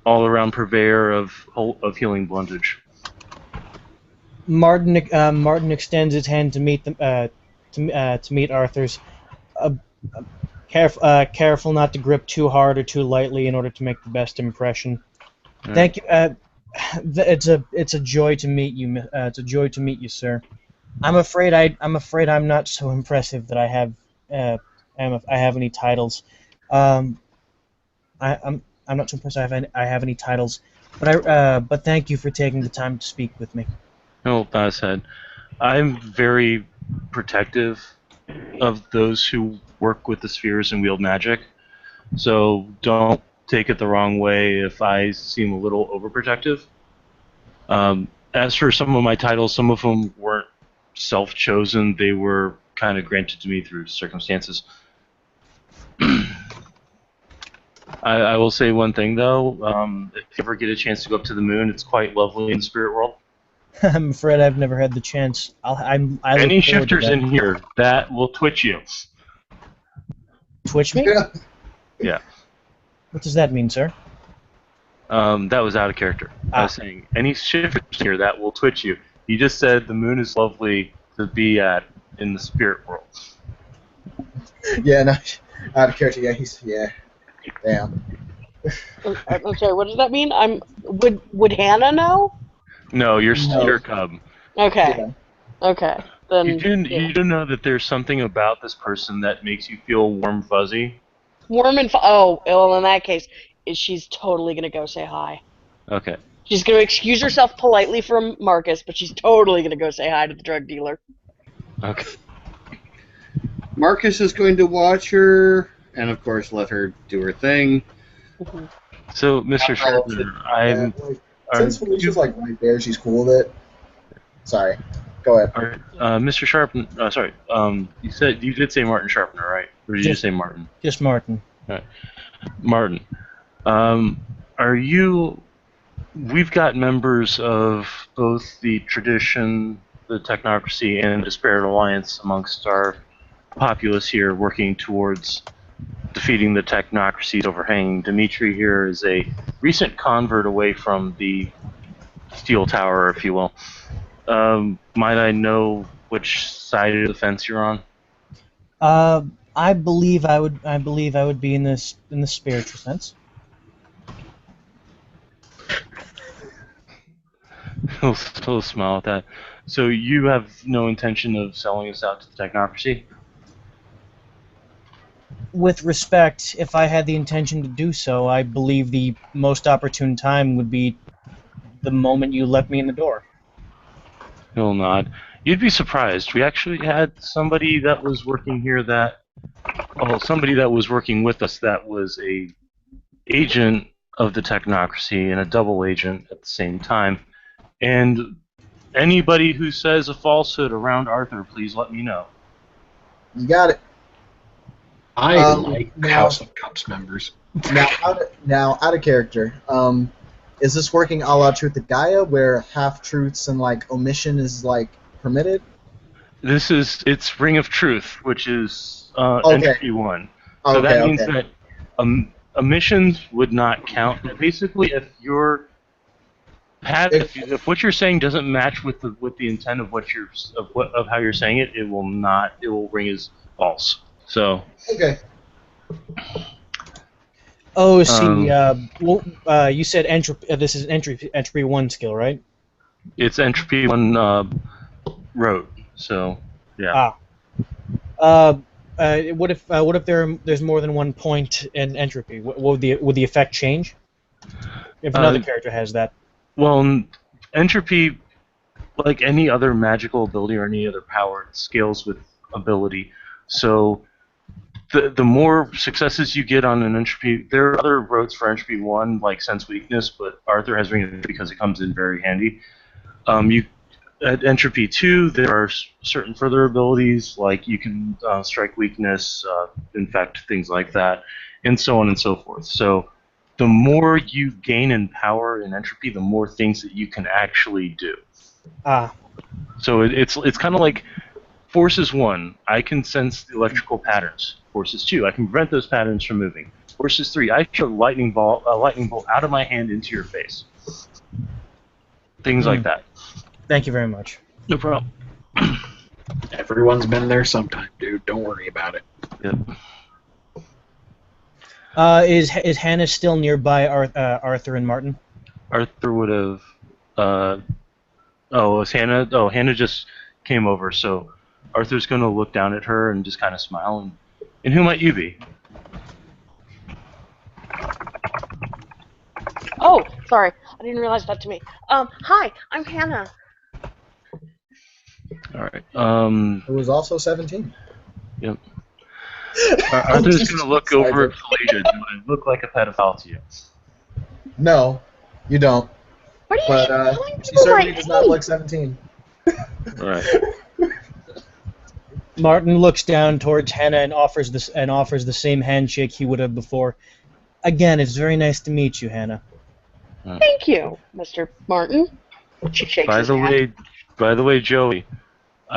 all-around purveyor of healing blundage. Martin extends his hand to meet to meet Arthur's. Careful not to grip too hard or too lightly in order to make the best impression. Right. Thank you. It's a joy to meet you. It's a joy to meet you, sir. I'm afraid I'm not so impressive that I have any titles. I'm not so impressed I have any titles. But thank you for taking the time to speak with me. No, I said, I'm very protective of those who work with the spheres and wield magic. So don't take it the wrong way if I seem a little overprotective. As for some of my titles, some of them weren't self-chosen. They were kind of granted to me through circumstances. I will say one thing, though. If you ever get a chance to go up to the moon, it's quite lovely in the spirit world. I'm afraid I've never had the chance. I look Any forward to shifters that. in here, that will twitch you. Twitch me? Yeah. What does that mean, sir? That was out of character. I was saying, any shifters here, that will twitch you. You just said the moon is lovely to be at in the spirit world. Yeah, no, out of character. Yeah, damn. I'm sorry. What does that mean? Would Hannah know? No, you're No. you're a cub. Okay. Yeah. Okay. Then. You do know that there's something about this person that makes you feel warm, fuzzy. Warm and oh, well, in that case, she's totally gonna go say hi. Okay. She's gonna excuse herself politely from Marcus, but she's totally gonna go say hi to the drug dealer. Okay. Marcus is going to watch her, and of course let her do her thing. So, Mr. Sharpner, I'm. Since Felicia's like right there, she's cool with it. Sorry. Go ahead. Mr. Sharpner, sorry. You did say Martin Sharpner, right? Or did you just say Martin? Just Martin. All right. Martin, are you? We've got members of both the tradition, the technocracy, and the Spirit Alliance amongst our populace here, working towards defeating the technocracy's overhang. Dimitri here is a recent convert away from the Steel Tower, if you will. Might I know which side of the fence you're on? I believe I would be in the spiritual sense. He'll smile at that. So you have no intention of selling us out to the technocracy? With respect, if I had the intention to do so, I believe the most opportune time would be the moment you let me in the door. He'll nod. You'd be surprised. We actually had somebody that was working here somebody that was working with us that was a agent of the technocracy and a double agent at the same time. And anybody who says a falsehood around Arthur, please let me know. You got it. I like now- House of Cups members. Now, out of character. Is this working a la Truth of Gaia, where half truths and like omission is like permitted? It's Ring of Truth, which is Okay. entry 1. So that means that omissions would not count. Basically, if if what you're saying doesn't match with the intent of how you're saying it, it will ring as false. So Okay. Oh, see. You said entropy. This is entropy 1 skill, right? It's entropy 1 road. So yeah. What if there's more than 1 point in entropy? Would the effect change if another character has that? Well, entropy, like any other magical ability or any other power, it scales with ability. So the more successes you get on an entropy, there are other roads for entropy 1, like sense weakness, but Arthur has ring it because it comes in very handy. At entropy 2, there are certain further abilities, like you can strike weakness, infect, things like that, and so on and so forth. So the more you gain in power in entropy, the more things that you can actually do. So it's kind of like Forces 1, I can sense the electrical patterns. Forces 2, I can prevent those patterns from moving. Forces 3, I shoot a lightning bolt out of my hand into your face. Things like that. Thank you very much. No problem. Everyone's been there sometime, dude. Don't worry about it. Yep. Is Hannah still nearby Arthur and Martin? Arthur would have. Oh, was Hannah? Oh, Hannah just came over, so Arthur's going to look down at her and just kind of smile. And who might you be? Oh, sorry. I didn't realize that to me. Hi, I'm Hannah. All right. Who was also 17. Yep. Arthur's going to look over at Felicia. Do I look like a pedophile to you? No, you don't. What are you But she certainly does not look 17. All right. Martin looks down towards Hannah and offers the same handshake he would have before. Again, it's very nice to meet you, Hannah. Thank you, Mr. Martin. She shakes his hand. By the way, Joey,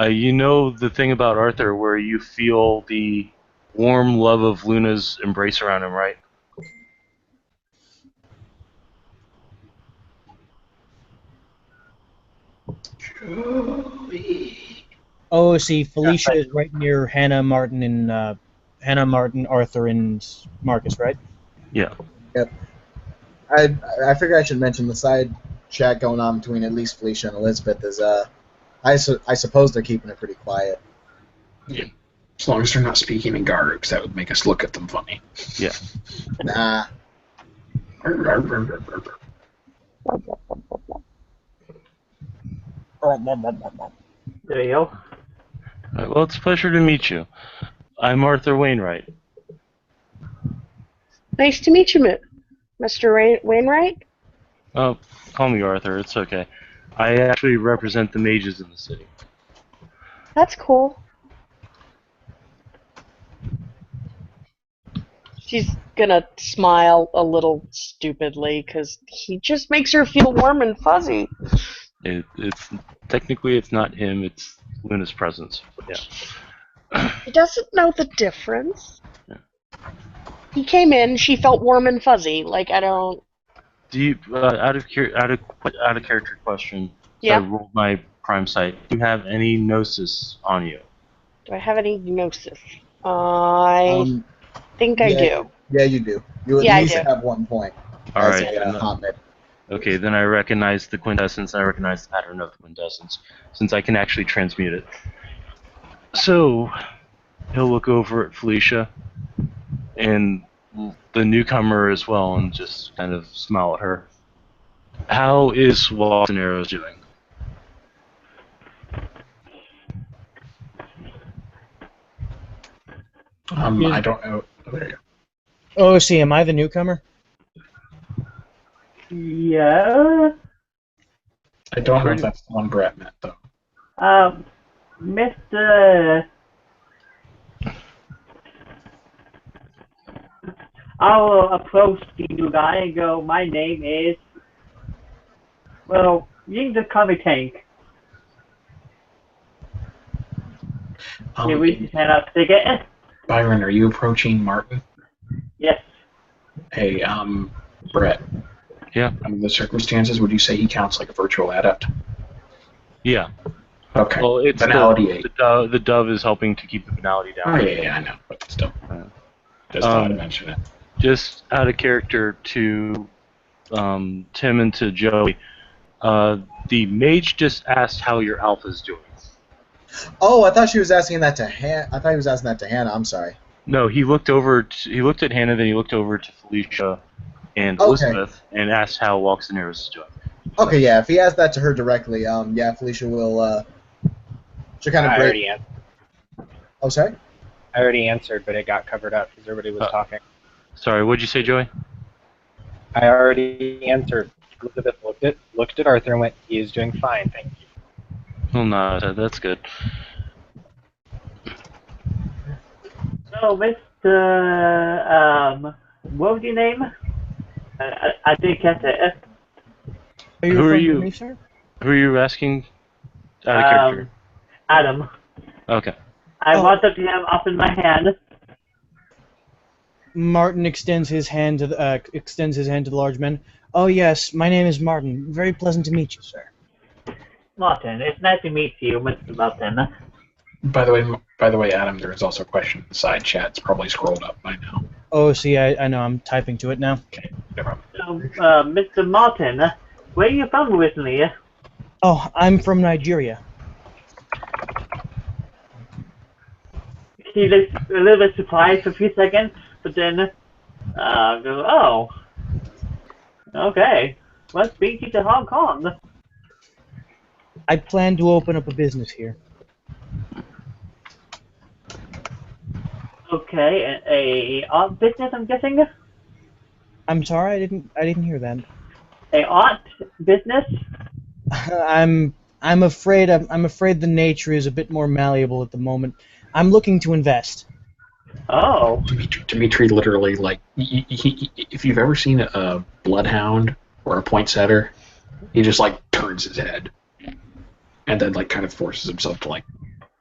you know the thing about Arthur where you feel the warm love of Luna's embrace around him, right? Oh, see, Felicia is right near Hannah, Martin, Arthur, and Marcus, right? Yeah. Yep. I figure I should mention the side chat going on between at least Felicia and Elizabeth is I suppose they're keeping it pretty quiet. Yeah. As long as they're not speaking in Gargs, that would make us look at them funny. Yeah. Nah. There you go. Well, it's a pleasure to meet you. I'm Arthur Wainwright. Nice to meet you, Mr. Wainwright. Oh, call me Arthur. It's okay. I actually represent the mages in the city. That's cool. She's gonna smile a little stupidly because he just makes her feel warm and fuzzy. It's technically it's not him. It's Luna's presence. But yeah. He doesn't know the difference. Yeah. He came in. She felt warm and fuzzy. Like I don't. Do you out of character question? Yeah. I rolled my prime sight. Do you have any gnosis on you? Do I have any gnosis? I think I do. Yeah, you do. You at least have 1 point. All as right. a Hobbit. Okay, then I recognize the quintessence, and I recognize the pattern of the quintessence, since I can actually transmute it. So, he'll look over at Felicia, and the newcomer as well, and just kind of smile at her. How is Walls and Arrows doing? I don't know. Oh, there you go. Oh, see, am I the newcomer? Yeah. I don't know if that's the one Brett meant, though. Mr. I'll approach the new guy and go, my name is... Well, you can just call me Tank. He reaches his hand out to take it. Byron, are you approaching Martin? Yes. Hey, Brett. Yeah. Under the circumstances, would you say he counts like a virtual adept? Yeah. Okay. Well, it's Banality 8. The dove is helping to keep the banality down. Oh, yeah, I know, but still. Just thought I'd mention it. Just out of character to Tim and to Joey, the mage just asked how your alpha's doing. Oh, I thought she was asking that to I thought he was asking that to Hannah. I'm sorry. No, he looked at Hannah, then he looked over to Felicia and Elizabeth and asked how Walks-N-Ears is doing. Okay, yeah. If he asked that to her directly, yeah, Felicia will. She'll kind of I break. already answered. Oh, sorry. I already answered, but it got covered up because everybody was talking. Sorry, what'd you say, Joey? I already answered. Elizabeth looked at Arthur and went, "He is doing fine, thank you." Well, no, that's good. So, Mr. What was your name? I didn't catch it. Who are you? Who are you asking? Out of character. Adam. Okay. I walked up to him, up in my hand. Martin extends his hand to the large man. Oh yes, my name is Martin. Very pleasant to meet you, sir. Martin, it's nice to meet you, Mr. Martin. By the way, Adam, there is also a question in the side chat. It's probably scrolled up by now. Oh, see, I know. I'm typing to it now. Okay, no problem. So, Mr. Martin, where are you from originally? Oh, I'm from Nigeria. He looks a little bit surprised for a few seconds, but then goes, "Oh, okay. Let's beat you to Hong Kong." I plan to open up a business here. Okay, a art business, I'm guessing. I'm sorry, I didn't hear that. A art business. I'm afraid the nature is a bit more malleable at the moment. I'm looking to invest. Oh. Dimitri literally, like, if you've ever seen a bloodhound or a poinsettia, he just, like, turns his head. And then, like, kind of forces himself to, like,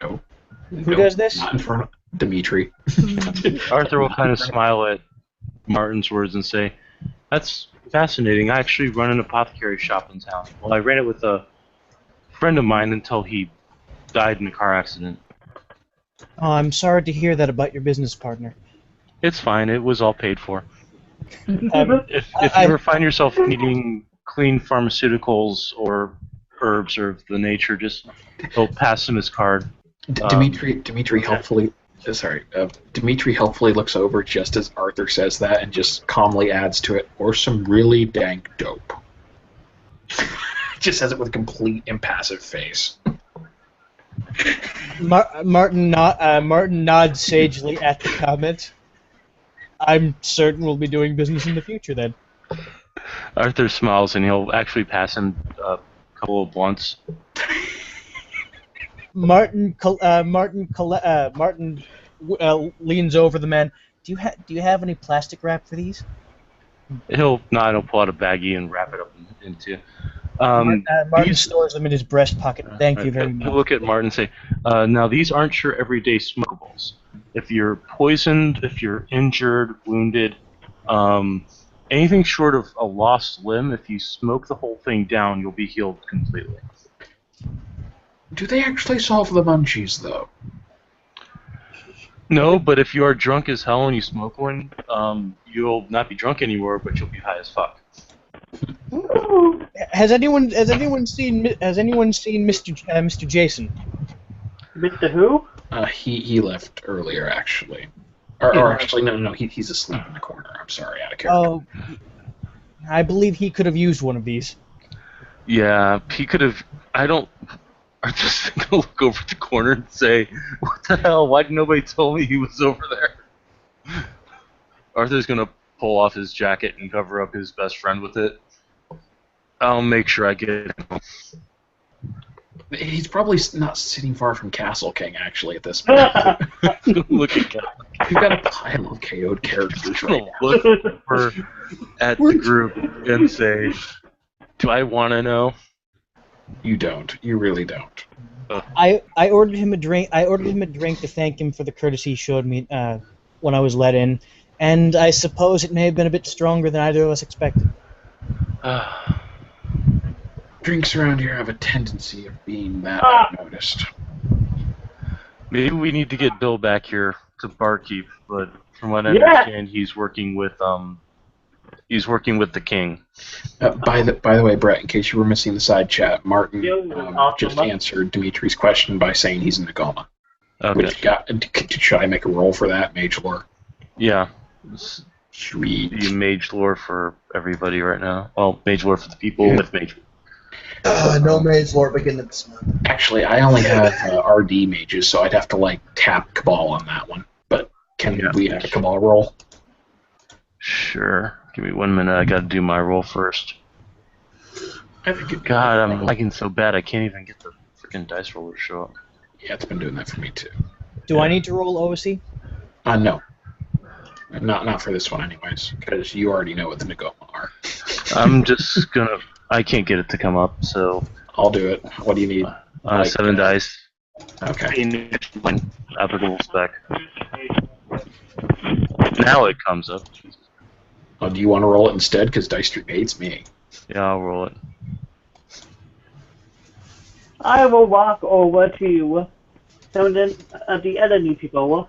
no. Who does this? Not in front of Dimitri. Arthur will kind of smile at Martin's words and say, "That's fascinating. I actually run an apothecary shop in town. Well, I ran it with a friend of mine until he died in a car accident." Oh, I'm sorry to hear that about your business partner. It's fine. It was all paid for. If you ever find yourself needing clean pharmaceuticals or herbs or of the nature, just he'll pass him his card. Dimitri helpfully looks over just as Arthur says that and just calmly adds to it, "or some really dank dope." Just says it with a complete impassive face. Martin nods sagely at the comment. I'm certain we'll be doing business in the future then. Arthur smiles and he'll actually pass him a couple of blunts. Martin leans over the man. Do you have any plastic wrap for these? He'll pull out a baggie and wrap it up into. Martin stores them in his breast pocket. Thank you very much. He'll look at Martin and say, "Now these aren't your everyday smokables. If you're poisoned, if you're injured, wounded, anything short of a lost limb, if you smoke the whole thing down, you'll be healed completely." Do they actually solve the munchies, though? No, but if you are drunk as hell and you smoke one, you'll not be drunk anymore, but you'll be high as fuck. Has anyone seen Mr. Jason? Mr. Who? He left earlier, actually. Or actually, no, he's asleep in the corner. I'm sorry, out of character. Oh, I believe he could have used one of these. Yeah, he could have. I'm just gonna look over at the corner and say, "What the hell? Why did nobody tell me he was over there?" Arthur's gonna pull off his jacket and cover up his best friend with it. I'll make sure I get him. He's probably not sitting far from Castle King, actually, at this point. Look at We've got a pile of KO'd characters right now. Look over at the group and say, "Do I want to know?" You don't. You really don't. I ordered him a drink. I ordered him a drink to thank him for the courtesy he showed me when I was let in, and I suppose it may have been a bit stronger than either of us expected. Drinks around here have a tendency of being that, I've noticed. Maybe we need to get Bill back here to barkeep, but from what I Yeah. understand, he's working with the king. By the way, Brett, in case you were missing the side chat, Martin just Awesome. answered Dimitri's question by saying he's in Nagoma. Okay. Should I make a roll for that, Mage Lore? Yeah. Sweet. You mage lore for everybody right now. Well, mage lore for the people with mage. No mage lord begin this month. Actually, I only have RD mages, so I'd have to like tap Cabal on that one. But can we have a Cabal roll? Sure. Give me 1 minute. I gotta do my roll first. God, I'm lagging so bad I can't even get the freaking dice roller to show up. Yeah, it's been doing that for me too. Do I need to roll OSC? No. Not for this one, anyways, because you already know what the Nagoma are. I'm just gonna. I can't get it to come up, so. I'll do it. What do you need? 7 dice. Okay. Applicable spec. Now it comes up. Oh, do you want to roll it instead? Because Dice Street hates me. Yeah, I'll roll it. I will walk over to some of the other new people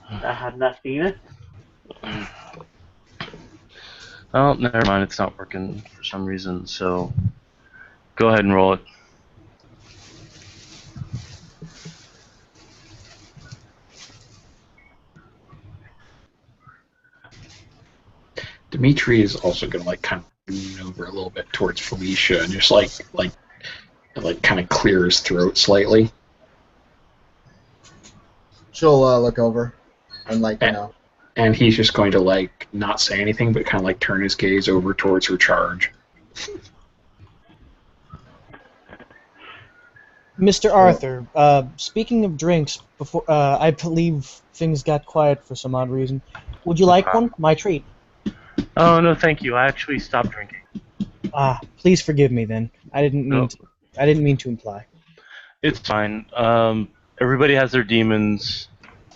that I have not seen. Oh, never mind. It's not working for some reason, so go ahead and roll it. Dimitri is also going to like kind of lean over a little bit towards Felicia and just like kind of clear his throat slightly. She'll look over and And he's just going to like not say anything, but kind of like turn his gaze over towards her charge. Mr. Arthur, speaking of drinks, before I believe things got quiet for some odd reason. Would you like one? My treat. Oh no, thank you. I actually stopped drinking. Please forgive me then. I didn't mean to. I didn't mean to imply. It's fine. Everybody has their demons.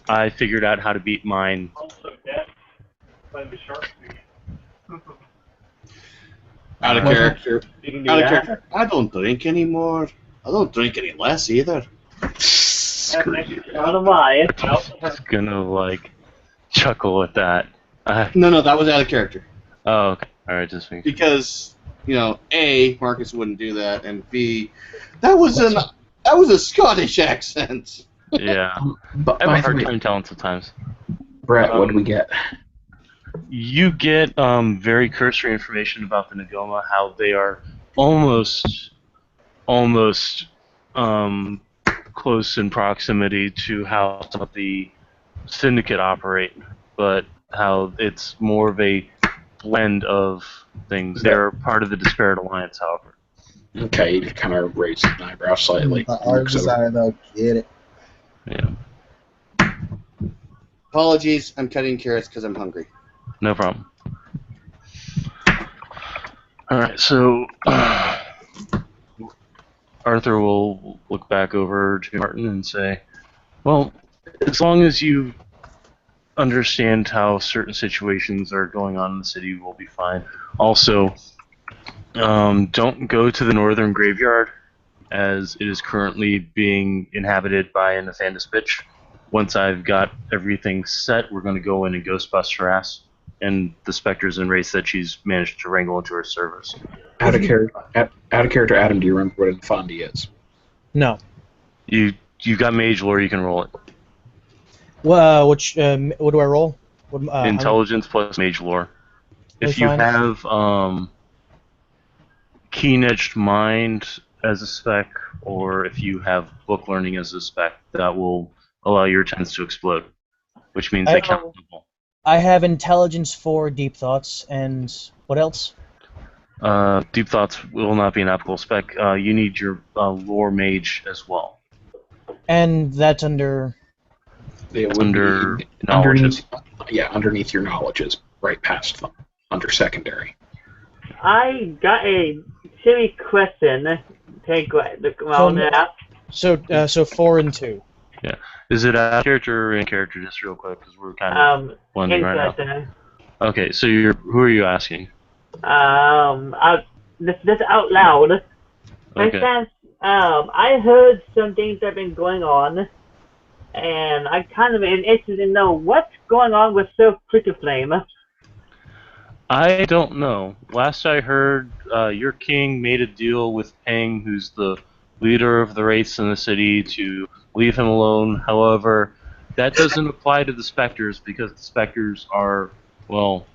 I figured out how to beat mine. Out of character. Out of character. I don't drink anymore. I don't drink any less either. Screw you. Out of my. I'm just gonna like chuckle at that. No, that was out of character. Oh, okay. All right, just me. Because A, Marcus wouldn't do that, and B, that was a Scottish accent. Yeah. But I have a hard time telling sometimes. Brett, what do we get? You get very cursory information about the Nagoma, how they are almost close in proximity to how some of the syndicate operate, but how it's more of a blend of things. They're part of the Disparate Alliance, however. Okay, you just kind of raise an eyebrow slightly. Our desire, though, get it. Yeah. Apologies, I'm cutting carrots because I'm hungry. No problem. Alright, so Arthur will look back over to Martin and say, well, as long as you understand how certain situations are going on in the city, we'll be fine. Also, don't go to the northern graveyard, as it is currently being inhabited by a Nathandus bitch. Once I've got everything set, we're going to go in and ghostbust her ass and the specters and wraiths that she's managed to wrangle into her service. Out of character, Adam, do you remember what Infondi is? No. You got mage lore, you can roll it. Well, what do I roll? Intelligence plus mage lore. If you fine. have keen-edged mind as a spec, or if you have book learning as a spec, that will allow your tens to explode, which means they count. I have intelligence for deep thoughts, and what else? Deep thoughts will not be an applicable spec. You need your lore mage as well. And that's under. Under knowledges. Underneath your knowledges, right past them, under secondary. I got a silly question. Take the ask. So 4 and 2. Yeah. Is it out of character or in character, just real quick, because we're kind of blending right now. Okay, so who are you asking? This out loud. Okay. I heard some things that have been going on and I kind of am interested to know what's going on with Sir Flame. I don't know. Last I heard, your king made a deal with Peng, who's the leader of the race in the city, to leave him alone. However, that doesn't apply to the Spectres because the Spectres are, well,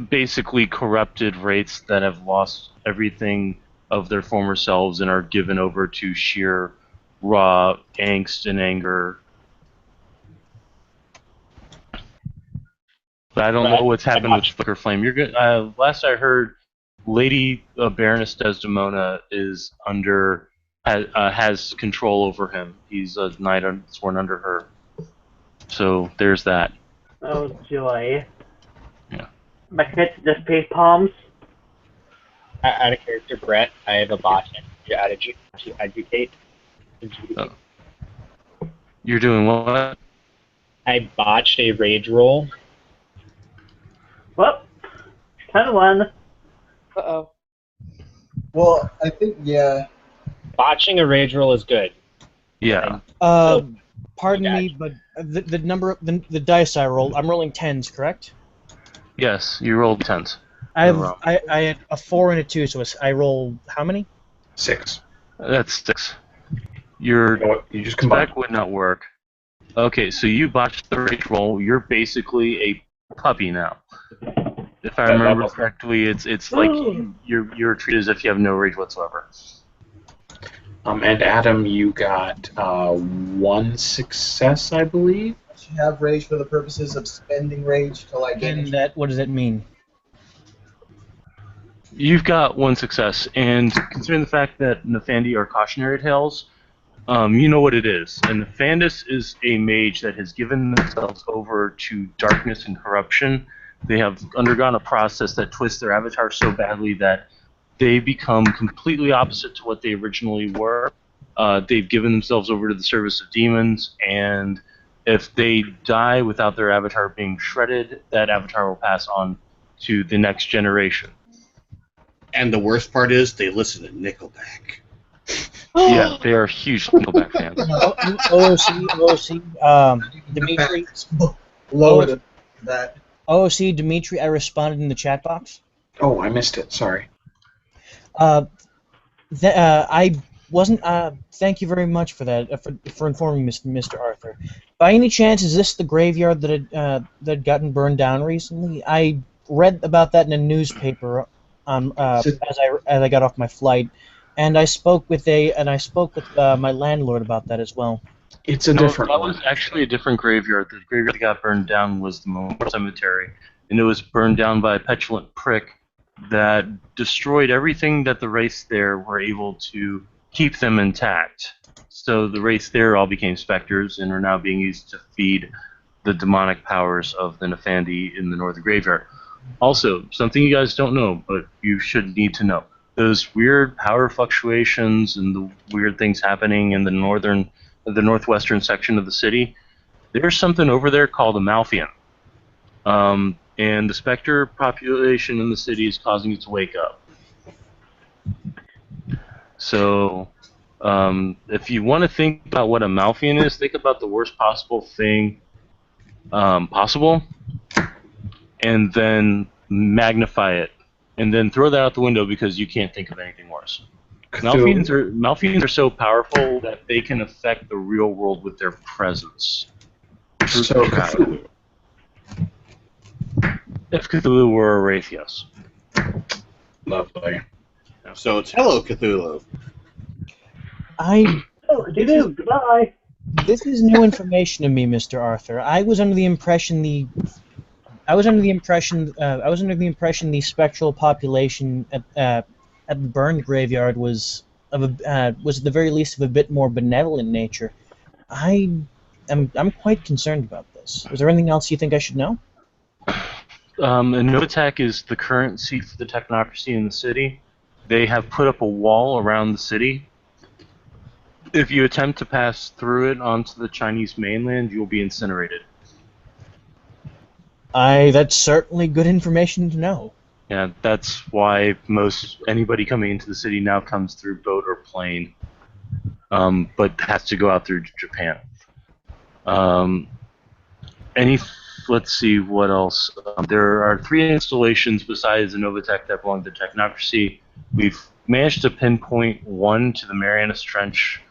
basically corrupted wraiths that have lost everything of their former selves and are given over to sheer raw angst and anger. But I don't know what's happened with Flicker Flame. You're good. Last I heard, Lady Baroness Desdemona is under has control over him. He's a knight sworn under her. So there's that. Oh joy. Yeah. My kids just pay palms. Out of character, Brett, I have a botch to educate. Oh. You're doing what? I botched a rage roll. Well, 10-1. Uh-oh. Well, I think, yeah. Botching a rage roll is good. Yeah. Pardon me, but the number the dice I rolled, I'm rolling 10s, correct? Yes, you rolled 10s. I had a 4 and a 2, so I roll how many? 6. That's 6. Your You just combine. spec would not work. Okay, so you botched the rage roll. You're basically a puppy now. If I remember correctly, it's like you're treated as if you have no rage whatsoever. And Adam, you got 1 success, I believe. You have rage for the purposes of spending rage to like. And what does that mean? You've got 1 success, and considering the fact that Nefandi are cautionary tales, you know what it is. And Nefandis is a mage that has given themselves over to darkness and corruption. They have undergone a process that twists their avatar so badly that they become completely opposite to what they originally were. They've given themselves over to the service of demons, and if they die without their avatar being shredded, that avatar will pass on to the next generation. And the worst part is they listen to Nickelback. Yeah, they are huge Nickelback fans. Dimitri. Load that. OOC, Dimitri, I responded in the chat box. Oh, I missed it. Sorry. I wasn't. Thank you very much for that. For informing Mr. Arthur. By any chance, is this the graveyard that had gotten burned down recently? I read about that in a newspaper as I got off my flight, and I spoke with my landlord about that as well. It's a different that one. was actually a different graveyard. The graveyard that got burned down was the Memorial Cemetery, and it was burned down by a petulant prick that destroyed everything that the race there were able to keep them intact. So the race there all became specters and are now being used to feed the demonic powers of the Nefandi in the Northern Graveyard. Also, something you guys don't know, but you should need to know. Those weird power fluctuations and the weird things happening in the northwestern section of the city, there's something over there called a Malfian. And the specter population in the city is causing it to wake up. So, if you want to think about what a Malfian is, think about the worst possible thing possible, and then magnify it, and then throw that out the window because you can't think of anything worse. Malfians are so powerful that they can affect the real world with their presence. So Cthulhu. If Cthulhu were a wraith, yes. Lovely. So it's Hello Cthulhu. Goodbye. This is new information to me, Mr. Arthur. I was under the impression the spectral population at the burned graveyard was at the very least of a bit more benevolent nature. I'm quite concerned about this. Is there anything else you think I should know? Novatech is the current seat for the technocracy in the city. They have put up a wall around the city. If you attempt to pass through it onto the Chinese mainland, you will be incinerated. That's certainly good information to know. Yeah, that's why anybody coming into the city now comes through boat or plane, but has to go out through Japan. Um, any, let's see what else. There are 3 installations besides the Novatech that belong to Technocracy. We've managed to pinpoint 1 to the Marianas Trench,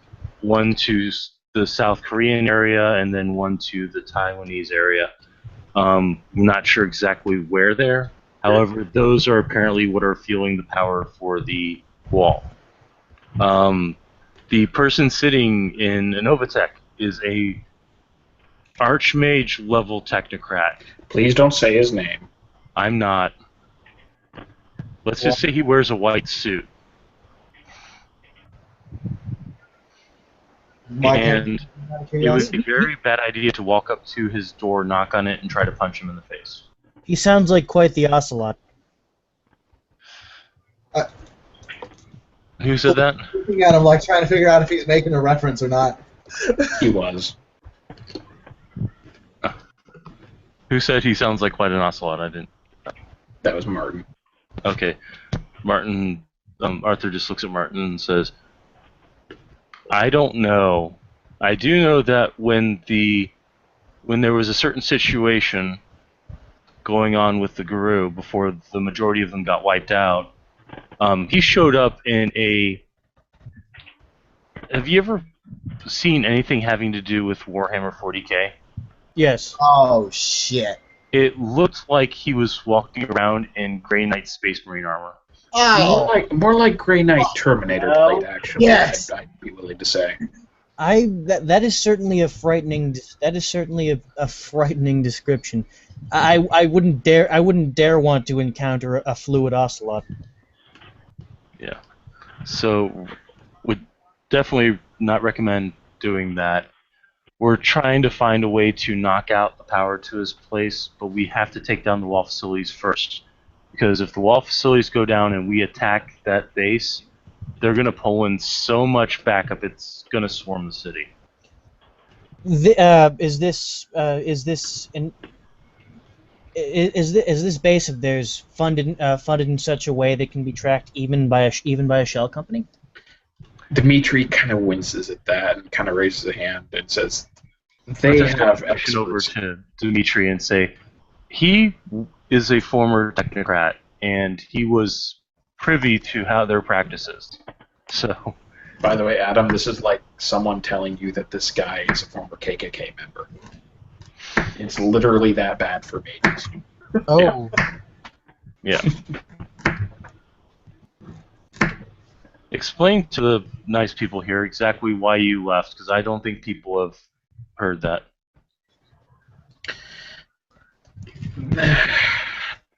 1 to the South Korean area, and then 1 to the Taiwanese area. I'm not sure exactly where there. However, those are apparently what are fueling the power for the wall. The person sitting in Novatech is a Archmage level technocrat. Please don't say his name. I'm not. Let's just say he wears a white suit. And it would be a very bad idea to walk up to his door, knock on it, and try to punch him in the face. He sounds like quite the ocelot. Who said that? Looking at him like trying to figure out if he's making a reference or not. He was. Who said he sounds like quite an ocelot? I didn't. That was Martin. Okay. Martin, Arthur just looks at Martin and says, I don't know. I do know that when there was a certain situation going on with the Guru before the majority of them got wiped out, he showed up in a... Have you ever seen anything having to do with Warhammer 40k? Yes. Oh, shit. It looked like he was walking around in Grey Knight Space Marine armor. Oh. More like Grey Knight Terminator No. plate, actually. Yes. I'd be willing to say. That is certainly a frightening. That is certainly a frightening description. I wouldn't dare want to encounter a fluid ocelot. Yeah. So, would definitely not recommend doing that. We're trying to find a way to knock out the power to his place, but we have to take down the wall facilities first. Because if the wall facilities go down and we attack that base, they're going to pull in so much backup, it's going to swarm the city. Is this base of theirs funded in such a way that can be tracked even by a shell company? Dimitri kind of winces at that and kind of raises a hand and says, "They have experts." Over to Dimitri and say, he is a former technocrat, and he was privy to how their practices. So, by the way, Adam, this is like someone telling you that this guy is a former KKK member. It's literally that bad for me. Oh. Yeah. Explain to the nice people here exactly why you left, because I don't think people have heard that.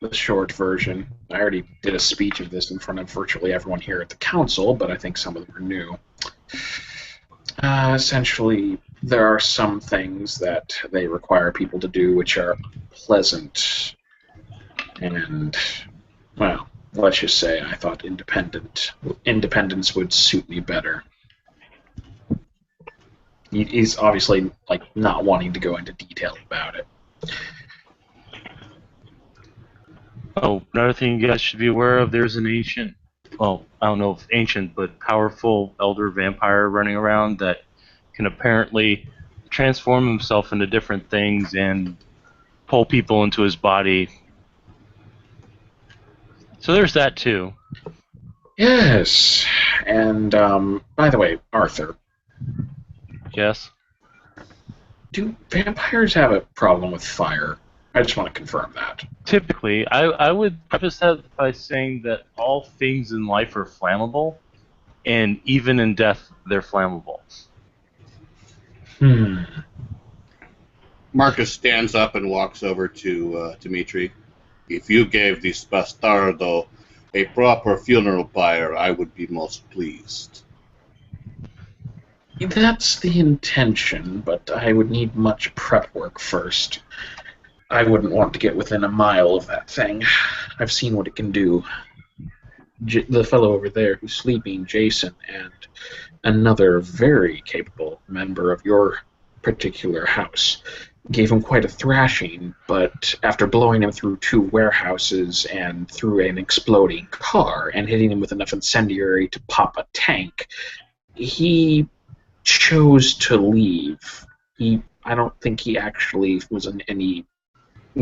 The short version. I already did a speech of this in front of virtually everyone here at the council, but I think some of them are new. Essentially, there are some things that they require people to do which are pleasant, and, well, let's just say I thought independence would suit me better. He's obviously like not wanting to go into detail about it. Oh, another thing you guys should be aware of, there's an ancient, well, I don't know if ancient, but powerful elder vampire running around that can apparently transform himself into different things and pull people into his body. So there's that too. Yes, and by the way, Arthur. Yes? Do vampires have a problem with fire? I just want to confirm that. Typically, I would preface that by saying that all things in life are flammable, and even in death, they're flammable. Marcus stands up and walks over to Dimitri. If you gave this bastardo a proper funeral pyre, I would be most pleased. That's the intention, but I would need much prep work first. I wouldn't want to get within a mile of that thing. I've seen what it can do. The fellow over there who's sleeping, Jason, and another very capable member of your particular house, gave him quite a thrashing, but after blowing him through 2 warehouses and through an exploding car and hitting him with enough incendiary to pop a tank, he chose to leave. I don't think he actually was in any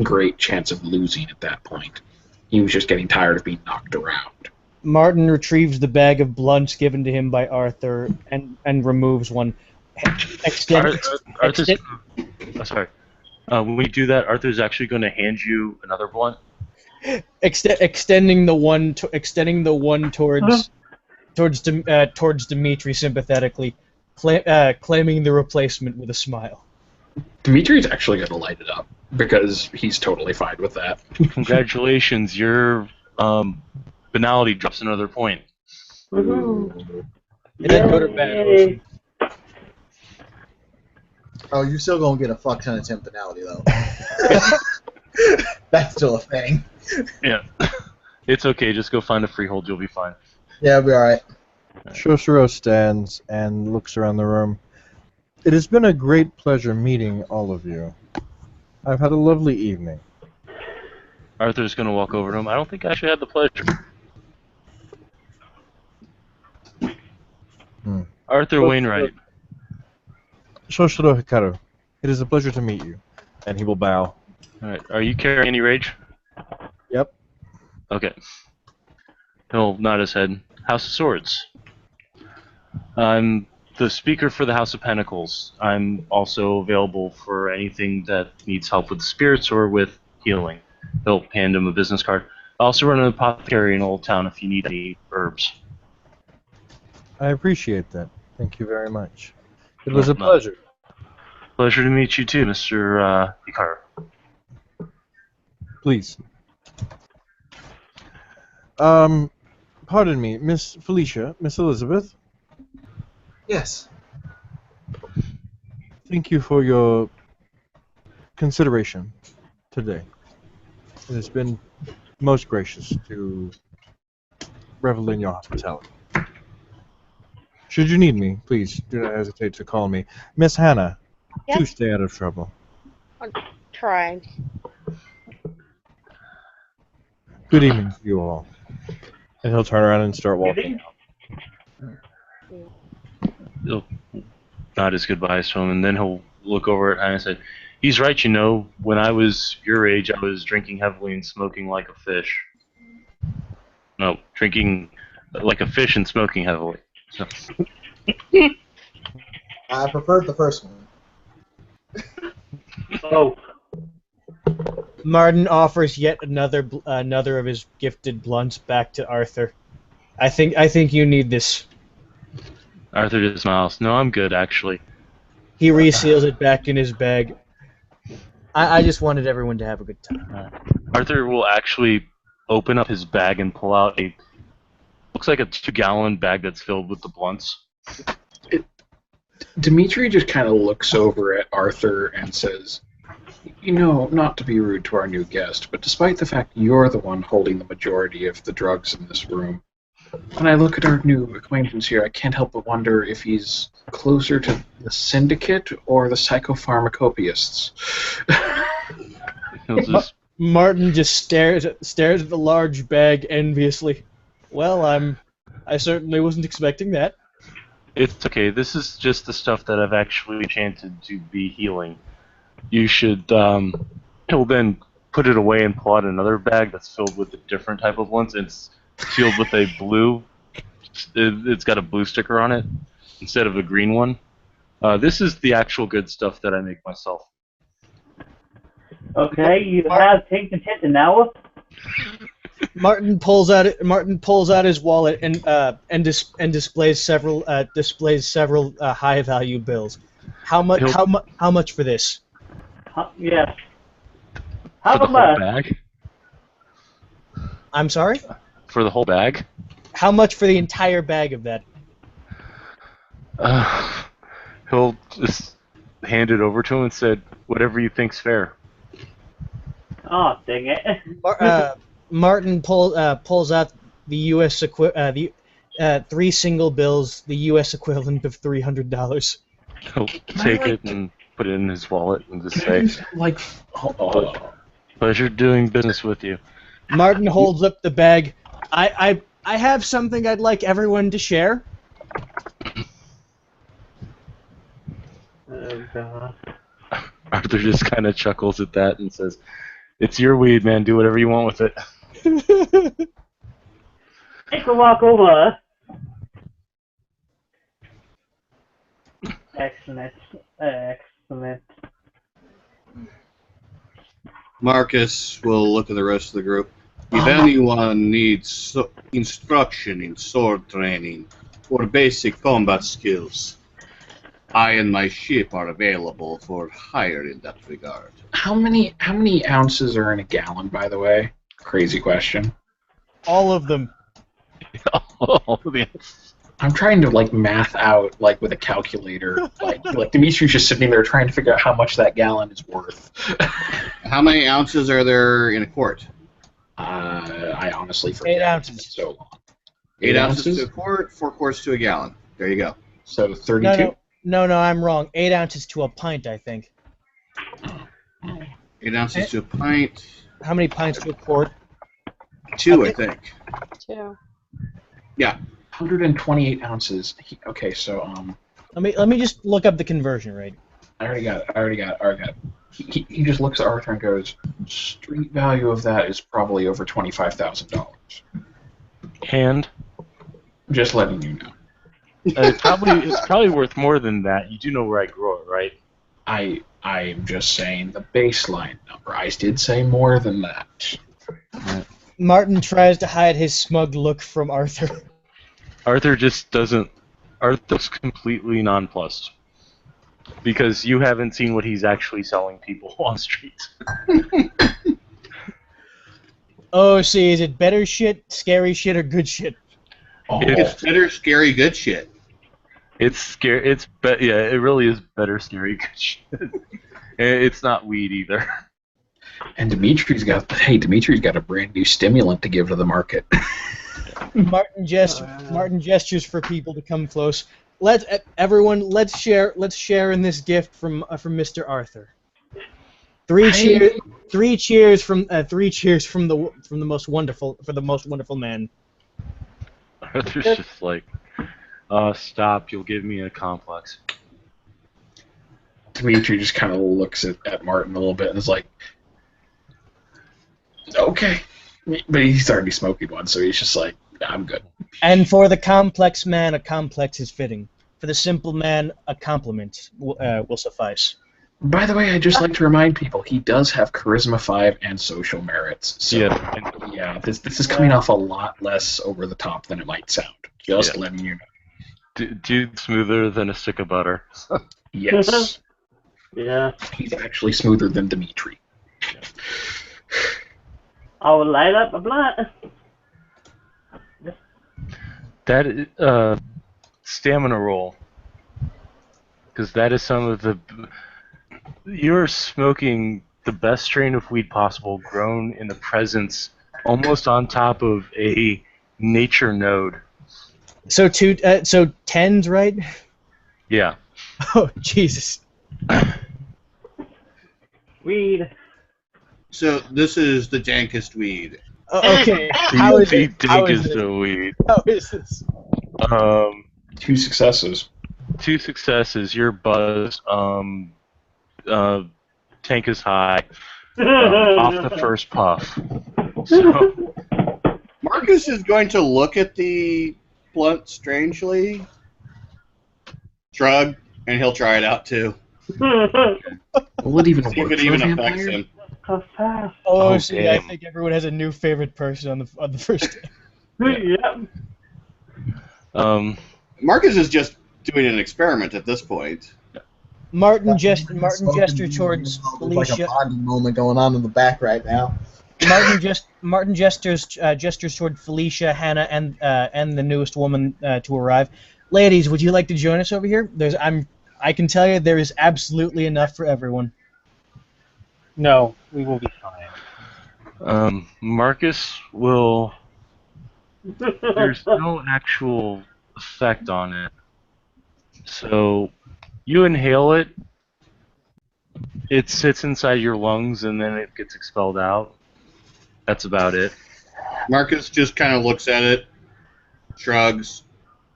great chance of losing at that point. He was just getting tired of being knocked around. Martin retrieves the bag of blunts given to him by Arthur and removes one. Arthur's. Sorry. When we do that, Arthur's actually going to hand you another blunt. Extending the one towards Dimitri sympathetically, claiming the replacement with a smile. Dimitri's actually going to light it up because he's totally fine with that. Congratulations, your banality drops another point. Woohoo! It didn't go to bad. Oh, you're still gonna get a fuck ton of temporality though. That's still a thing. Yeah. It's okay, just go find a freehold, you'll be fine. Yeah, it'll be alright. Shoshiro stands and looks around the room. It has been a great pleasure meeting all of you. I've had a lovely evening. Arthur's going to walk over to him. I don't think I actually had the pleasure. Arthur Wainwright. Shoshiro Hikaru, it is a pleasure to meet you. And he will bow. Alright, are you carrying any rage? Yep. Okay. He'll nod his head. House of Swords. I'm the speaker for the House of Pentacles. I'm also available for anything that needs help with spirits or with healing. He'll hand him a business card. I also run an apothecary in Old Town if you need any herbs. I appreciate that. Thank you very much. It was a pleasure. Pleasure to meet you too, Mr. Hikaru. Please. Pardon me, Miss Felicia, Miss Elizabeth. Yes. Thank you for your consideration today. It has been most gracious to revel in your hospitality. Should you need me, please do not hesitate to call me. Miss Hannah, Yes? do stay out of trouble. I'm trying. Good evening to you all. And he'll turn around and start walking out. He'll nod his goodbyes to him, and then he'll look over at Hannah and say, he's right, you know, when I was your age, I was drinking heavily and smoking like a fish. No, drinking like a fish and smoking heavily. So. I preferred the first one. Oh. Martin offers yet another of his gifted blunts back to Arthur. I think you need this. Arthur just smiles. No, I'm good, actually. He reseals it back in his bag. I just wanted everyone to have a good time. Arthur will actually open up his bag and pull out looks like a 2-gallon bag that's filled with the blunts. Dimitri just kind of looks over at Arthur and says, you know, not to be rude to our new guest, but despite the fact you're the one holding the majority of the drugs in this room, when I look at our new acquaintance here, I can't help but wonder if he's closer to the syndicate or the psychopharmacopiasts. Martin just stares at the large bag enviously. Well, I certainly wasn't expecting that. It's okay. This is just the stuff that I've actually enchanted to be healing. You should, he'll then put it away and pull out another bag that's filled with a different type of ones. It's sealed with a blue, it's got a blue sticker on it instead of a green one. This is the actual good stuff that I make myself. Okay, you have taken it now. Martin pulls out his wallet and displays several high value bills. How much for this? Yes. For the whole bag? I'm sorry? For the whole bag? How much for the entire bag of that? He'll just hand it over to him and said, whatever you think's fair. Oh, dang it. Martin pulls out the U.S. Three single bills, the U.S. equivalent of $300. He'll take it and put it in his wallet and just say, pleasure doing business with you. Martin holds up the bag. I have something I'd like everyone to share. Oh, God. Arthur just kind of chuckles at that and says, "It's your weed, man. Do whatever you want with it." Take a walk over. Excellent. Excellent. Marcus will look at the rest of the group. If anyone needs instruction in sword training or basic combat skills, I and my ship are available for hire in that regard. How many ounces are in a gallon, by the way? Crazy question. All of them. All of the- I'm trying to like math out like with a calculator. Like Dimitri's just sitting there trying to figure out how much that gallon is worth. How many ounces are there in a quart? I honestly forget. 8 ounces. It's so long. 8 ounces to a quart, 4 quarts to a gallon. There you go. So 32. No, I'm wrong. 8 ounces to a pint, I think. 8 ounces to a pint. How many pints to a quart? 2, I think. 2. Yeah. 128 ounces. Okay, so Let me just look up the conversion rate. I already got it. He just looks at Arthur and goes, street value of that is probably over $25,000. And Just letting you know. it's probably worth more than that. You do know where I grow it, right? I'm just saying the baseline number. I did say more than that. Martin tries to hide his smug look from Arthur. Arthur just doesn't. Arthur's completely nonplussed because you haven't seen what he's actually selling people on the streets. Oh, see, is it better shit, scary shit, or good shit? Oh, It's better, scary, good shit. It's scary. Yeah, it really is better, scary, good shit. It's not weed either. and Dimitri's got a brand new stimulant to give to the market. Martin gestures for people to come close. Let's share in this gift from Mr. Arthur. Three cheers from the most wonderful man. Arthur's just like, stop, you'll give me a complex. Dimitri just kind of looks at Martin a little bit and is like, okay. But he's already smoking one, so he's just like, I'm good. And for the complex man, a complex is fitting. For the simple man, a compliment will suffice. By the way, I'd just like to remind people, he does have Charisma 5 and Social Merits. So, yeah, this is coming off a lot less over the top than it might sound. Just letting you know. Dude, smoother than a stick of butter. Yes. Yeah. He's actually smoother than Dimitri. I'll light up a blunt. That stamina roll, because that is some of the. You're smoking the best strain of weed possible, grown in the presence, almost on top of a nature node. So tens, right? Yeah. Oh Jesus. Weed. So this is the dankest weed. Okay. How is it? Weed. How is this? 2 successes. 2 successes. You're buzzed. Tank is high. Off the first puff. So, Marcus is going to look at the blunt strangely, shrug, and he'll try it out too. Will it even See if work it for even a affects vampire? him. Oh, see, damn. I think everyone has a new favorite person on the first day. Yep. Marcus is just doing an experiment at this point. Martin gestures towards There's Felicia. like a bonding moment going on in the back right now. Martin gestures toward Felicia, Hannah, and the newest woman to arrive. Ladies, would you like to join us over here? I can tell you there is absolutely enough for everyone. No, we will be fine. Marcus will. There's no actual effect on it. So you inhale it, it sits inside your lungs, and then it gets expelled out. That's about it. Marcus just kind of looks at it, shrugs,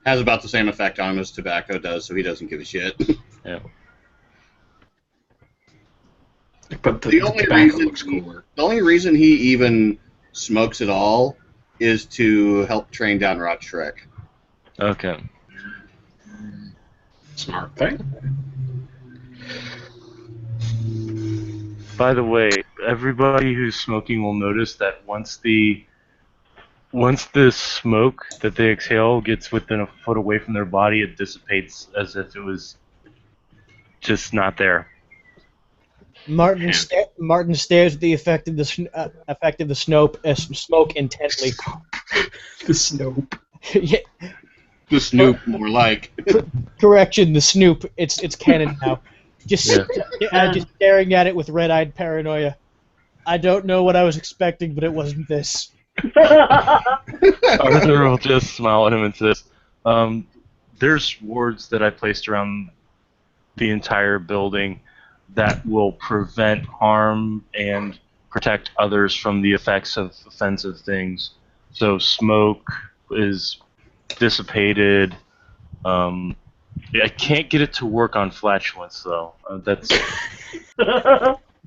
has about the same effect on him as tobacco does, so he doesn't give a shit. Yeah. But the only tobacco reason looks cooler. the only reason he even smokes at all is to help train down Rod Shrek. Okay. Smart thing. By the way, everybody who's smoking will notice that once the smoke that they exhale gets within a foot away from their body, it dissipates as if it was just not there. Martin stares at the effect of the smoke intently. The Snoop. Yeah, The Snoop, more like. correction, the Snoop. It's canon now. Just staring at it with red-eyed paranoia. I don't know what I was expecting, but it wasn't this. Arthur will just smile at him and says, there's wards that I placed around the entire building that will prevent harm and protect others from the effects of offensive things. So smoke is dissipated. I can't get it to work on flatulence, though. That's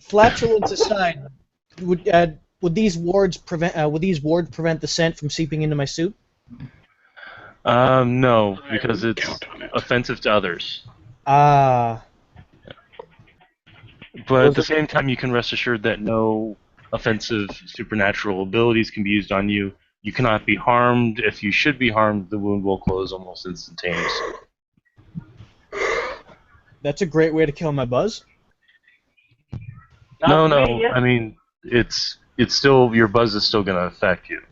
Flatulence aside, would these wards prevent the scent from seeping into my suit? no, because it's offensive to others. Ah. But at the same time, you can rest assured that no offensive supernatural abilities can be used on you. You cannot be harmed. If you should be harmed, the wound will close almost instantaneously. That's a great way to kill my buzz. No. I mean, it's still, your buzz is still going to affect you.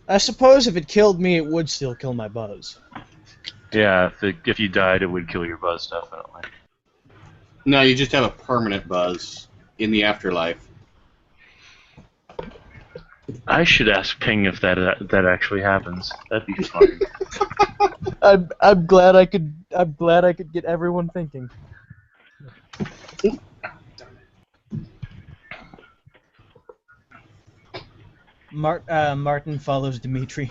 I suppose if it killed me, it would still kill my buzz. Yeah, if you died, it would kill your buzz, definitely. No, you just have a permanent buzz in the afterlife. I should ask Ping if that actually happens. That'd be fun. I'm glad I could get everyone thinking. Martin follows Dimitri.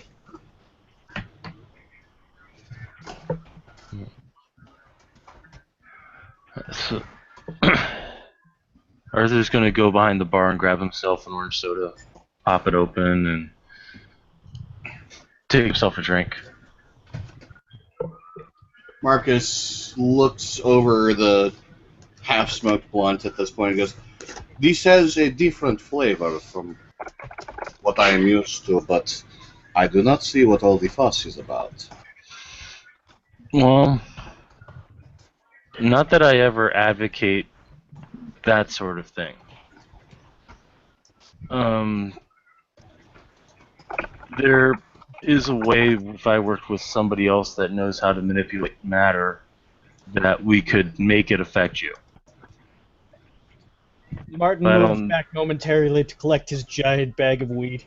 So, Arthur's gonna go behind the bar and grab himself an orange soda, pop it open, and take himself a drink. Marcus looks over the half-smoked blunt at this point and goes, "This has a different flavor from what I am used to, but I do not see what all the fuss is about." Well, not that I ever advocate that sort of thing. There is a way, if I worked with somebody else that knows how to manipulate matter, that we could make it affect you. Martin moves back momentarily to collect his giant bag of weed.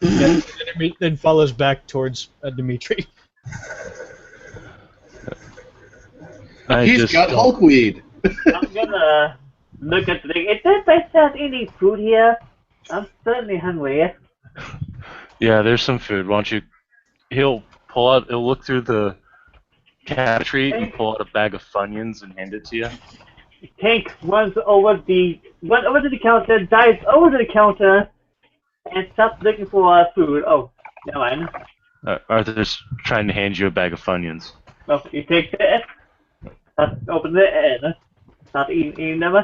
then follows back towards Dimitri. He's got Hulkweed. I'm gonna look at the thing. Is there by chance any food here? I'm certainly hungry. Yeah, there's some food. Why don't you? He'll look through the cabinetry and pull out a bag of Funyuns and hand it to you. Tank runs over to the counter, dives over to the counter, and stops looking for food. Oh, never mind. Arthur's trying to hand you a bag of Funyuns. Oh, he takes it, opens it, and starts eating them.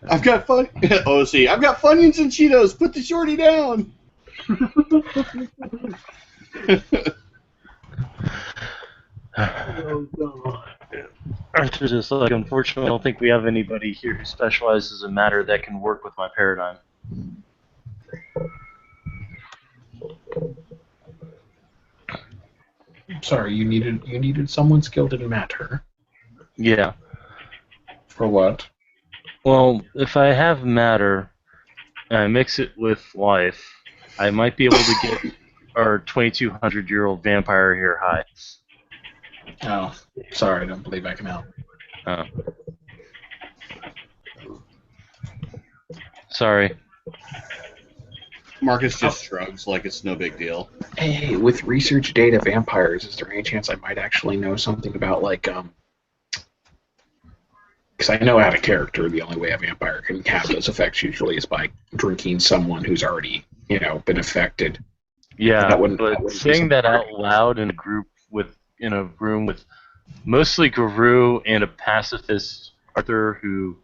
I've got fun. Oh, see, I've got Funyuns and Cheetos. Put the shorty down. Oh, God. Arthur's just like, unfortunately, I don't think we have anybody here who specializes in matter that can work with my paradigm. Sorry, you needed someone skilled in matter. Yeah. For what? Well, if I have matter and I mix it with life, I might be able to get our 2,200-year-old vampire here high. Oh, sorry, I don't believe I can help. Oh. Sorry. Marcus just shrugs like it's no big deal. Hey, with research data vampires, is there any chance I might actually know something about, like, Because I know out of character, the only way a vampire can have those effects usually is by drinking someone who's already, been affected. Yeah, That wouldn't but be saying that smart. out loud in a room with mostly Guru and a pacifist Arthur who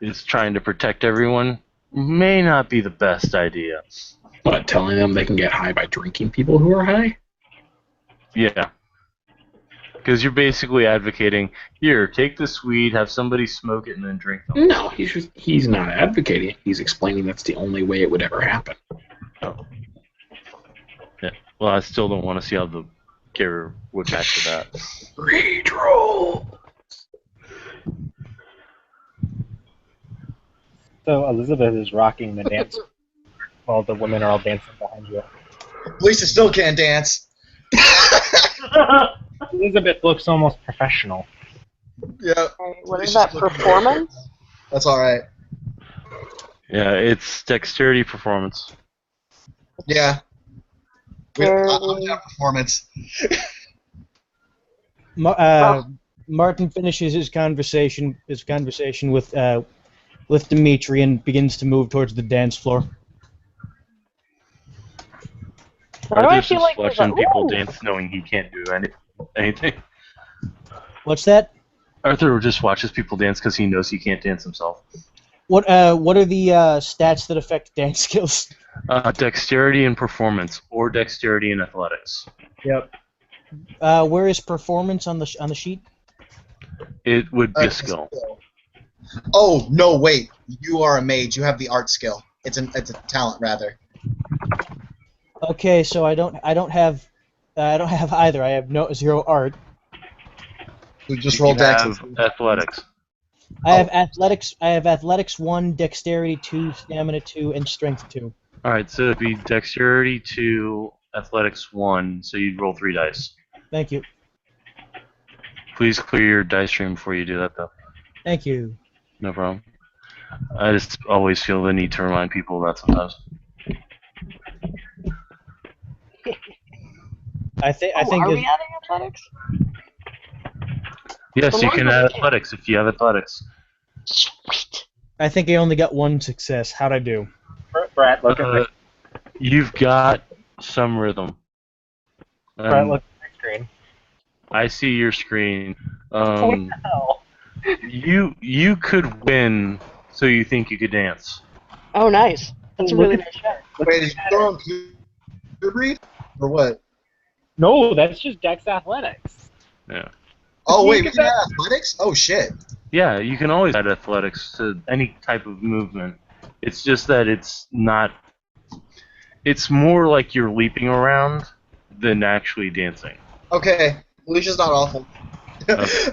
is trying to protect everyone may not be the best idea. What, telling them they can get high by drinking people who are high? Yeah. Because you're basically advocating, here, take this weed, have somebody smoke it, and then drink them. No, he's not advocating it. He's explaining that's the only way it would ever happen. Oh. Yeah. Well, I still don't want to see how the carrier would back to that. Redraw! So Elizabeth is rocking the dance while the women are all dancing behind you. Lisa still can't dance. Elizabeth looks almost professional. Yeah. What is that, performance? That's all right. Yeah, it's dexterity performance. Yeah. I'm down performance. Martin finishes his conversation with Dimitri and begins to move towards the dance floor. Why do I Arthur's feel just like there's watching a... people Ooh! dance knowing he can't do anything. What's that? Arthur just watches people dance because he knows he can't dance himself. What are the stats that affect dance skills? Dexterity and performance, or dexterity and athletics. Yep. Where is performance on the sheet? It would be a skill. Oh no! Wait, you are a mage. You have the art skill. It's a talent rather. Okay, so I don't have either. I have zero art. We just rolled dex. Athletics. I have athletics. I have athletics 1, dexterity 2, stamina 2, and strength 2. All right, so it'd be dexterity 2, athletics 1. So you'd roll 3 dice. Thank you. Please clear your dice stream before you do that, though. Thank you. No problem. I just always feel the need to remind people of that sometimes. I think. Are we adding athletics? Yes, you can add athletics if you have athletics. Sweet. I think I only got 1 success. How'd I do? Brett, look at my You've got some rhythm. Brett, look at my screen. I see your screen. What the hell? You could win, so you think you could dance. Oh, nice. That's a really nice shot. Wait, is you on good read or what? No, that's just Dex Athletics. Yeah. Oh wait, we can add athletics? Oh shit. Yeah, you can always add athletics to any type of movement. It's just that it's not. It's more like you're leaping around than actually dancing. Okay, Alicia's not awful. Okay.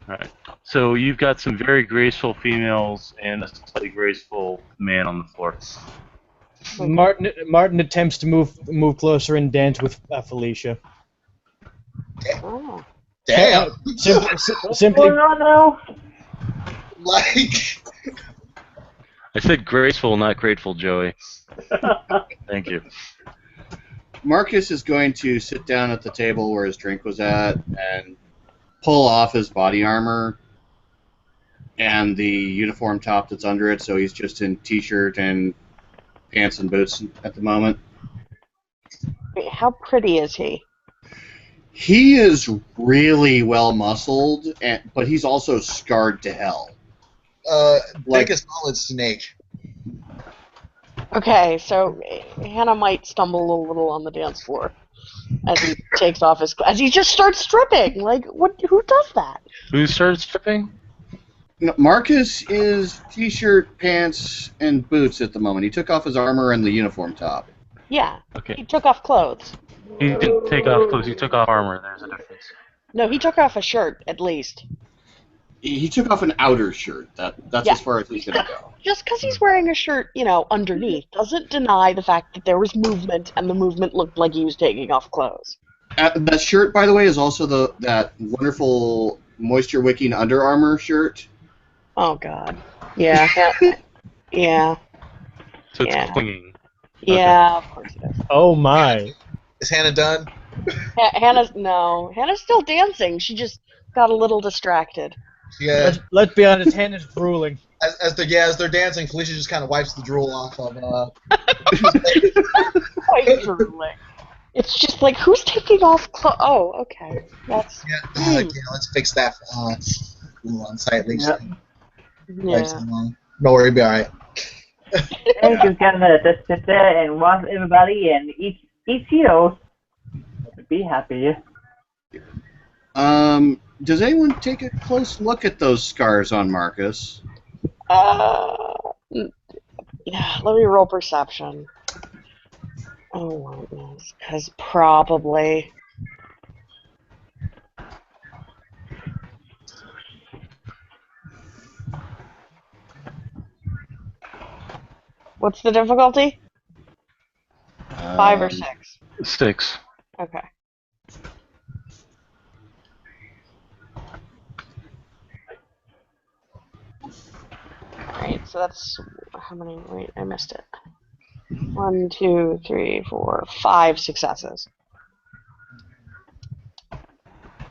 Alright. So you've got some very graceful females and a slightly graceful man on the floor. Martin attempts to move closer and dance with Felicia. Oh. Damn. Simply. Going on now? Like. I said graceful, not grateful, Joey. Thank you. Marcus is going to sit down at the table where his drink was at and pull off his body armor and the uniform top that's under it, so he's just in t-shirt and pants and boots at the moment. Wait, how pretty is he? He is really well muscled, but he's also scarred to hell. Like a solid snake. Okay, so Hannah might stumble a little on the dance floor as he takes off his as he just starts stripping. Like, what? Who does that? Who started stripping? No, Marcus is t-shirt, pants, and boots at the moment. He took off his armor and the uniform top. Yeah. Okay. He took off clothes. He didn't take off clothes. He took off armor. There's a difference. No, he took off a shirt at least. He took off an outer shirt. That's Yeah. As far as he's gonna go. Just because he's wearing a shirt, underneath, doesn't deny the fact that there was movement, and the movement looked like he was taking off clothes. That shirt, by the way, is also that wonderful moisture-wicking Under Armour shirt. Oh God. Yeah. Yeah. So it's Yeah. clinging. Yeah, of course it is. Oh my. Is Hannah done? Hannah's still dancing. She just got a little distracted. Yeah. Let's be honest, Hannah's drooling. As they're dancing, Felicia just kind of wipes the drool off of. Quite drooling. It's just like, who's taking off clothes? Oh, okay. That's. Yeah, let's fix that. Unsightly. Yeah. Don't worry, be all right. And just gonna just sit there and watch everybody and eat Cheetos. Be happy. Does anyone take a close look at those scars on Marcus? Yeah, let me roll perception. Oh, because probably. What's the difficulty? 5 or 6? 6. Okay. Alright, so that's how many? Wait, I missed it. 1, 2, 3, 4, 5 successes.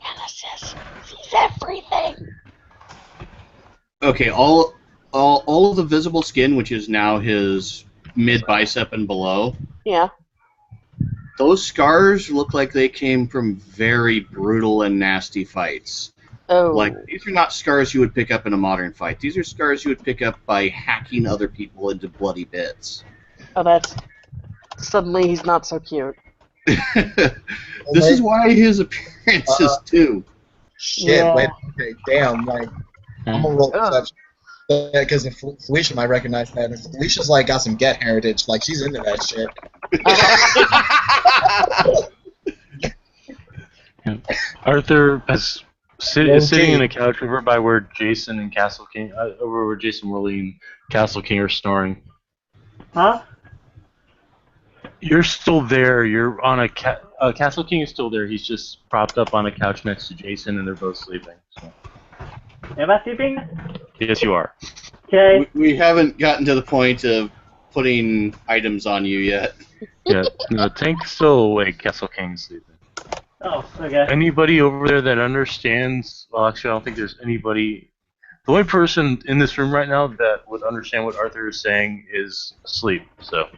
Genesis sees everything. Okay, all of the visible skin, which is now his mid bicep and below. Yeah. Those scars look like they came from very brutal and nasty fights. Oh. Like, these are not scars you would pick up in a modern fight. These are scars you would pick up by hacking other people into bloody bits. Oh, that's... Suddenly he's not so cute. This is why his appearance is too. Shit, wait, okay, damn, like, I'm gonna roll perception. Because Felicia might recognize that. And Felicia's like got some get heritage, like she's into that shit. Arthur is sitting in a couch over by where Jason and Castle King, over where Jason Worley and Castle King are snoring. Huh? You're still there. You're on a Castle King is still there. He's just propped up on a couch next to Jason, and they're both sleeping. So. Am I sleeping? Yes, you are. Okay. We haven't gotten to the point of putting items on you yet. Yeah, no, Tank's still awake. Castle King's sleeping. Oh, okay. Anybody over there that understands? Well, actually, I don't think there's anybody. The only person in this room right now that would understand what Arthur is saying is asleep. So,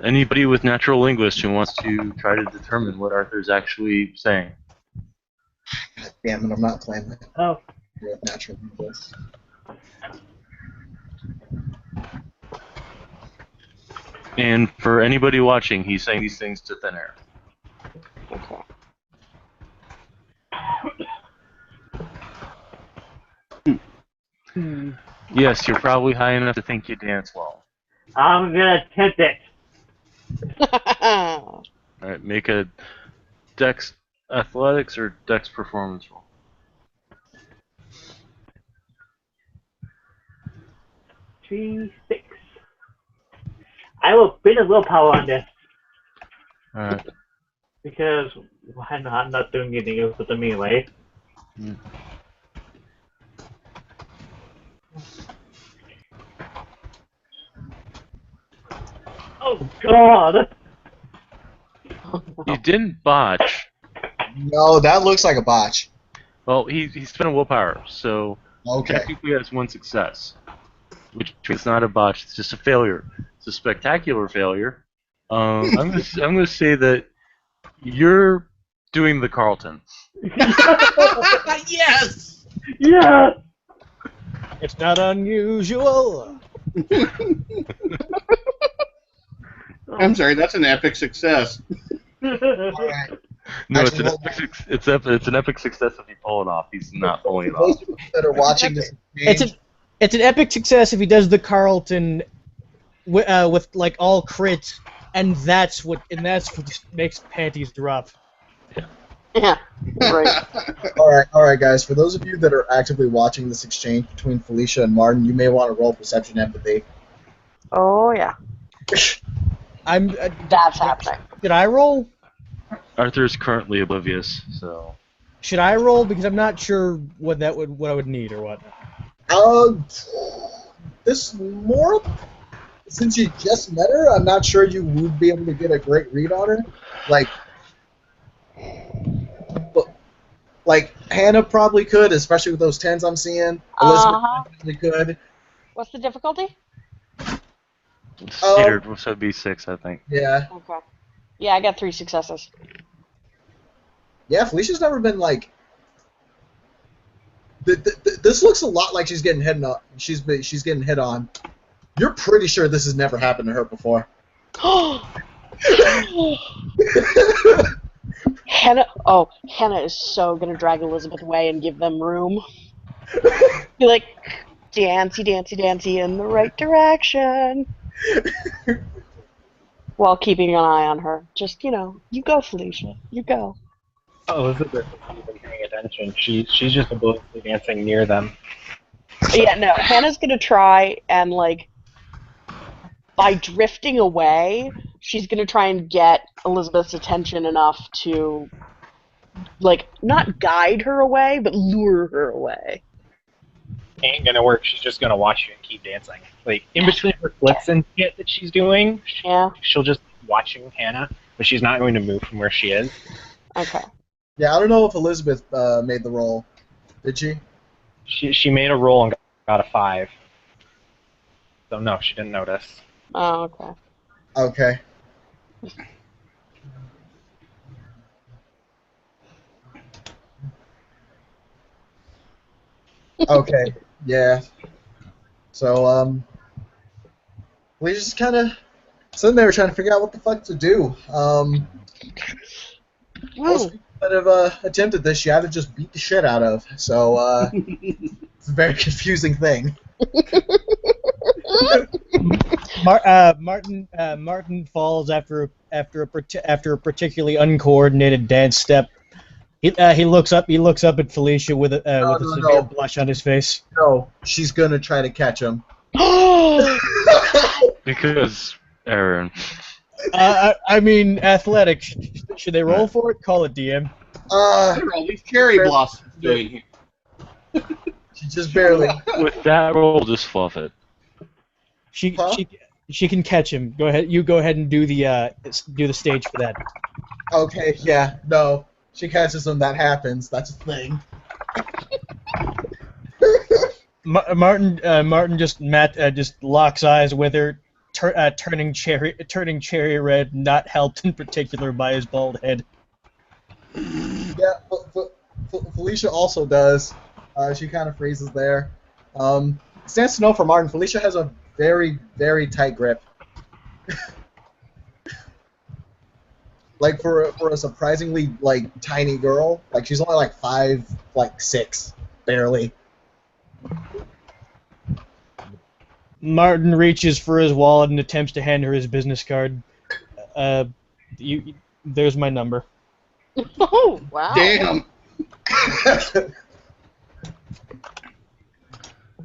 anybody with natural linguist who wants to try to determine what Arthur is actually saying. God damn it, I'm not playing that. Oh. Natural linguist. And for anybody watching, he's saying these things to thin air. Okay. Yes, you're probably high enough to think you dance well. I'm gonna attempt it. All right, make a Dex Athletics or Dex Performance roll. 3, 6. I will spend a willpower on this. Alright. Because why not? I'm not doing anything else with the melee. Mm. Oh God! You didn't botch. No, that looks like a botch. Well, he spent a willpower, so Okay. technically has one success, which is not a botch. It's just a failure. It's a spectacular failure. I'm gonna say that you're doing the Carlton. Yes. Yeah. It's not unusual. I'm sorry, that's an epic success. Alright. No, Actually, it's an epic success if you pull it off. He's not pulling it Those off. of you that are watching this, It's an epic success if he does the Carlton with like all crits, and that's what makes panties drop. Yeah, right. all right, guys. For those of you that are actively watching this exchange between Felicia and Martin, you may want to roll perception empathy. Oh yeah. That's happening. Did I roll? Arthur is currently oblivious, so. Should I roll because I'm not sure what I would need or what. This more since you just met her, I'm not sure you would be able to get a great read on her. Like, Like Hannah probably could, especially with those 10s I'm seeing. Elizabeth definitely could. What's the difficulty? Standard, so it'd be 6, I think. Yeah. Okay. Yeah, I got 3 successes. Yeah, Felicia's never been like. This looks a lot like she's getting hit on. She's getting hit on. You're pretty sure this has never happened to her before. Hannah is so gonna drag Elizabeth away and give them room. Be like, dancy, dancy, dancy in the right direction. While keeping an eye on her. Just, you go, Felicia. You go. Elizabeth isn't even paying attention. She's just obliquely dancing near them. Yeah, no, Hannah's gonna try and, by drifting away, she's gonna try and get Elizabeth's attention enough to, not guide her away, but lure her away. Ain't gonna work. She's just gonna watch you and keep dancing. Like, in between her flips and shit that she's doing, she'll just be watching Hannah, but she's not going to move from where she is. Okay. Yeah, I don't know if Elizabeth made the roll. Did she? She made a roll and got a 5. So no, she didn't notice. Oh, okay. Okay. Okay. Yeah. So we just kind of sitting there trying to figure out what the fuck to do. Most people that have attempted this, you have to just beat the shit out of. So it's a very confusing thing. Martin falls after a particularly uncoordinated dance step. He looks up at Felicia with a severe blush on his face. No, she's gonna try to catch him. Because Aaron. I mean, athletic. Should they roll for it? Call it, DM. What are all these cherry blossoms doing here? She just barely. With that roll, just fluff it. She can catch him. Go ahead. You go ahead and do the stage for that. Okay. Yeah. No. She catches him. That happens. That's a thing. Martin just locks eyes with her, turning cherry red, not helped in particular by his bald head. Yeah, Felicia also does. She kind of freezes there. Stands to know for Martin, Felicia has a very, very tight grip. For a surprisingly tiny girl, she's only 5'6", barely. Martin reaches for his wallet and attempts to hand her his business card. There's my number. Oh, wow. Damn.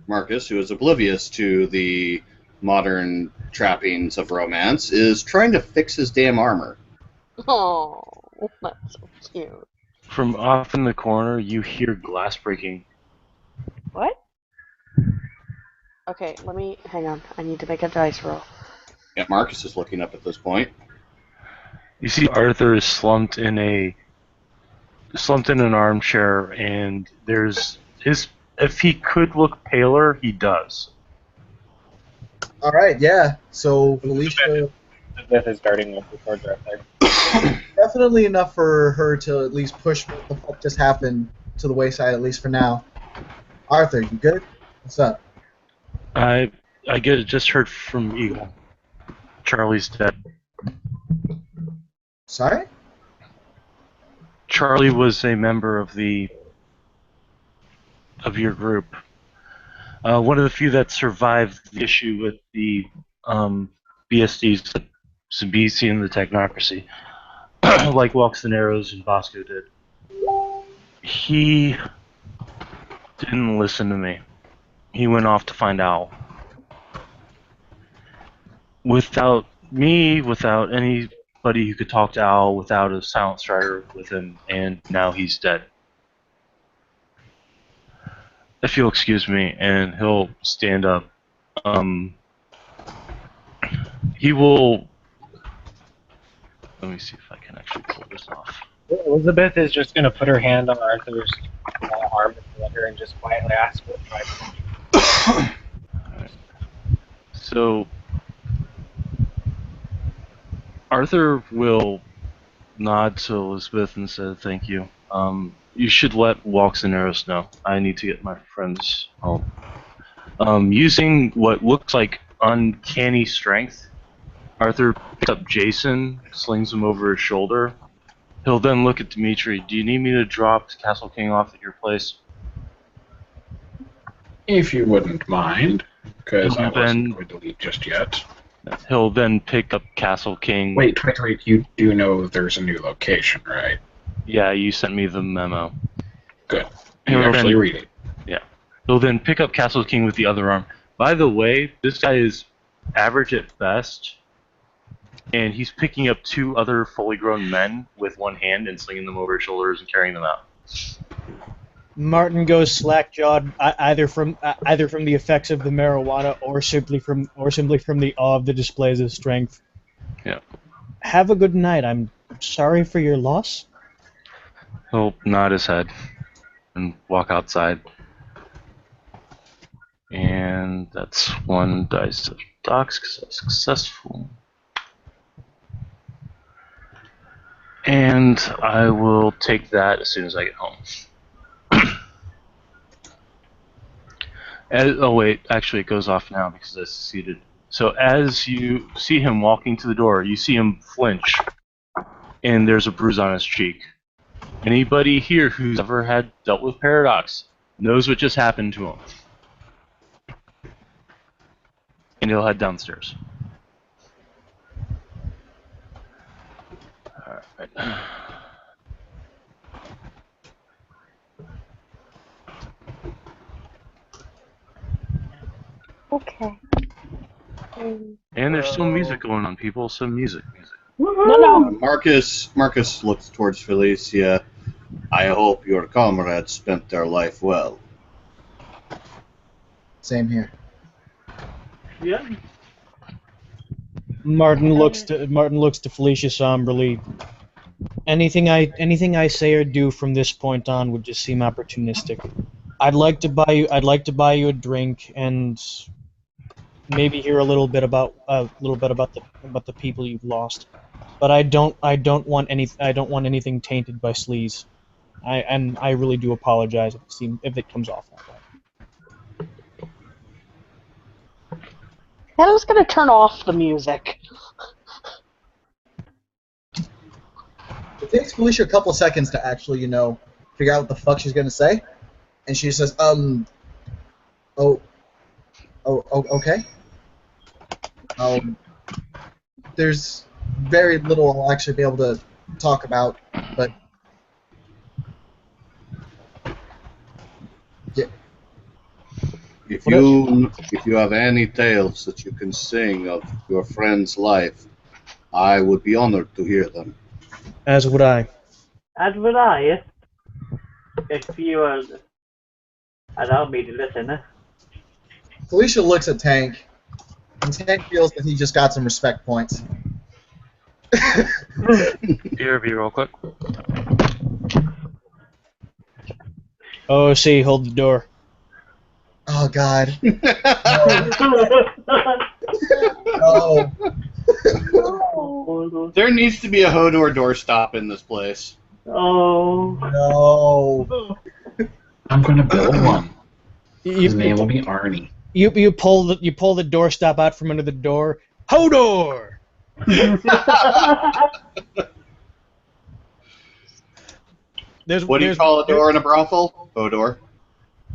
Marcus, who is oblivious to the modern trappings of romance, is trying to fix his damn armor. Oh, that's so cute. From off in the corner, you hear glass breaking. What? Okay, hang on. I need to make a dice roll. Yeah, Marcus is looking up at this point. You see Arthur is slumped in an armchair, and if he could look paler, he does. All right, yeah. So Felicia. Beth is darting with the sword right there. Definitely enough for her to at least push what the fuck just happened to the wayside, at least for now. Arthur, you good? What's up? I just heard from Eagle. Charlie's dead. Sorry? Charlie was a member of your group. One of the few that survived the issue with the BSDs, Sabisi and the Technocracy, like Walks and Arrows and Bosco did. He didn't listen to me. He went off to find Owl. Without me, without anybody who could talk to Owl, without a silent strider with him, and now he's dead. If you'll excuse me, and he'll stand up. He will. Let me see if I can actually pull this off. Elizabeth is just gonna put her hand on Arthur's arm and just quietly ask what tribe. So Arthur will nod to Elizabeth and say, "Thank you. You should let Walks and Arrows know. I need to get my friends home." Using what looks like uncanny strength, Arthur picks up Jason, slings him over his shoulder. He'll then look at Dimitri. "Do you need me to drop Castle King off at your place?" If you wouldn't mind, because I He'll wasn't going to leave just yet. He'll then pick up Castle King. Wait. You do know there's a new location, right? Yeah, you sent me the memo. Good. You actually read it. Yeah. He'll then pick up Castle King with the other arm. By the way, this guy is average at best, and he's picking up 2 other fully grown men with one hand and slinging them over his shoulders and carrying them out. Martin goes slack-jawed, either from the effects of the marijuana or simply from the awe of the displays of strength. Yeah. Have a good night. I'm sorry for your loss. He'll nod his head and walk outside. And that's 1 dice of docs because that's successful. And I will take that as soon as I get home. Oh wait, actually it goes off now because I succeeded. So as you see him walking to the door, you see him flinch, and there's a bruise on his cheek. Anybody here who's ever dealt with Paradox knows what just happened to him. And he'll head downstairs. Alright. Okay. And there's still music going on, people. Some music. No. Marcus looks towards Felicia. I hope your comrades spent their life well. Same here. Yeah. Martin looks to Felicia somberly. Anything I say or do from this point on would just seem opportunistic. I'd like to buy you a drink and maybe hear a little bit about the people you've lost. But I don't want anything tainted by sleaze. I really do apologize if it comes off that way. Hannah's gonna turn off the music. It takes Felicia a couple seconds to actually, figure out what the fuck she's gonna say, and she says, okay. There's very little I'll actually be able to talk about, but yeah. If you have any tales that you can sing of your friend's life, I would be honored to hear them. As would I. As would I. If you allow me to listen. Felicia looks at Tank, and Tank feels that he just got some respect points. BRB real quick. Oh, see, hold the door. Oh, God. No. Oh. There needs to be a Hodor doorstop in this place. Oh. No. I'm going to build one. His You name will be Arnie. pull the doorstop out from under the door. Hodor! What do you call a door in a brothel? Hodor.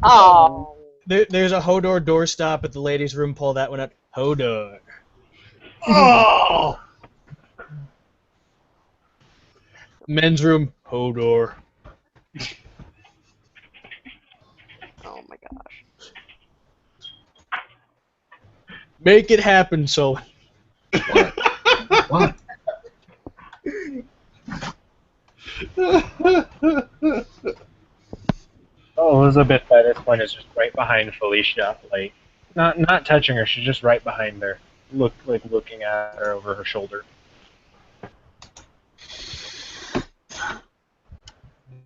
Oh. There's a Hodor doorstop at the ladies' room. Pull that one out. Hodor. Oh! Men's room. Hodor. Oh my gosh. Make it happen, so. What? Oh, Elizabeth by this point is just right behind Felicia, like not touching her. She's just right behind her, looking at her over her shoulder.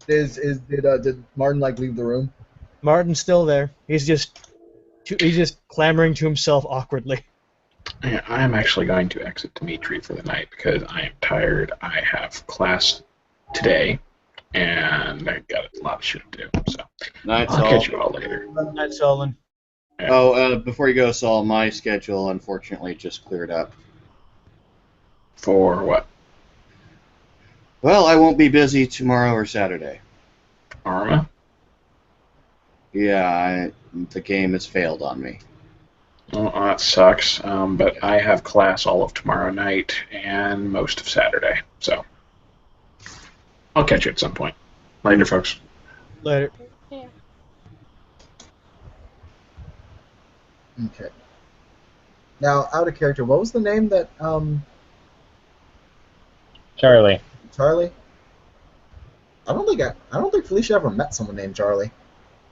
Did Martin like leave the room? Martin's still there. He's just clamoring to himself awkwardly. Yeah, I am actually going to exit Dimitri for the night because I am tired. I have class today, and I got a lot of shit to do. So I'll catch you all later. Night, Solon. Yeah. Oh, before you go, Saul, my schedule unfortunately just cleared up. For what? Well, I won't be busy tomorrow or Saturday. Arma? Yeah, the game has failed on me. Well, that sucks. But I have class all of tomorrow night and most of Saturday. So I'll catch you at some point. Later, folks. Later. Yeah. Okay. Now, out of character, what was the name that Charlie. Charlie? I don't think Felicia ever met someone named Charlie.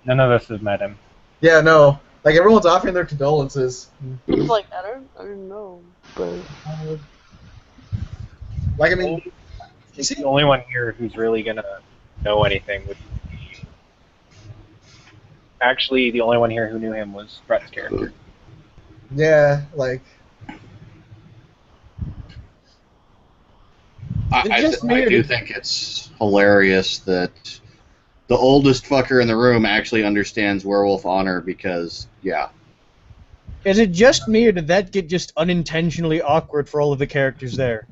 None of us have met him. Yeah, no. Like everyone's offering their condolences. It's like I don't know, but Like I mean, He's the only one here who's really gonna know anything would be. Actually, the only one here who knew him was Brett's character. yeah, like I just do weird. think it's hilarious that the oldest fucker in the room actually understands werewolf honor because, yeah. Is it just me, or did that get just unintentionally awkward for all of the characters there?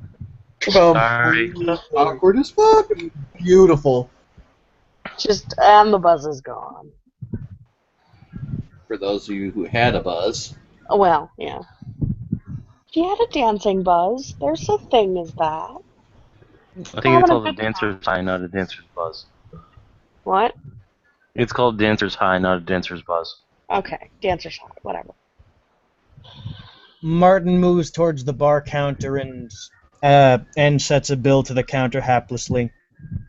Sorry. Awkward as fuck. Beautiful. and the buzz is gone. For those of you who had a buzz. Oh, well, yeah. She had a dancing buzz. There's a thing as that. I think it's called a dancer's high, not a dancer's buzz. What? It's called dancer's high, not a dancer's buzz. Okay, dancer's high, whatever. Martin moves towards the bar counter and sets a bill to the counter haplessly.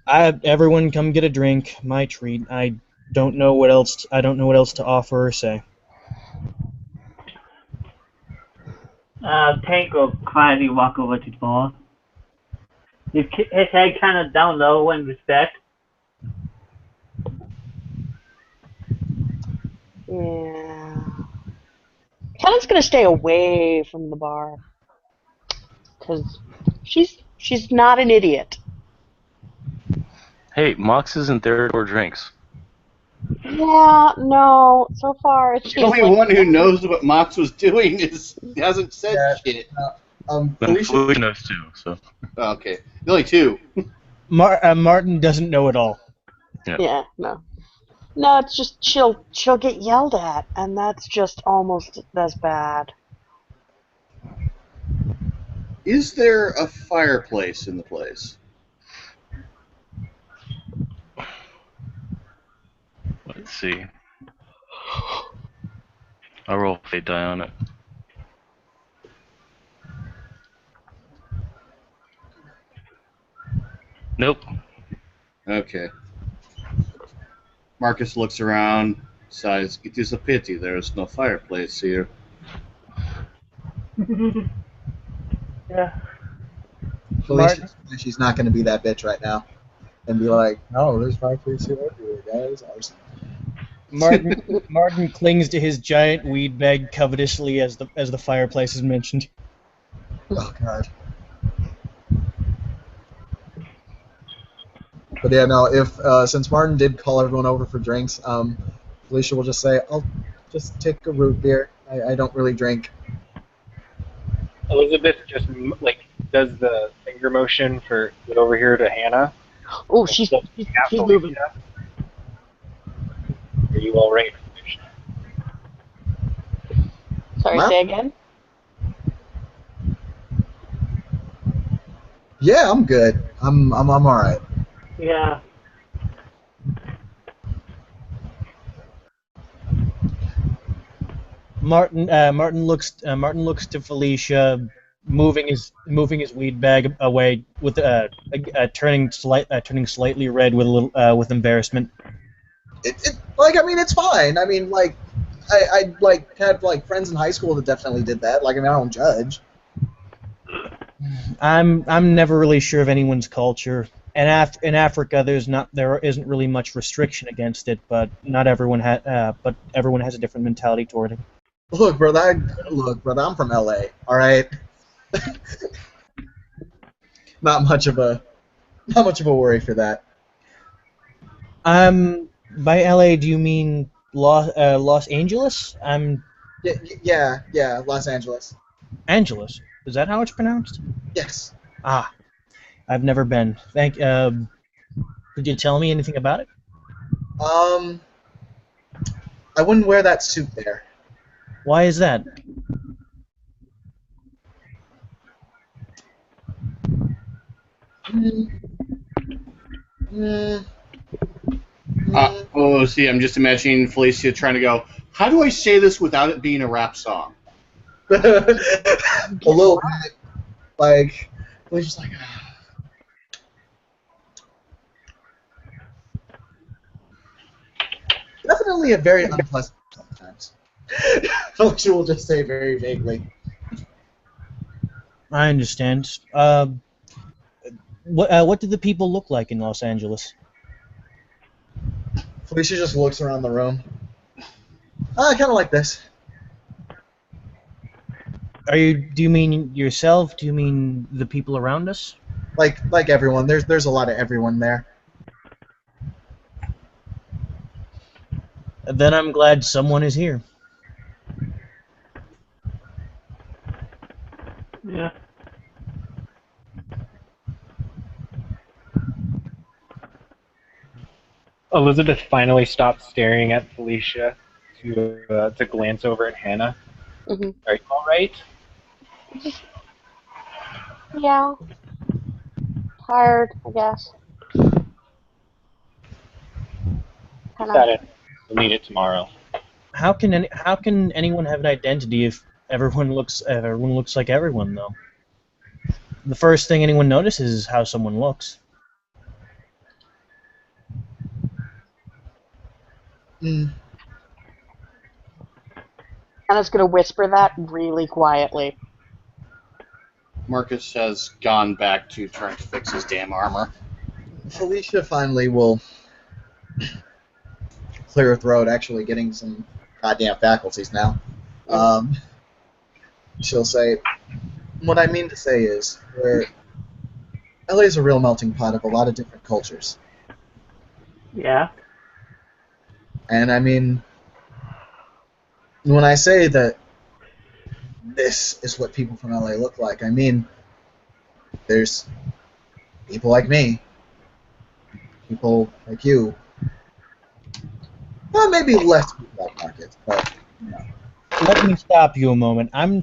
Everyone come get a drink. My treat. I don't know what else to offer or say. Tank will quietly walk over to the bar. His head kind of down low in respect. Yeah. Kellen's gonna stay away from the bar. Because she's not an idiot. Hey, Mox isn't there for drinks. Yeah, no. So far, it's The only one who knows what Mox was doing hasn't said shit. Felicia knows too, so. Okay. The only two. Martin doesn't know it all. Yeah, no. No, it's just she'll get yelled at, and that's just almost as bad. Is there a fireplace in the place? Let's see. I'll roll fate die on it. Nope. Okay. Marcus looks around, sighs, "It is a pity there is no fireplace here." Yeah. She's not going to be that bitch right now and be like, no, there's fireplace here everywhere, guys. Martin clings to his giant weed bag covetously as the fireplace is mentioned. Oh God. But yeah, no. If since Martin did call everyone over for drinks, Felicia will just say, "I'll just take a root beer. I don't really drink." Elizabeth just does the finger motion for get over here to Hannah. Oh, she's moving. Are you all right? Sorry, say again. Yeah, I'm good. I'm all right. Yeah. Martin looks to Felicia, moving his weed bag away with turning slightly red with a little with embarrassment. I mean, it's fine. I mean, like, I had friends in high school that definitely did that. Like, I mean, I don't judge. I'm never really sure of anyone's culture. In Africa, there isn't really much restriction against it, but not everyone but everyone has a different mentality toward it. Look, brother. I'm from LA. All right. Not much of a worry for that. By LA, do you mean Los Angeles? Yeah, Los Angeles. Angeles. Is that how it's pronounced? Yes. Ah, I've never been. Could you tell me anything about it? I wouldn't wear that suit there. Why is that? See, I'm just imagining Felicia trying to go, how do I say this without it being a rap song? A little bit. Like, it was just like... Definitely a very unpleasant sometimes. Felicia will just say very vaguely. I understand. What do the people look like in Los Angeles? Felicia just looks around the room. Kind of like this. Do you mean yourself? Do you mean the people around us? Like everyone. There's a lot of everyone there. Then I'm glad someone is here. Yeah. Elizabeth finally stops staring at Felicia to glance over at Hannah. Mm-hmm. Are you all right? Yeah. Tired, I guess. Got it. We'll need it tomorrow. How can anyone have an identity if everyone looks like everyone though? The first thing anyone notices is how someone looks. Anna's gonna whisper that really quietly. Marcus has gone back to trying to fix his damn armor. Felicia finally will clear her throat, actually getting some goddamn faculties now. She'll say, what I mean to say is, LA is a real melting pot of a lot of different cultures. Yeah. And I mean, when I say that this is what people from LA look like, I mean, there's people like me, people like you, well, maybe less people like Marcus, but you know. Let me stop you a moment. I'm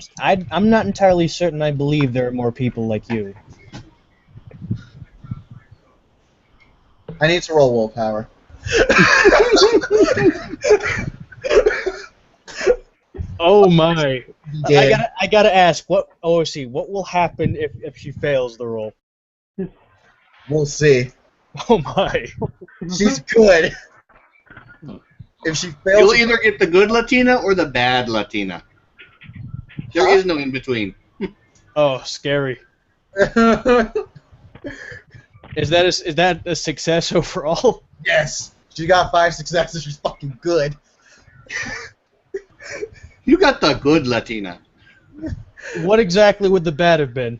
not entirely certain I believe there are more people like you. I need to roll willpower. Oh my! Yeah. I gotta ask. What will happen if she fails the roll? We'll see. Oh my! She's good. If she fails, You'll either get the good Latina or the bad Latina. There is no in between. Oh, scary. Is that a success overall? Yes. She got 5 successes. She's fucking good. You got the good Latina. What exactly would the bad have been?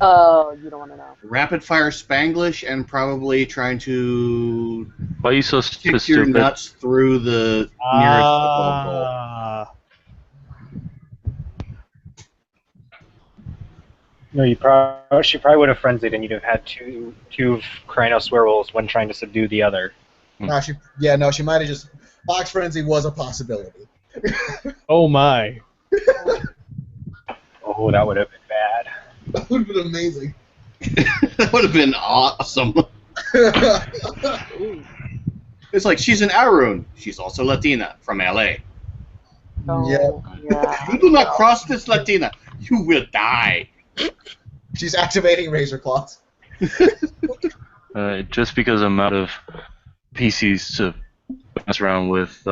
Oh, you don't want to know. Rapid fire Spanglish and probably trying to Why are you so stick your stupid? nuts through the nearest football goal. No, she probably would have frenzied, and you'd have had two Krynos werewolves, one trying to subdue the other. No, she might have just... Fox Frenzy was a possibility. Oh my. Oh, that would have been bad. That would have been amazing. That would have been awesome. It's like, she's an Arun. She's also Latina from LA. Oh, yeah. You do not cross this Latina. You will die. She's activating Razor Claws. Just because I'm out of PCs to mess around with,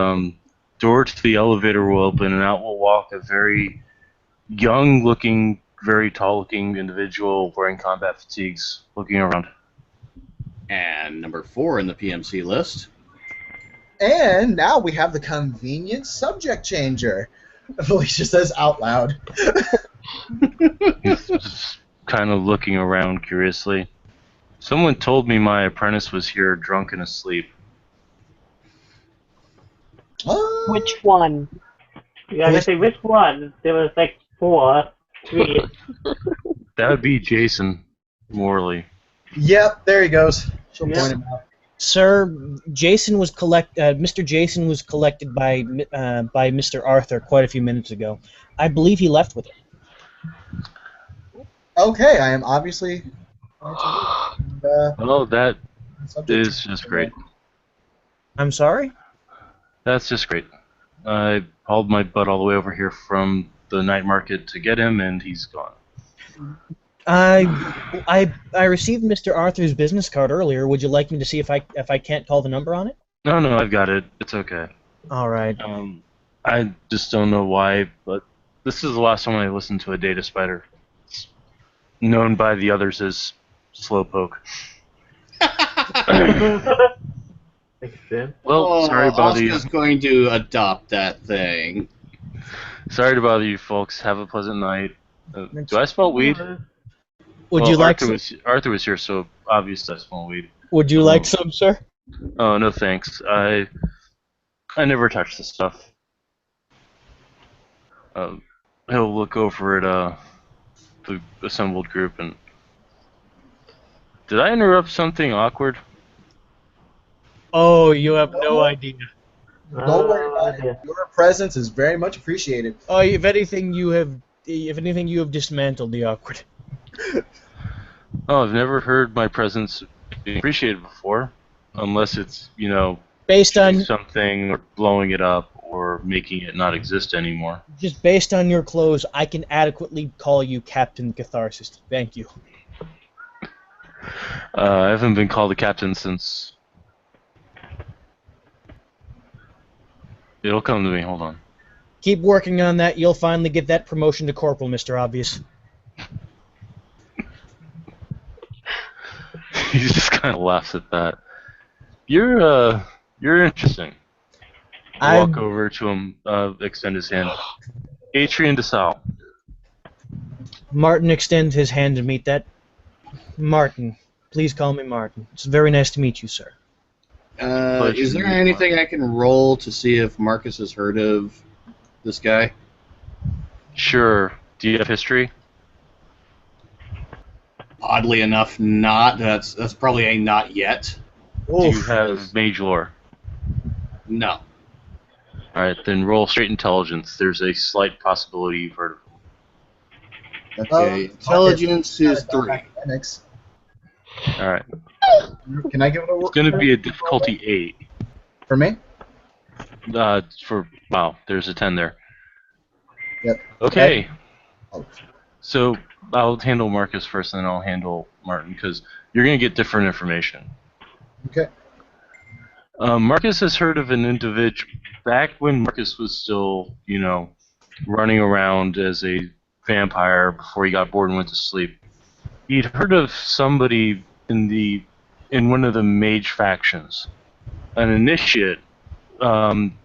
door to the elevator will open and out will walk a very young-looking, very tall-looking individual wearing combat fatigues, looking around. And number 4 in the PMC list. And now we have the convenient subject changer. Felicia says out loud. He's just kind of looking around curiously. Someone told me my apprentice was here drunk and asleep. Which one? Yeah, I say which one? There was like 4, 3. That would be Jason Morley. Yep, there he goes. She'll Yeah. point him out. Sir, Mr. Jason was collected by Mr. Arthur quite a few minutes ago. I believe he left with him. Okay, I am obviously. Oh, that is just great. I'm sorry? That's just great. I hauled my butt all the way over here from the night market to get him, and he's gone. I received Mr. Arthur's business card earlier. Would you like me to see if I can't call the number on it? No, I've got it. It's okay. All right. I just don't know why, but this is the last time I listened to a data spider. It's known by the others as Slowpoke. Makes sense. Well, sorry to bother you. Oscar's going to adopt that thing. Sorry to bother you, folks. Have a pleasant night. Do I smell weed? Would you like Arthur was here, so obviously I smell weed. Would you like some, sir? Oh, no thanks. I never touch this stuff. He'll look over at the assembled group and... Did I interrupt something awkward? Oh, you have no idea. Don't worry about it. Your presence is very much appreciated. Oh, if anything, you have dismantled the awkward. Oh, I've never heard my presence being appreciated before, unless it's, based on something or blowing it up or making it not exist anymore. Just based on your clothes, I can adequately call you Captain Catharsis. Thank you. I haven't been called a captain since... It'll come to me, hold on. Keep working on that. You'll finally get that promotion to corporal, Mr. Obvious. He just kind of laughs at that. You're interesting. Walk over to him, extend his hand. Adrian DeSalle. Martin extends his hand to meet that. Martin. Please call me Martin. It's very nice to meet you, sir. Is there anything I can roll to see if Marcus has heard of this guy? Sure. Do you have history? Oddly enough, not. That's probably a not yet. Do you have mage lore? No. Alright, then roll straight intelligence. There's a slight possibility you've heard of him. Okay, intelligence is 3. Alright. Can I give it a It's going to be a difficulty 8. For me? Wow, there's a 10 there. Yep. Okay. So I'll handle Marcus first, and then I'll handle Martin, because you're going to get different information. Okay. Marcus has heard of an individual back when Marcus was still, running around as a vampire before he got bored and went to sleep. He'd heard of somebody in one of the mage factions, an initiate,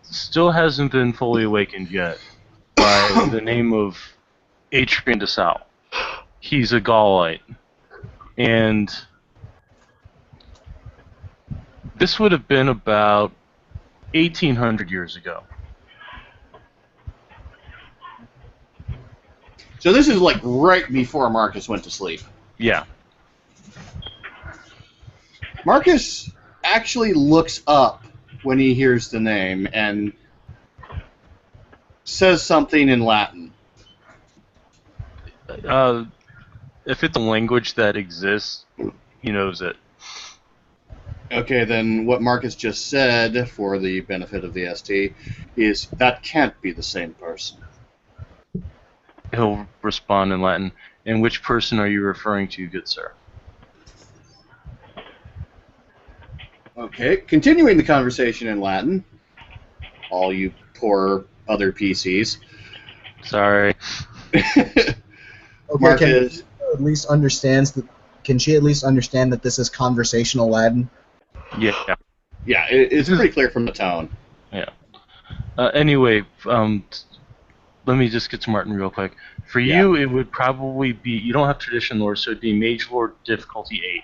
still hasn't been fully awakened yet, by the name of Adrian DeSalle. He's a Gaulite, and this would have been about 1,800 years ago. So this is like right before Marcus went to sleep. Yeah. Marcus actually looks up when he hears the name and says something in Latin. If it's a language that exists, he knows it. Okay, then what Marcus just said, for the benefit of the ST, is that can't be the same person. He'll respond in Latin. And which person are you referring to, good sir? Okay, continuing the conversation in Latin, all you poor other PCs. Sorry. Okay, Marcus at least understands the can she at least understand that this is conversational Latin? Yeah. Yeah, it's pretty clear from the tone. Yeah. Anyway, let me just get to Martin real quick. For you, it would probably be, you don't have tradition lore, so it'd be Mage Lore difficulty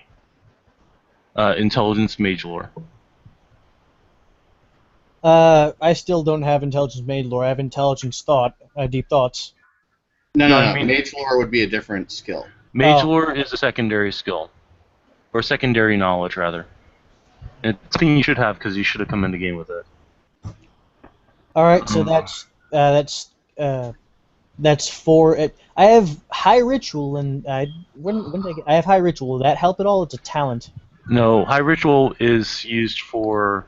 8. Intelligence Mage Lore. I still don't have intelligence made lore. I have intelligence thought, deep thoughts. No, I mean, Mage Lore would be a different skill. Mage Lore is a secondary skill. Or secondary knowledge, rather. It's something you should have because you should have come into game with it. Alright, so that's 4. I have high ritual, and when did I get? I have high ritual. Will that help at all? It's a talent. No, High Ritual is used for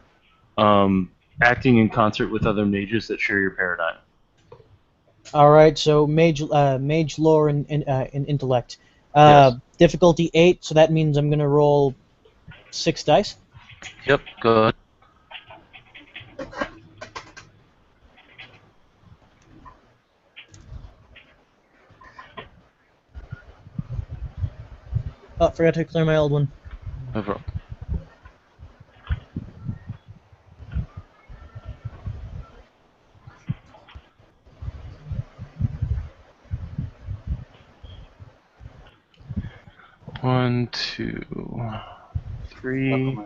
acting in concert with other mages that share your paradigm. Alright, so mage lore and intellect. Yes. Difficulty 8, so that means I'm going to roll 6 dice. Yep, go ahead. Oh, forgot to clear my old one. No problem. One, 2, 3.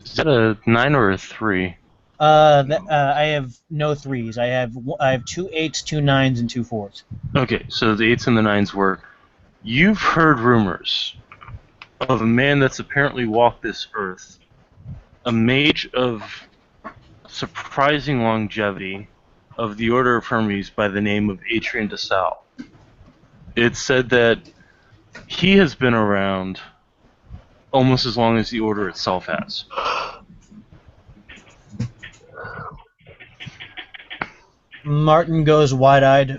Is that a 9 or a 3? I have no 3s. I have 2 8s, 2 9s, and 2 4s. Okay, so the 8s and the 9s work. You've heard rumors of a man that's apparently walked this earth, a mage of surprising longevity of the Order of Hermes by the name of Atrian de Sal. It's said that he has been around almost as long as the Order itself has. Martin goes wide-eyed.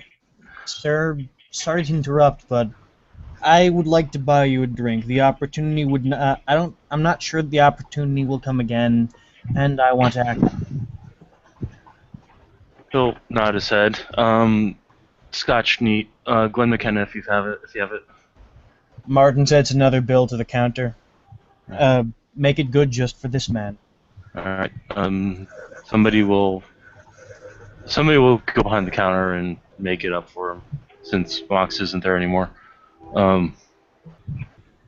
Sir, sorry to interrupt, but I would like to buy you a drink. The opportunity would not, I'm not sure the opportunity will come again, and I want to act. He'll nod his head. Scotch neat. Glen McKenna, if you have it. Martin sets another bill to the counter. Make it good just for this man. All right. Somebody will go behind the counter and make it up for him, since Mox isn't there anymore. And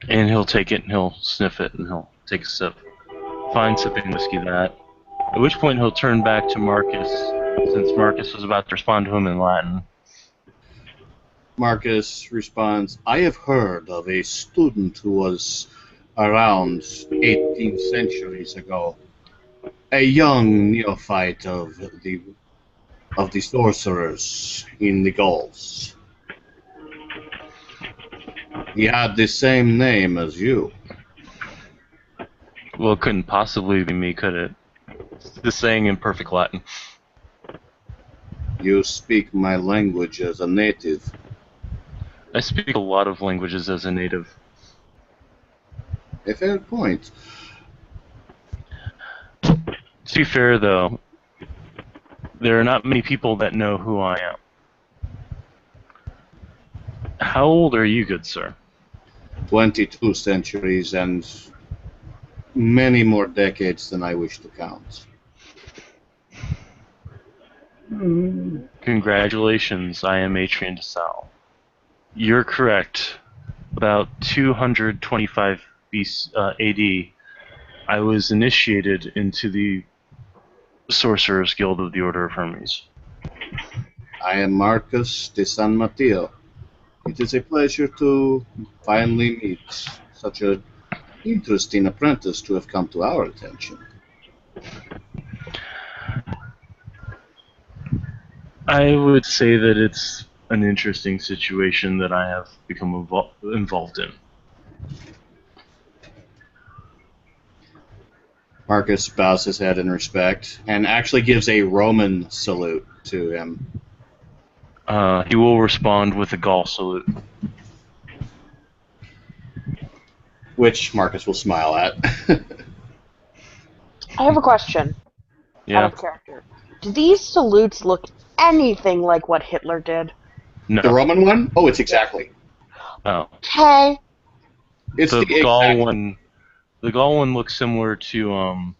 he'll take it and he'll sniff it and he'll take a sip. Fine sipping whiskey, that. At which point he'll turn back to Marcus, since Marcus was about to respond to him in Latin. Marcus responds, I have heard of a student who was around 18 centuries ago. A young neophyte of the sorcerers in the Gauls. He had the same name as you. Well, it couldn't possibly be me, could it? It's the saying in perfect Latin. You speak my language as a native. I speak a lot of languages as a native. A fair point. To be fair, though, there are not many people that know who I am. How old are you, good sir? 22 centuries and many more decades than I wish to count. Congratulations, I am Atrian de Sal. You're correct. About 225 AD, I was initiated into the Sorcerer's Guild of the Order of Hermes. I am Marcus de San Mateo. It is a pleasure to finally meet such an interesting apprentice to have come to our attention. I would say that it's an interesting situation that I have become involved in. Marcus bows his head in respect and actually gives a Roman salute to him. He will respond with a Gaul salute. Which Marcus will smile at. I have a question. Yeah. Out of character. Do these salutes look anything like what Hitler did? No. The Roman one? Oh, it's exactly. Oh. Okay. It's the the Gaul exact. one. The Gaul one looks similar to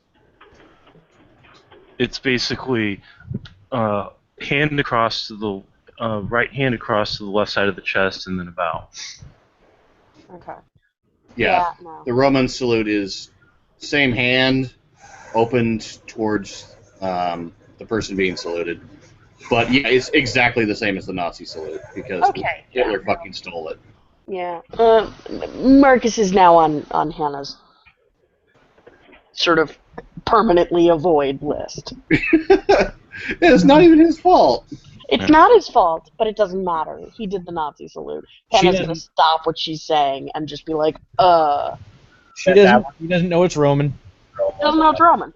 It's basically hand across to the right hand across to the left side of the chest, and then a bow. Okay. Yeah. No. The Roman salute is same hand, opened towards the person being saluted. But yeah, it's exactly the same as the Nazi salute because Okay. Hitler fucking stole it. Yeah. Marcus is now on Hannah's sort of permanently avoid list. It's not even his fault. It's not his fault, but it doesn't matter. He did the Nazi salute. Hannah's gonna doesn't- stop what she's saying and just be like, He doesn't know it's Roman. doesn't know it's Roman.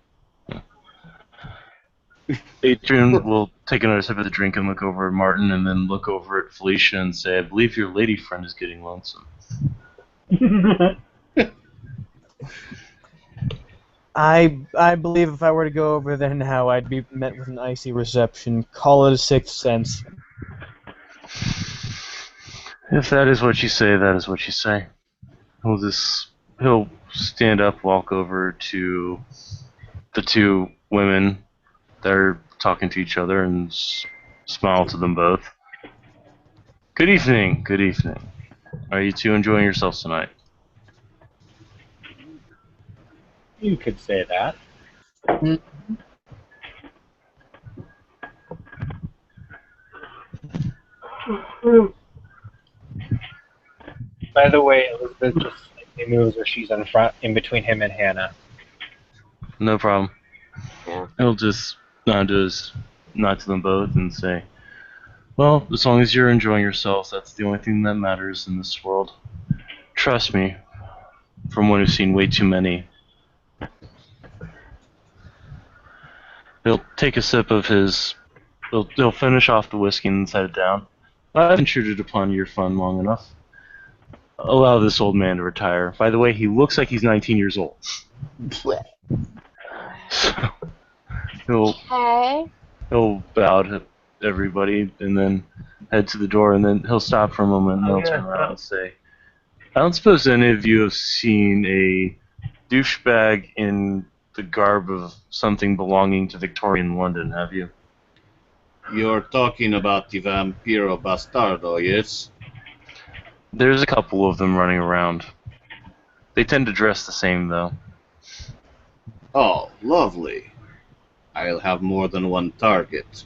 Adrian will take another sip of the drink and look over at Martin, and then look over at Felicia and say, "I believe your lady friend is getting lonesome." I believe if I were to go over there now, I'd be met with an icy reception. Call it a sixth sense. If that is what you say, that is what you say. He'll stand up, walk over to the two women that are talking to each other, and smile to them both. Good evening. Good evening. Are you two enjoying yourselves tonight? You could say that. By the way, Elizabeth just slightly moves where she's in front, in between him and Hannah. No problem. Yeah. He'll just nod to them both and say, "Well, as long as you're enjoying yourself, that's the only thing that matters in this world. Trust me, from one who's seen way too many." He'll take a sip of his. He'll finish off the whiskey and set it down. I've intruded upon your fun long enough. Allow this old man to retire. By the way, he looks like he's 19 years old. So, he'll bow to everybody and then head to the door, and then he'll stop for a moment and he'll turn around and say, "I don't suppose any of you have seen a douchebag in the garb of something belonging to Victorian London, have you?" You're talking about the Vampiro Bastardo, yes? There's a couple of them running around. They tend to dress the same, though. Oh, lovely. I'll have more than one target.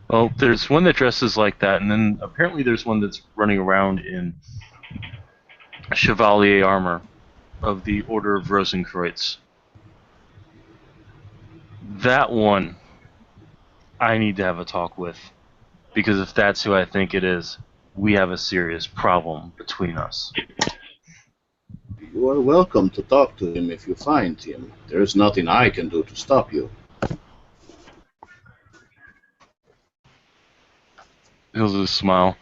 Well, there's one that dresses like that, and then apparently there's one that's running around in Chevalier armor of the Order of Rosenkreuz. That one I need to have a talk with, because if that's who I think it is, we have a serious problem between us. You are welcome to talk to him if you find him. There is nothing I can do to stop you. He'll just smile.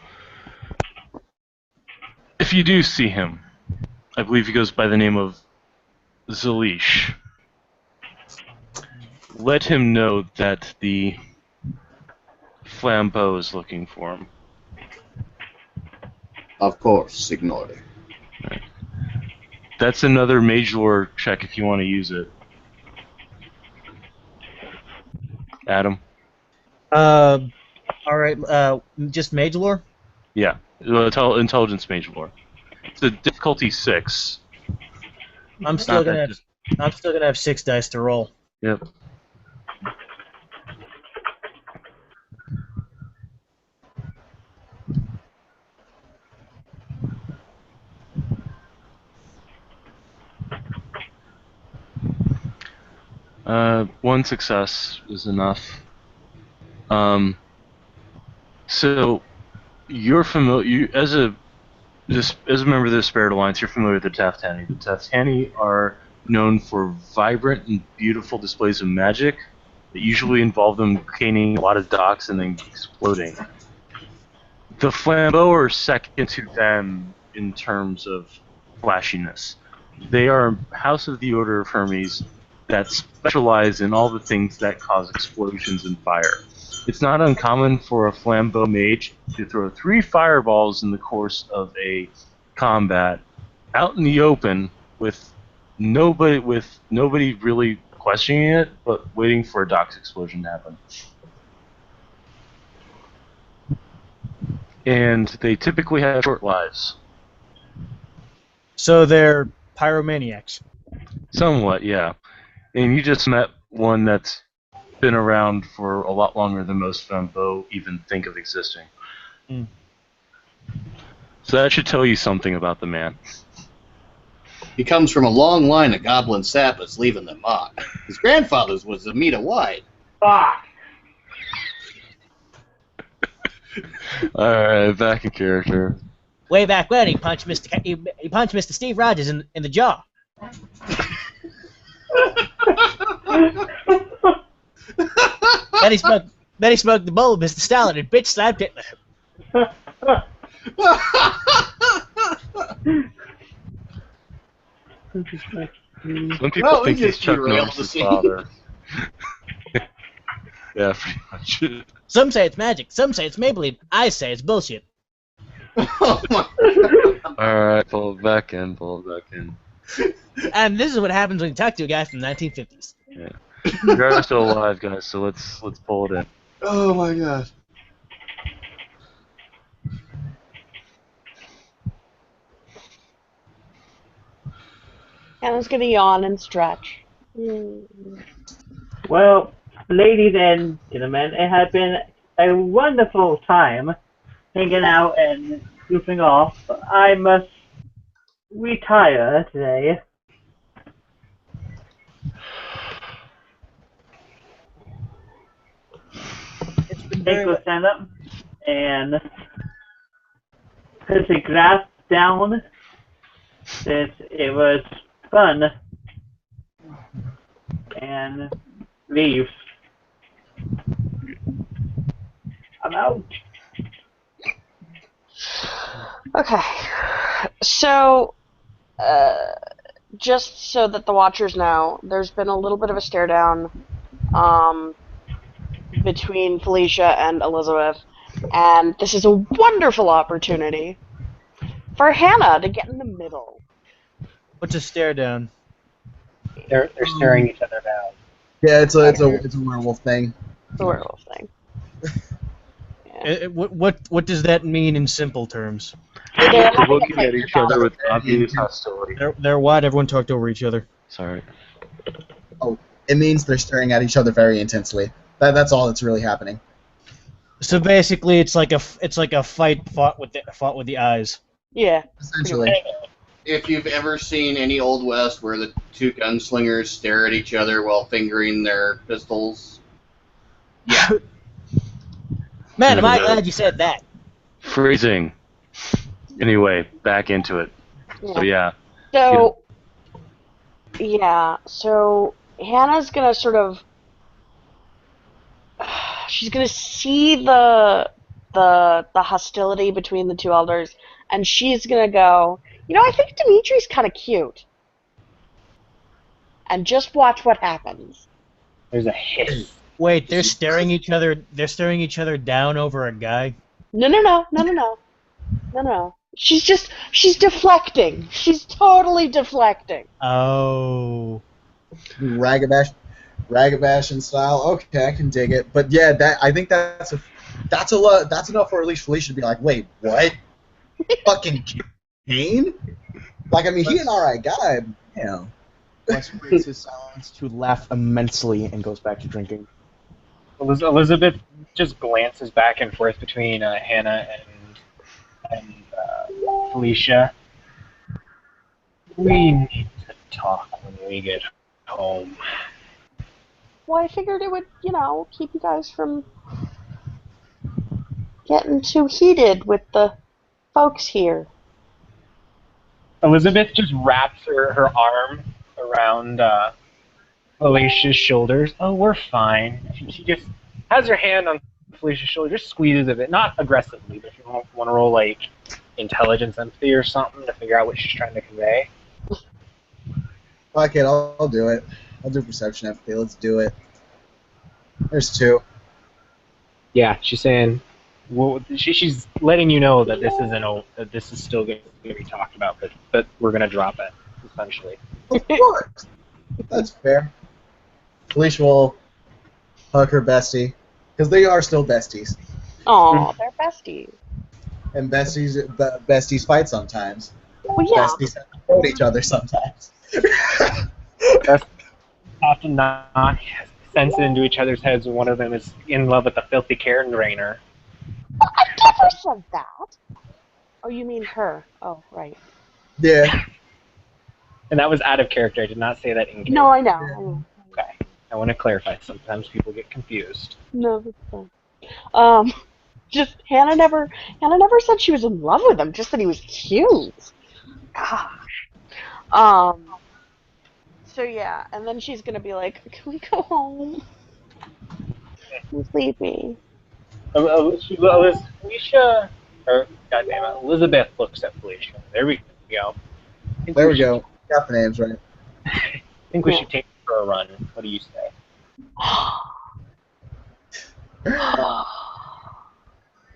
If you do see him, I believe he goes by the name of Zalish. Let him know that the Flambeau is looking for him. Of course, Signore. That's another mage lore check if you want to use it. Adam? Alright, just mage lore? Yeah, intelligence mage lore. It's a difficulty 6. I'm still gonna have 6 dice to roll. Yep. One success is enough. So you're familiar as a member of the Spirit Alliance. You're familiar with the Taftani. The Taftani are known for vibrant and beautiful displays of magic that usually involve them gaining a lot of docks and then exploding. The Flambeau are second to them in terms of flashiness. They are House of the Order of Hermes that specialize in all the things that cause explosions and fire. It's not uncommon for a Flambeau mage to throw 3 fireballs in the course of a combat out in the open with nobody really questioning it, but waiting for a docks explosion to happen. And they typically have short lives. So they're pyromaniacs. Somewhat, yeah. And you just met one that's been around for a lot longer than most Fembo even think of existing. Mm. So that should tell you something about the man. He comes from a long line of goblin sappas leaving the mock. His grandfather's was the meat of wine. Fuck! Alright, back in character. Way back when, he punched Mr. Steve Rogers in the jaw. Then he smoked the bowl of Mr. Stalin and bitch slapped Hitler. Some people think he's Chuck Norris's father. Yeah, pretty much. Some say it's magic, some say it's Maybelline, I say it's bullshit. Alright, pull it back in. And this is what happens when you talk to a guy from the 1950s. Yeah. You guys are still alive, guys, so let's pull it in. Oh my god. Hannah's gonna yawn and stretch. Well, ladies and gentlemen, it has been a wonderful time hanging out and goofing off. I must retire today. Take a stand up and put the glass down since it was fun and leave. I'm out. Okay. So, just so that the watchers know, there's been a little bit of a stare down between Felicia and Elizabeth, and this is a wonderful opportunity for Hannah to get in the middle. What's a stare down? They're staring each other down. Yeah, it's a werewolf thing. It's a werewolf thing. What does that mean in simple terms? They're looking at each other with obvious hostility. They're what? Everyone talked over each other. Sorry. Oh, it means they're staring at each other very intensely. That's all that's really happening. So basically, it's like a fight fought with the eyes. Yeah. Essentially. If you've ever seen any Old West where the two gunslingers stare at each other while fingering their pistols, yeah. Man, am I glad you said that. Freezing. Anyway, back into it. So yeah. So Hannah's gonna sort of she's gonna see the hostility between the two elders, and she's gonna go, I think Dimitri's kind of cute. And just watch what happens. There's a hiss. Wait, they're staring each other down over a guy? No. She's deflecting. She's totally deflecting. Oh. Ragabash style. Okay, I can dig it. But yeah, I think that's enough for at least Felicia to be like, wait, what? Fucking Kane? Like, I mean, he's an alright guy. Wes breaks his silence to laugh immensely and goes back to drinking. Elizabeth just glances back and forth between Hannah and Felicia. We need to talk when we get home. Well, I figured it would, keep you guys from getting too heated with the folks here. Elizabeth just wraps her arm around Felicia's shoulders. Oh, we're fine. She just has her hand on Felicia's shoulder, just squeezes a bit, not aggressively, but if you want to roll like intelligence, empathy, or something to figure out what she's trying to convey. Fuck it, I'll do it. I'll do perception empathy. Let's do it. There's 2. Yeah, she's saying, well, she's letting you know that this isn't that this is still going to be talked about, but we're going to drop it essentially. Of course. That's fair. Felicia will hug her bestie, because they are still besties. Aw, they're besties. And besties fight sometimes. Well, yeah. Besties have to fight each other sometimes. Have to knock sense into each other's heads when one of them is in love with the filthy Karen Rainer. I never said that. Oh, you mean her? Oh, right. Yeah. And that was out of character. I did not say that in character. No, I know. Okay. I want to clarify. Sometimes people get confused. No, that's fine. Just Hannah never said she was in love with him. Just that he was cute. Gosh. So yeah, and then she's gonna be like, "Can we go home? I'm sleepy." Felicia, or goddamn it, Elizabeth looks at Felicia. There we go. There we go. Got the names right. I think we should take her for a run. What do you say?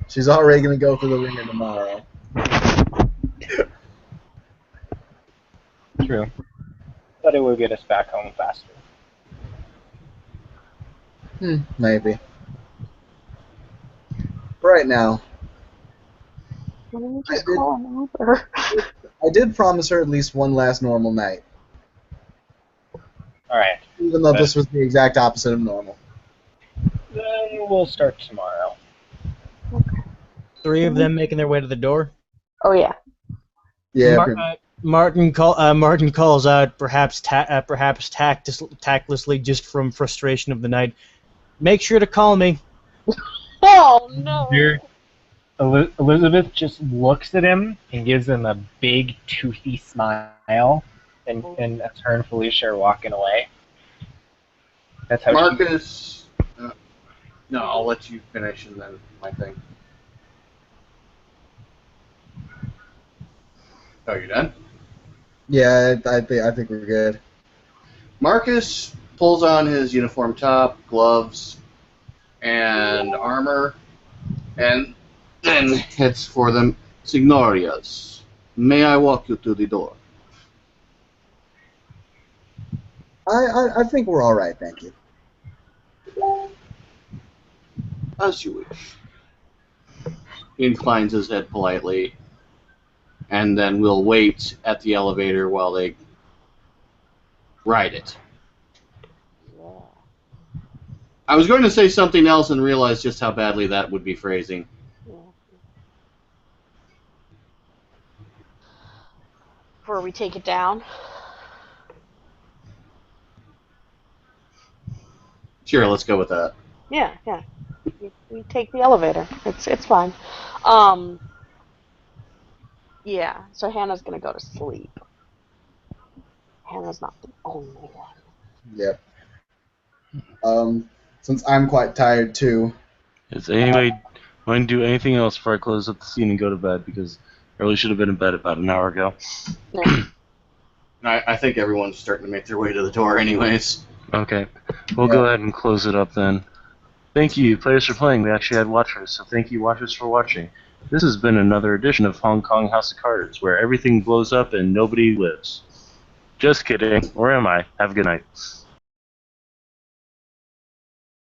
She's already gonna go for the ringer tomorrow. True. But it would get us back home faster. Maybe. Right now, Why don't we just call an Uber? I did promise her at least one last normal night. Alright. Even though this was the exact opposite of normal. Then we'll start tomorrow. Three of them making their way to the door. Oh yeah. Yeah. Martin calls out, perhaps tactlessly, just from frustration of the night. Make sure to call me. Oh no. Elizabeth just looks at him and gives him a big toothy smile, and that's her and Felicia are walking away. That's how Marcus. No, I'll let you finish and then my thing. Oh, you done? Yeah, I think we're good. Marcus pulls on his uniform top, gloves, and armor, and then heads for them. Signorias, may I walk you to the door? I think we're all right, thank you. As you wish. He inclines his head politely, and then we'll wait at the elevator while they ride it. I was going to say something else and realized just how badly that would be phrasing. Before we take it down. Sure, let's go with that. Yeah. We take the elevator. It's fine. Yeah. So Hannah's gonna go to sleep. Hannah's not the only one. Yep. Since I'm quite tired too. Does anybody want to do anything else before I close up the scene and go to bed? Because I really should have been in bed about an hour ago. Yeah. I think everyone's starting to make their way to the door anyways. Okay. We'll go ahead and close it up then. Thank you, players, for playing. We actually had watchers, so thank you, watchers, for watching. This has been another edition of Hong Kong House of Cards, where everything blows up and nobody lives. Just kidding. Or am I? Have a good night.